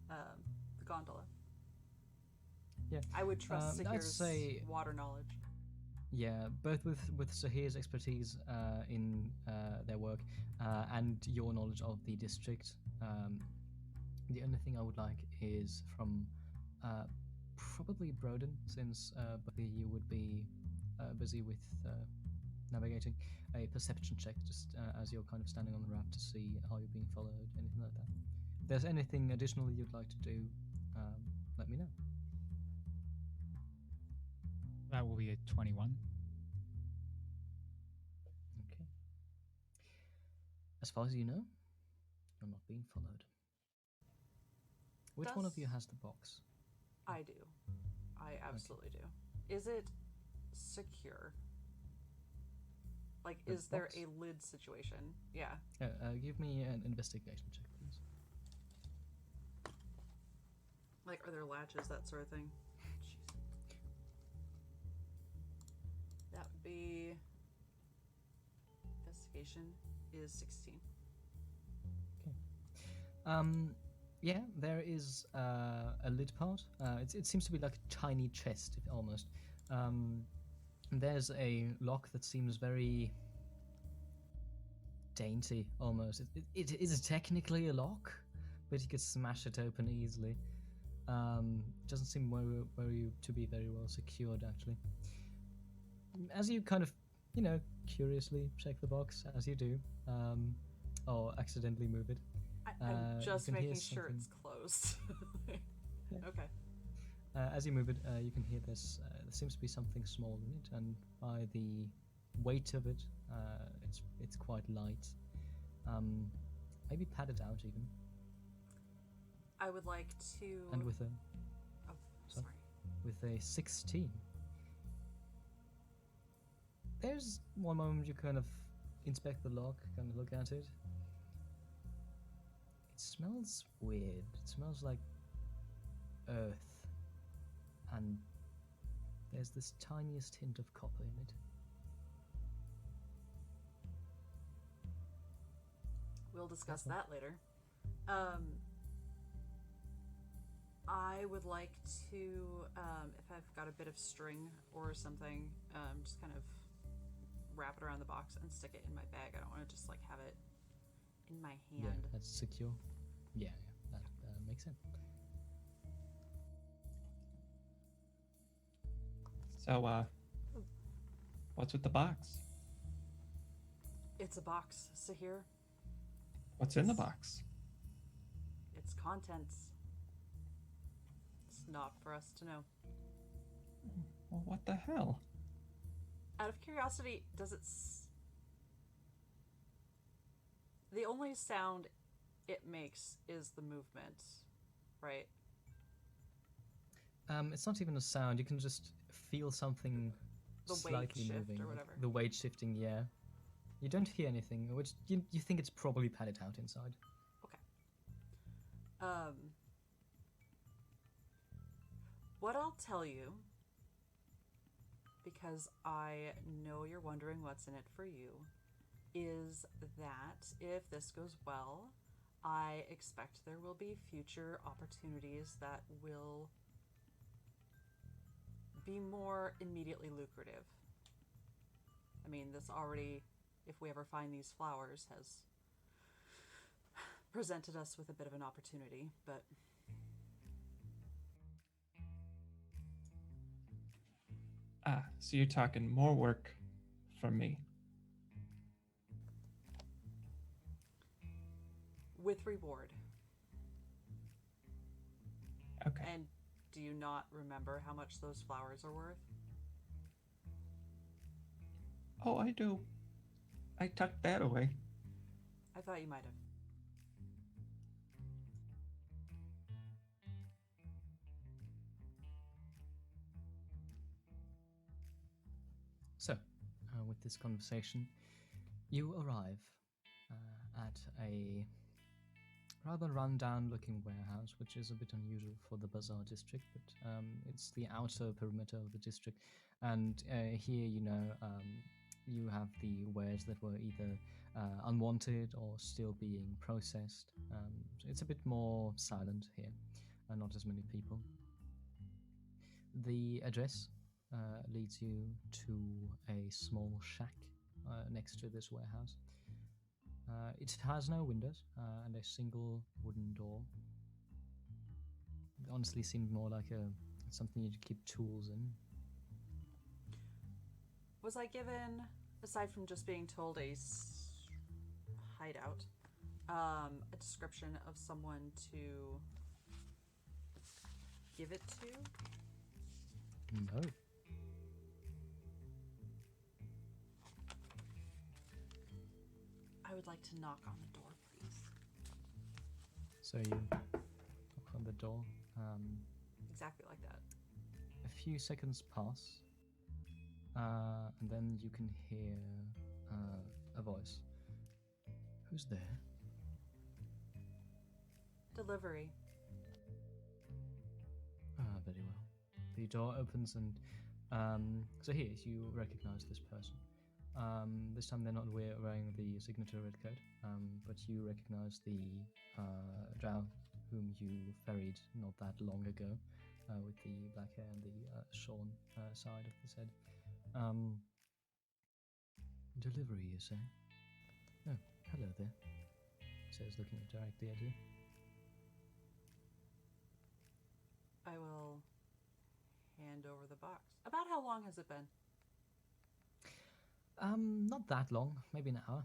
the gondola.
Yeah.
I would trust
I'd
Sahir's
say-
water knowledge.
Yeah, both with Sahir's expertise in their work and your knowledge of the district. The only thing I would like is from probably Broden, since both of you would be busy with navigating, a perception check, just as you're kind of standing on the raft to see how you're being followed, anything like that. If there's anything additional you'd like to do, let me know.
That will be a 21.
Okay. As far as you know, you're not being followed. Which one of you has the box?
I do. I absolutely do. Is it secure? Like,
The
is there
box?
a lid situation? Yeah.
Give me an investigation check, please.
Like, are there latches, that sort of thing? Jeez. That would be... Investigation is 16.
Yeah, there is a lid part. It seems to be like a tiny chest, almost. There's a lock that seems very dainty, almost. It is technically a lock, but you could smash it open easily. Doesn't seem to be very well secured, actually. As you kind of, curiously check the box, as you do, or accidentally move it.
I'm
you
just
can hear
making sure
something.
it's closed.
Yeah.
Okay.
As you move it, you can hear this. There seems to be something small in it, and by the weight of it, it's quite light. Maybe padded out even.
I would like to.
And with a
Oh,
Sorry.
sorry.
with a 16. There's one moment you kind of inspect the lock, kind of look at it. It smells weird. It smells like earth. And there's this tiniest hint of copper in it.
We'll discuss
That's
that later. I would like to, if I've got a bit of string or something, just kind of wrap it around the box and stick it in my bag. I don't want to just like have it in my hand.
Yeah, that's secure. Yeah, that makes sense.
So, what's with the box?
It's a box, Sahir.
What's in the box?
It's contents. It's not for us to know.
Well, what the hell?
Out of curiosity, does it... The only sound it makes is the movement, right?
It's not even a sound. You can just feel something
The weight
slightly
shift
moving.
or
like
whatever.
the weight shifting, yeah. You don't hear anything, which you think it's probably padded out inside.
What I'll tell you, because I know you're wondering what's in it for you, is that if this goes well, I expect there will be future opportunities that will be more immediately lucrative. I mean, this already, if we ever find these flowers, has presented us with a bit of an opportunity, but
Ah, so you're talking more work for me.
with reward.
Okay.
And do you not remember how much those flowers are worth?
Oh, I do. I tucked that away.
I thought you might have.
So, with this conversation, you arrive at a rather run-down-looking warehouse, which is a bit unusual for the bazaar district, but it's the outer perimeter of the district. And here, you have the wares that were either unwanted or still being processed. So it's a bit more silent here, and not as many people. The address leads you to a small shack next to this warehouse. It has no windows and a single wooden door. It honestly seemed more like something you'd keep tools in.
Was I given, aside from just being told a hideout, a description of someone to give it to?
No.
I would like to knock on the door, please.
So you knock on the door.
Exactly like that.
A few seconds pass, and then you can hear a voice. Who's there?
Delivery.
Very well. The door opens and so here you recognize this person. This time they're not wearing the signature red coat, but you recognize the drow whom you ferried not that long ago, with the black hair and the shorn side of his head. Delivery, you say? Oh, hello there, he says, looking directly at you.
I will hand over the box. About how long has it been?
Not that long, maybe an hour.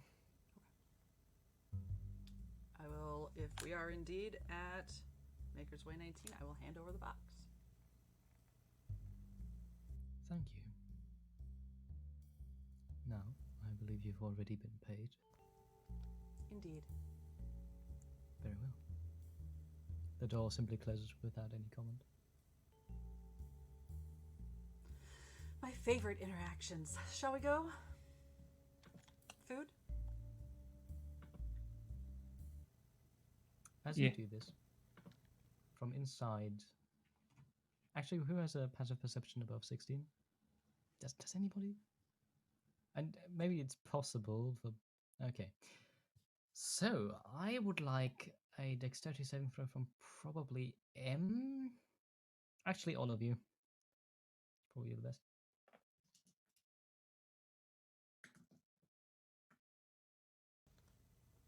I will, if we are indeed at Maker's Way 19, I will hand over the box.
Thank you. Now, I believe you've already been paid.
Indeed.
Very well. The door simply closes without any comment.
My favorite interactions. Shall we go? Food?
As you
Yeah.
do this, from inside... Actually, who has a passive perception above 16? Does anybody? And maybe it's possible for... Okay. So, I would like a dexterity saving throw from probably M? Actually, all of you. Probably the best.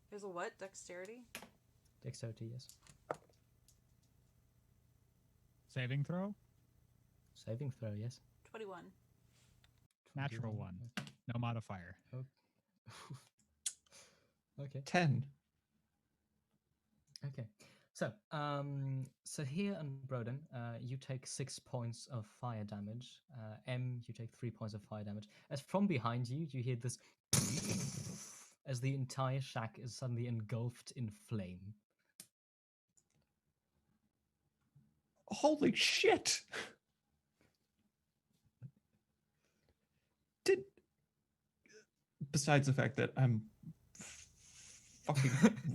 There's a what? Dexterity?
Dexterity, yes.
Saving throw?
Saving throw, yes.
21.
Natural
21.
one. No modifier.
Okay.
10.
Okay. So, Sahir and Broden, you take 6 points of fire damage. M, you take 3 points of fire damage. As from behind you, you hear this as the entire shack is suddenly engulfed in flame.
Holy shit! Did besides the fact that I'm fucking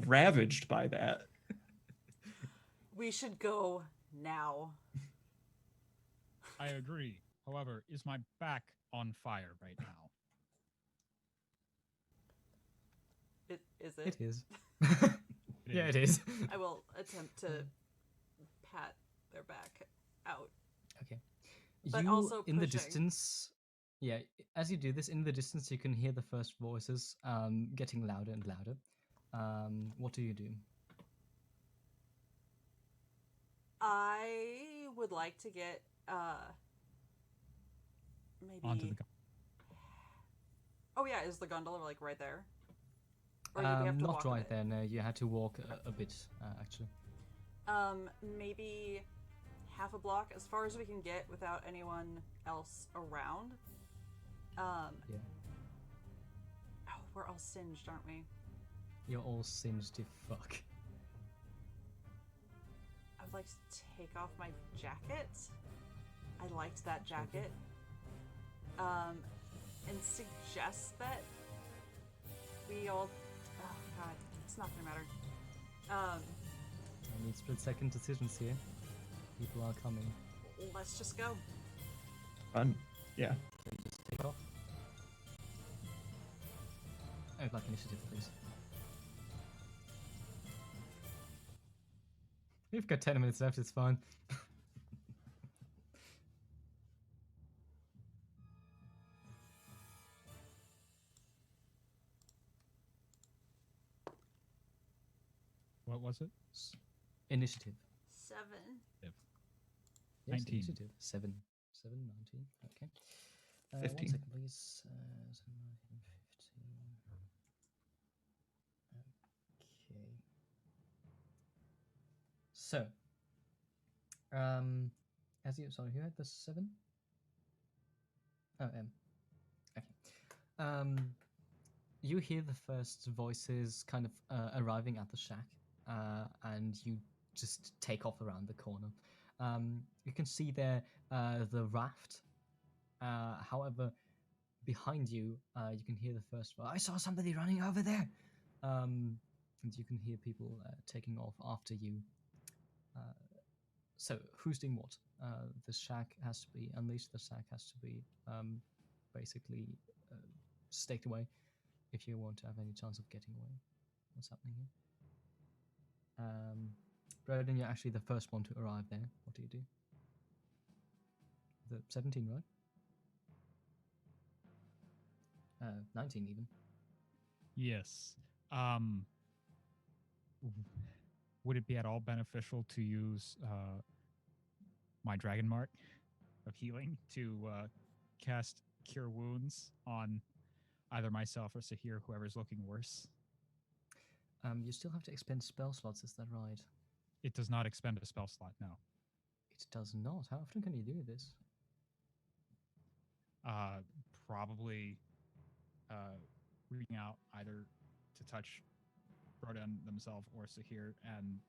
ravaged by that.
We should go now.
I agree. However, is my back on fire right now?
Is it?
It is.
It
Yeah,
is.
it is.
I will attempt to pat their back out.
Okay.
But
You,
also
in the
pushing.
distance, yeah, as you do this, in the distance, you can hear the first voices getting louder and louder. What do you do?
I would like to get maybe
Onto the gun.
Oh yeah, is the gondola like right there? Or do we have to
Not
walk a
right
bit?
there, no. You had to walk a bit, actually.
Maybe half a block, as far as we can get without anyone else around.
Yeah.
Oh, we're all singed, aren't we?
You're all singed to fuck.
I would like to take off my jacket. I liked that jacket. And suggest that we all... Oh, God. It's not gonna matter.
I need split-second decisions here. People are coming.
Let's just go.
Fun. Yeah.
So you just take off. I would like initiative, please. We've got 10 minutes left, it's fine.
What was it?
Initiative.
7.
Yes,
19.
initiative. 7. 7, 19. Okay.
15.
1 second, please. 7, 19, 15. Okay. So, as you, sorry, who had the 7? Oh, M. Okay. You hear the first voices kind of arriving at the shack, and you just take off around the corner. You can see there the raft. However, behind you, you can hear the first. I saw somebody running over there. And you can hear people taking off after you. So who's doing what? The shack has to be unleashed. The shack has to be basically staked away if you want to have any chance of getting away. What's happening here? Broden, you're actually the first one to arrive there. What do you do? The 17, right? 19 even.
Yes. Would it be at all beneficial to use my Dragon Mark of healing to cast Cure Wounds on either myself or Sahir, whoever's looking worse?
You still have to expend spell slots, is that right?
It does not expend a spell slot, no.
It does not. How often can you do this?
Probably reaching out either to touch Broden themselves or Sahir and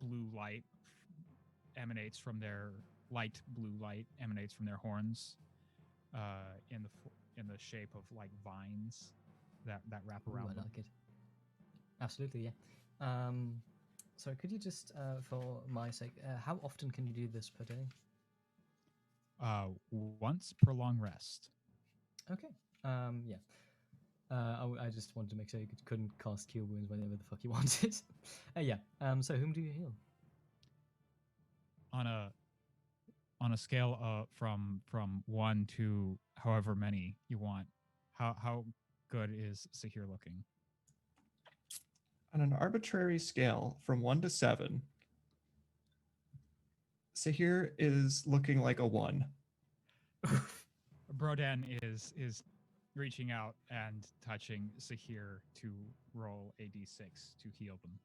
blue light emanates from their light blue light emanates from their horns, in the shape of like vines that wrap
Ooh,
around
I
them.
like it. Absolutely, yeah. So could you just, for my sake, how often can you do this per day?
Once per long rest.
Okay. Yeah. I just wanted to make sure you couldn't cast cure wounds whenever the fuck you wanted. Yeah. So whom do you heal?
On a scale from 1 to however many you want, how good is Sahir looking?
On an arbitrary scale from 1 to 7, Sahir is looking like a 1.
Broden is reaching out and touching Sahir to roll a d6 to heal them.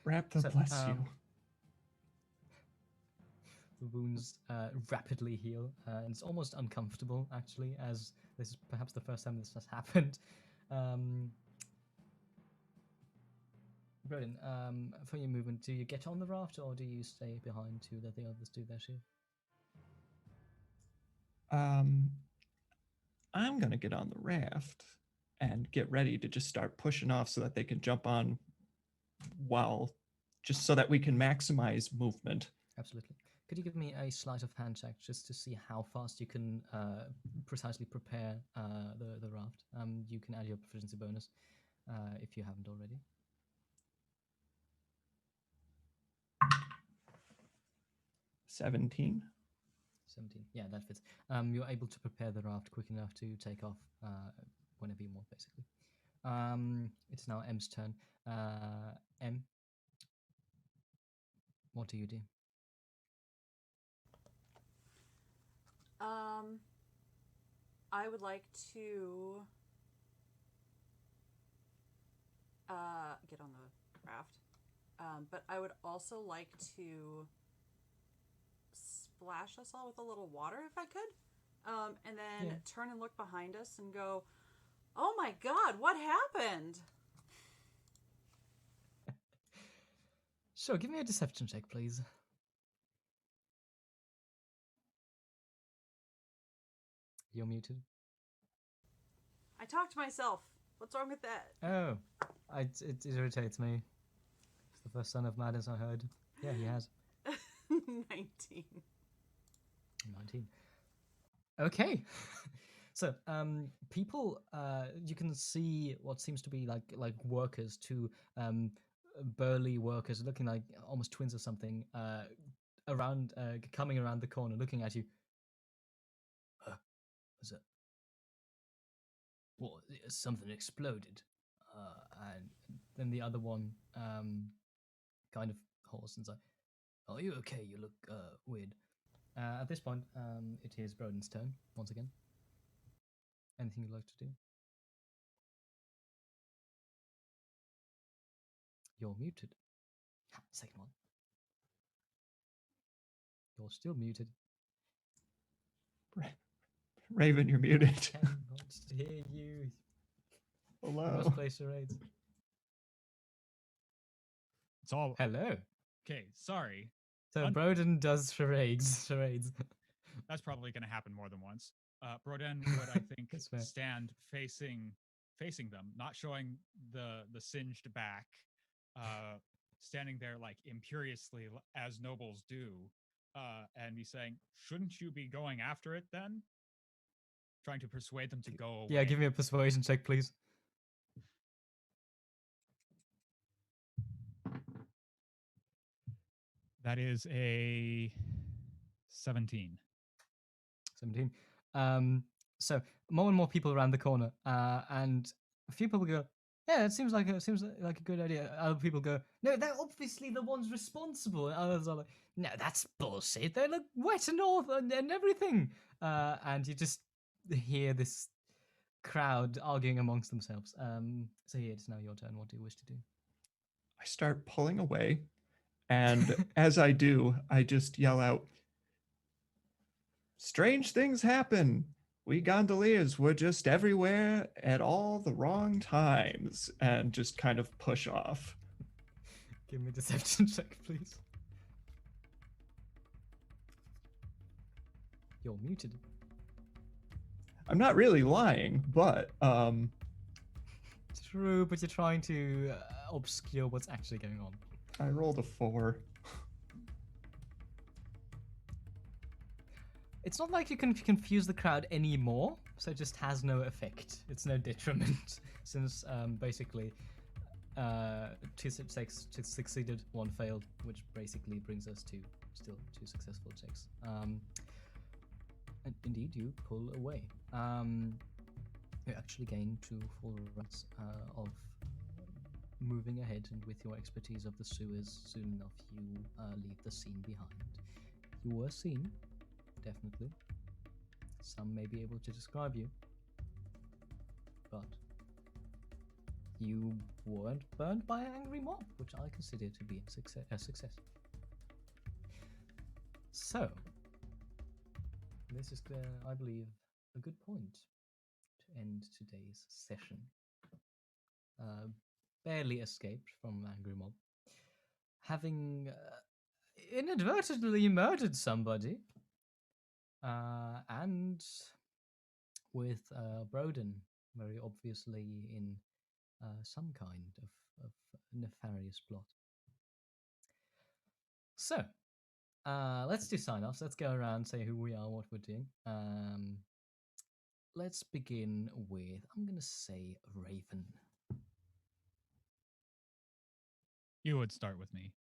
Raptor,
So,
bless you.
The wounds rapidly heal, and it's almost uncomfortable, actually, as this is perhaps the first time this has happened. Brilliant. For your movement, do you get on the raft, or do you stay behind to let the others do their shit?
I'm going to get on the raft and get ready to just start pushing off so that they can jump on while, just so that we can maximize movement.
Absolutely. Could you give me a sleight of hand check just to see how fast you can precisely prepare the raft? You can add your proficiency bonus if you haven't already.
17.
17. Yeah, that fits. You're able to prepare the raft quick enough to take off whenever you want, basically. It's now M's turn. M, what do you do?
I would like to get on the raft, but I would also like to splash us all with a little water if I could, and then turn and look behind us and go, "Oh my God, what happened?"
Sure, give me a deception check, please. You're muted.
I talked to myself. What's wrong with that?
Oh, it irritates me. It's the first son of madness I heard. Yeah, he has.
19.
19. Okay. So, people, you can see what seems to be like workers, two burly workers looking like almost twins or something, around, coming around the corner, looking at you. Was it? What? Something exploded, and then the other one, kind of hoarse and like, "Are you okay? You look weird." At this point, it is Broden's turn once again. Anything you'd like to do? You're muted. Second one. You're still muted.
Raven, you're muted.
I cannot hear you.
Hello.
You must play charades.
It's all
Hello.
okay. Sorry,
So Broden does charades.
that's probably going to happen more than once. Broden would, I think,
That's fair.
stand facing them, not showing the singed back, standing there like imperiously as nobles do, and be saying, "Shouldn't you be going after it then?" Trying to persuade them to go away.
Yeah, give me a persuasion check, please.
That is a 17.
17. So more and more people around the corner, and a few people go, "Yeah, it seems like a good idea." Other people go, "No, they're obviously the ones responsible." And others are like, "No, that's bullshit. They look wet and all and everything." And you just hear this crowd arguing amongst themselves. So yeah, it's now your turn. What do you wish to do?
I start pulling away, and as I do, I just yell out, "Strange things happen. we gondoliers were just everywhere at all the wrong times, and just kind of push off.
Give me a deception check, please. You're muted.
I'm not really lying, but
True, but you're trying to obscure what's actually going on.
I rolled a 4.
It's not like you can confuse the crowd anymore, so it just has no effect. It's no detriment, since basically 2 checks succeeded, 1 failed, which basically brings us to still 2 successful checks. And indeed, you pull away. You actually gain 2 full rounds of moving ahead, and with your expertise of the sewers, soon enough you leave the scene behind. You were seen, definitely. Some may be able to describe you, but you weren't burned by an angry mob, which I consider to be a success. So, this is, I believe, a good point to end today's session. Barely escaped from angry mob, having inadvertently murdered somebody, and with Broden very obviously in some kind of nefarious plot. So, let's do sign-offs. Let's go around, say who we are, what we're doing. Let's begin with, I'm going to say Raven.
You would start with me.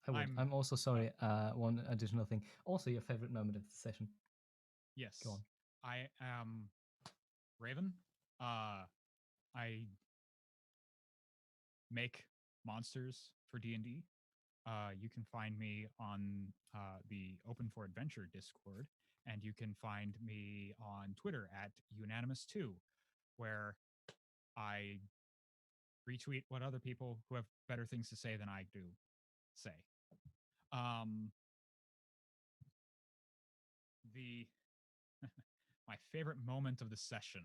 I would. I'm also sorry, one additional thing. Also, your favorite moment of the session.
Yes.
Go on.
I am Raven. I make monsters for D&D. You can find me on the Open for Adventure Discord, and you can find me on Twitter at Unanimous2, where I retweet what other people who have better things to say than I do say. The my favorite moment of the session.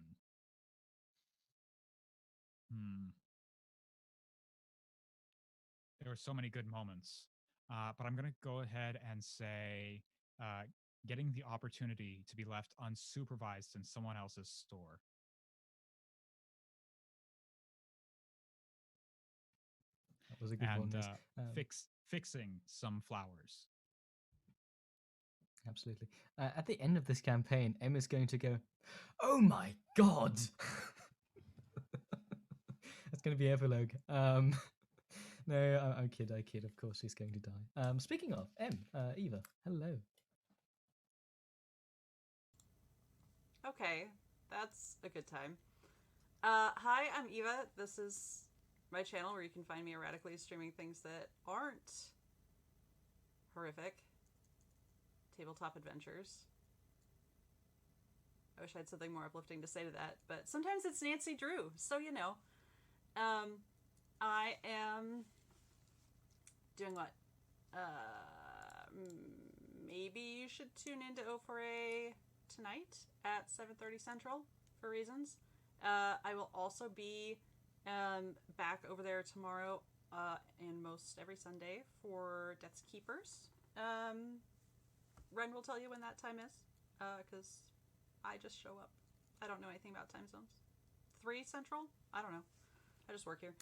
There were so many good moments, but I'm going to go ahead and say getting the opportunity to be left unsupervised in someone else's store.
That was a good one.
Fixing some flowers.
Absolutely. At the end of this campaign, Emma's going to go, "Oh my god!" That's going to be epilogue. No, I kid. Of course, she's going to die. Speaking of, Eva, hello.
Okay, that's a good time. Hi, I'm Eva. This is my channel where you can find me erratically streaming things that aren't horrific. Tabletop adventures. I wish I had something more uplifting to say to that, but sometimes it's Nancy Drew, so you know. I am doing what? Maybe you should tune into O4A tonight at 7:30 Central for reasons. I will also be back over there tomorrow and most every Sunday for Death's Keepers. Wren will tell you when that time is, because I just show up. I don't know anything about time zones. 3 Central? I don't know. I just work here.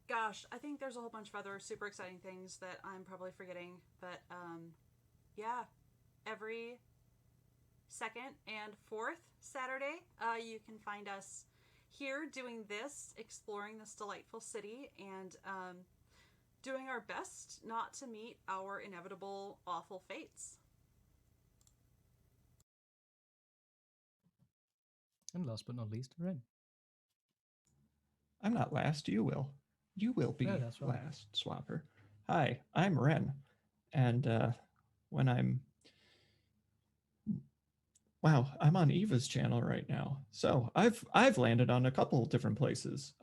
Gosh, I think there's a whole bunch of other super exciting things that I'm probably forgetting, but yeah, every 2nd and 4th Saturday, you can find us here doing this, exploring this delightful city, and doing our best not to meet our inevitable awful fates.
And last but not least, Wren.
I'm not last, you will. You will be
that's right.
last, Swapper. Hi, I'm Wren. And when I'm on Eva's channel right now. So I've landed on a couple different places.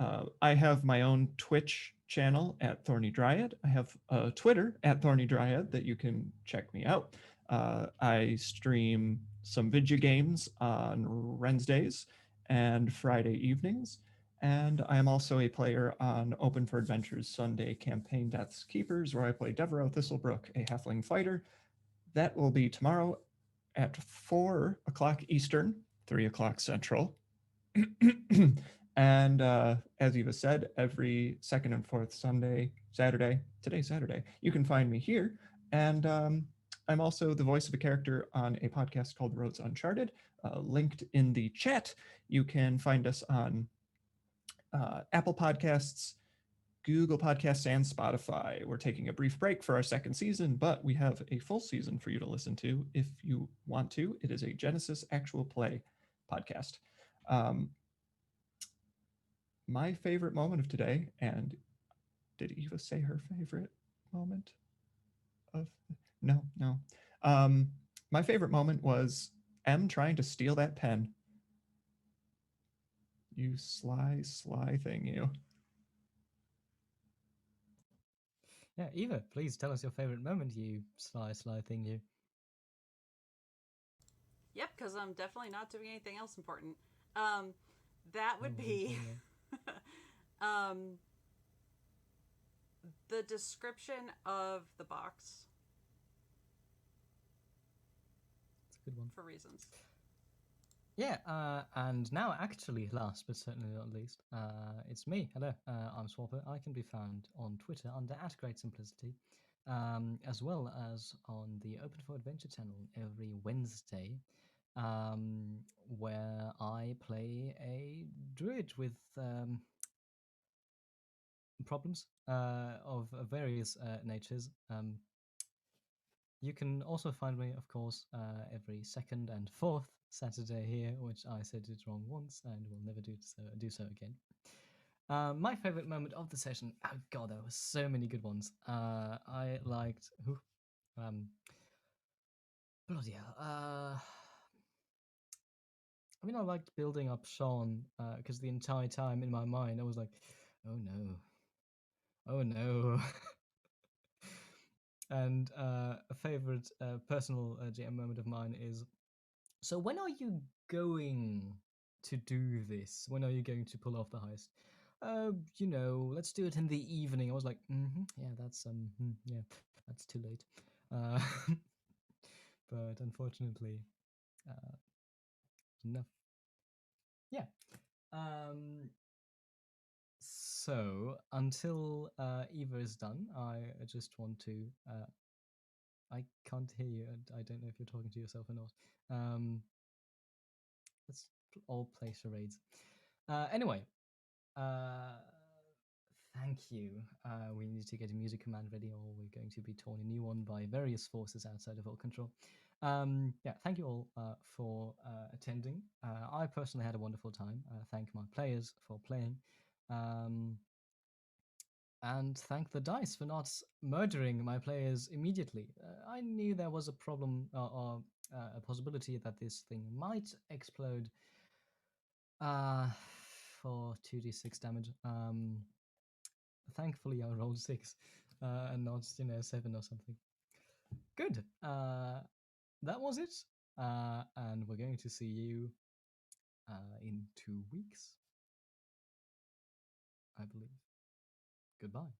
I have my own Twitch channel at Thorny Dryad. I have a Twitter at Thorny Dryad that you can check me out. I stream some video games on Wednesdays and Friday evenings. And I am also a player on Open for Adventures Sunday campaign Death's Keepers, where I play Devereaux Thistlebrook, a halfling fighter. That will be tomorrow at 4 o'clock Eastern, 3 o'clock Central. And as Eva said, every second and fourth today's Saturday, you can find me here. And I'm also the voice of a character on a podcast called Roads Uncharted, linked in the chat. You can find us on Apple Podcasts, Google Podcasts, and Spotify. We're taking a brief break for our second season, but we have a full season for you to listen to if you want to. It is a Genesis actual play podcast. My favorite moment of today, and did Eva say her favorite moment of? No. My favorite moment was M trying to steal that pen. You sly thing, you.
Yeah, Eva, please tell us your favorite moment, you sly thing, you.
Yep, because I'm definitely not doing anything else important. That would be the description of the box.
It's a good one.
For reasons.
Yeah, and now actually, last but certainly not least, it's me. Hello, I'm Swapper. I can be found on Twitter under @GreatSimplicity, as well as on the Open for Adventure channel every Wednesday, where I play a druid with problems of various natures. You can also find me, of course, every second and fourth Saturday here, which I said it wrong once and will never do so again. My favorite moment of the session, oh god, there were so many good ones. I liked, bloody hell. I mean, I liked building up Sean because the entire time in my mind I was like, oh no. And a favorite personal GM moment of mine is, so when are you going to do this? When are you going to pull off the heist? Let's do it in the evening. I was like, yeah, that's too late. But unfortunately, enough. Yeah. So until Eva is done, I just want to. I can't hear you. I don't know if you're talking to yourself or not. Let's all play charades. Anyway, thank you. We need to get a music command ready, or we're going to be torn a new one by various forces outside of our control. Yeah, thank you all for attending. I personally had a wonderful time. Thank my players for playing. And thank the dice for not murdering my players immediately. I knew there was a problem or a possibility that this thing might explode for 2d6 damage. Thankfully, I rolled 6 and not 7 or something. Good. That was it. And we're going to see you in 2 weeks, I believe. Goodbye.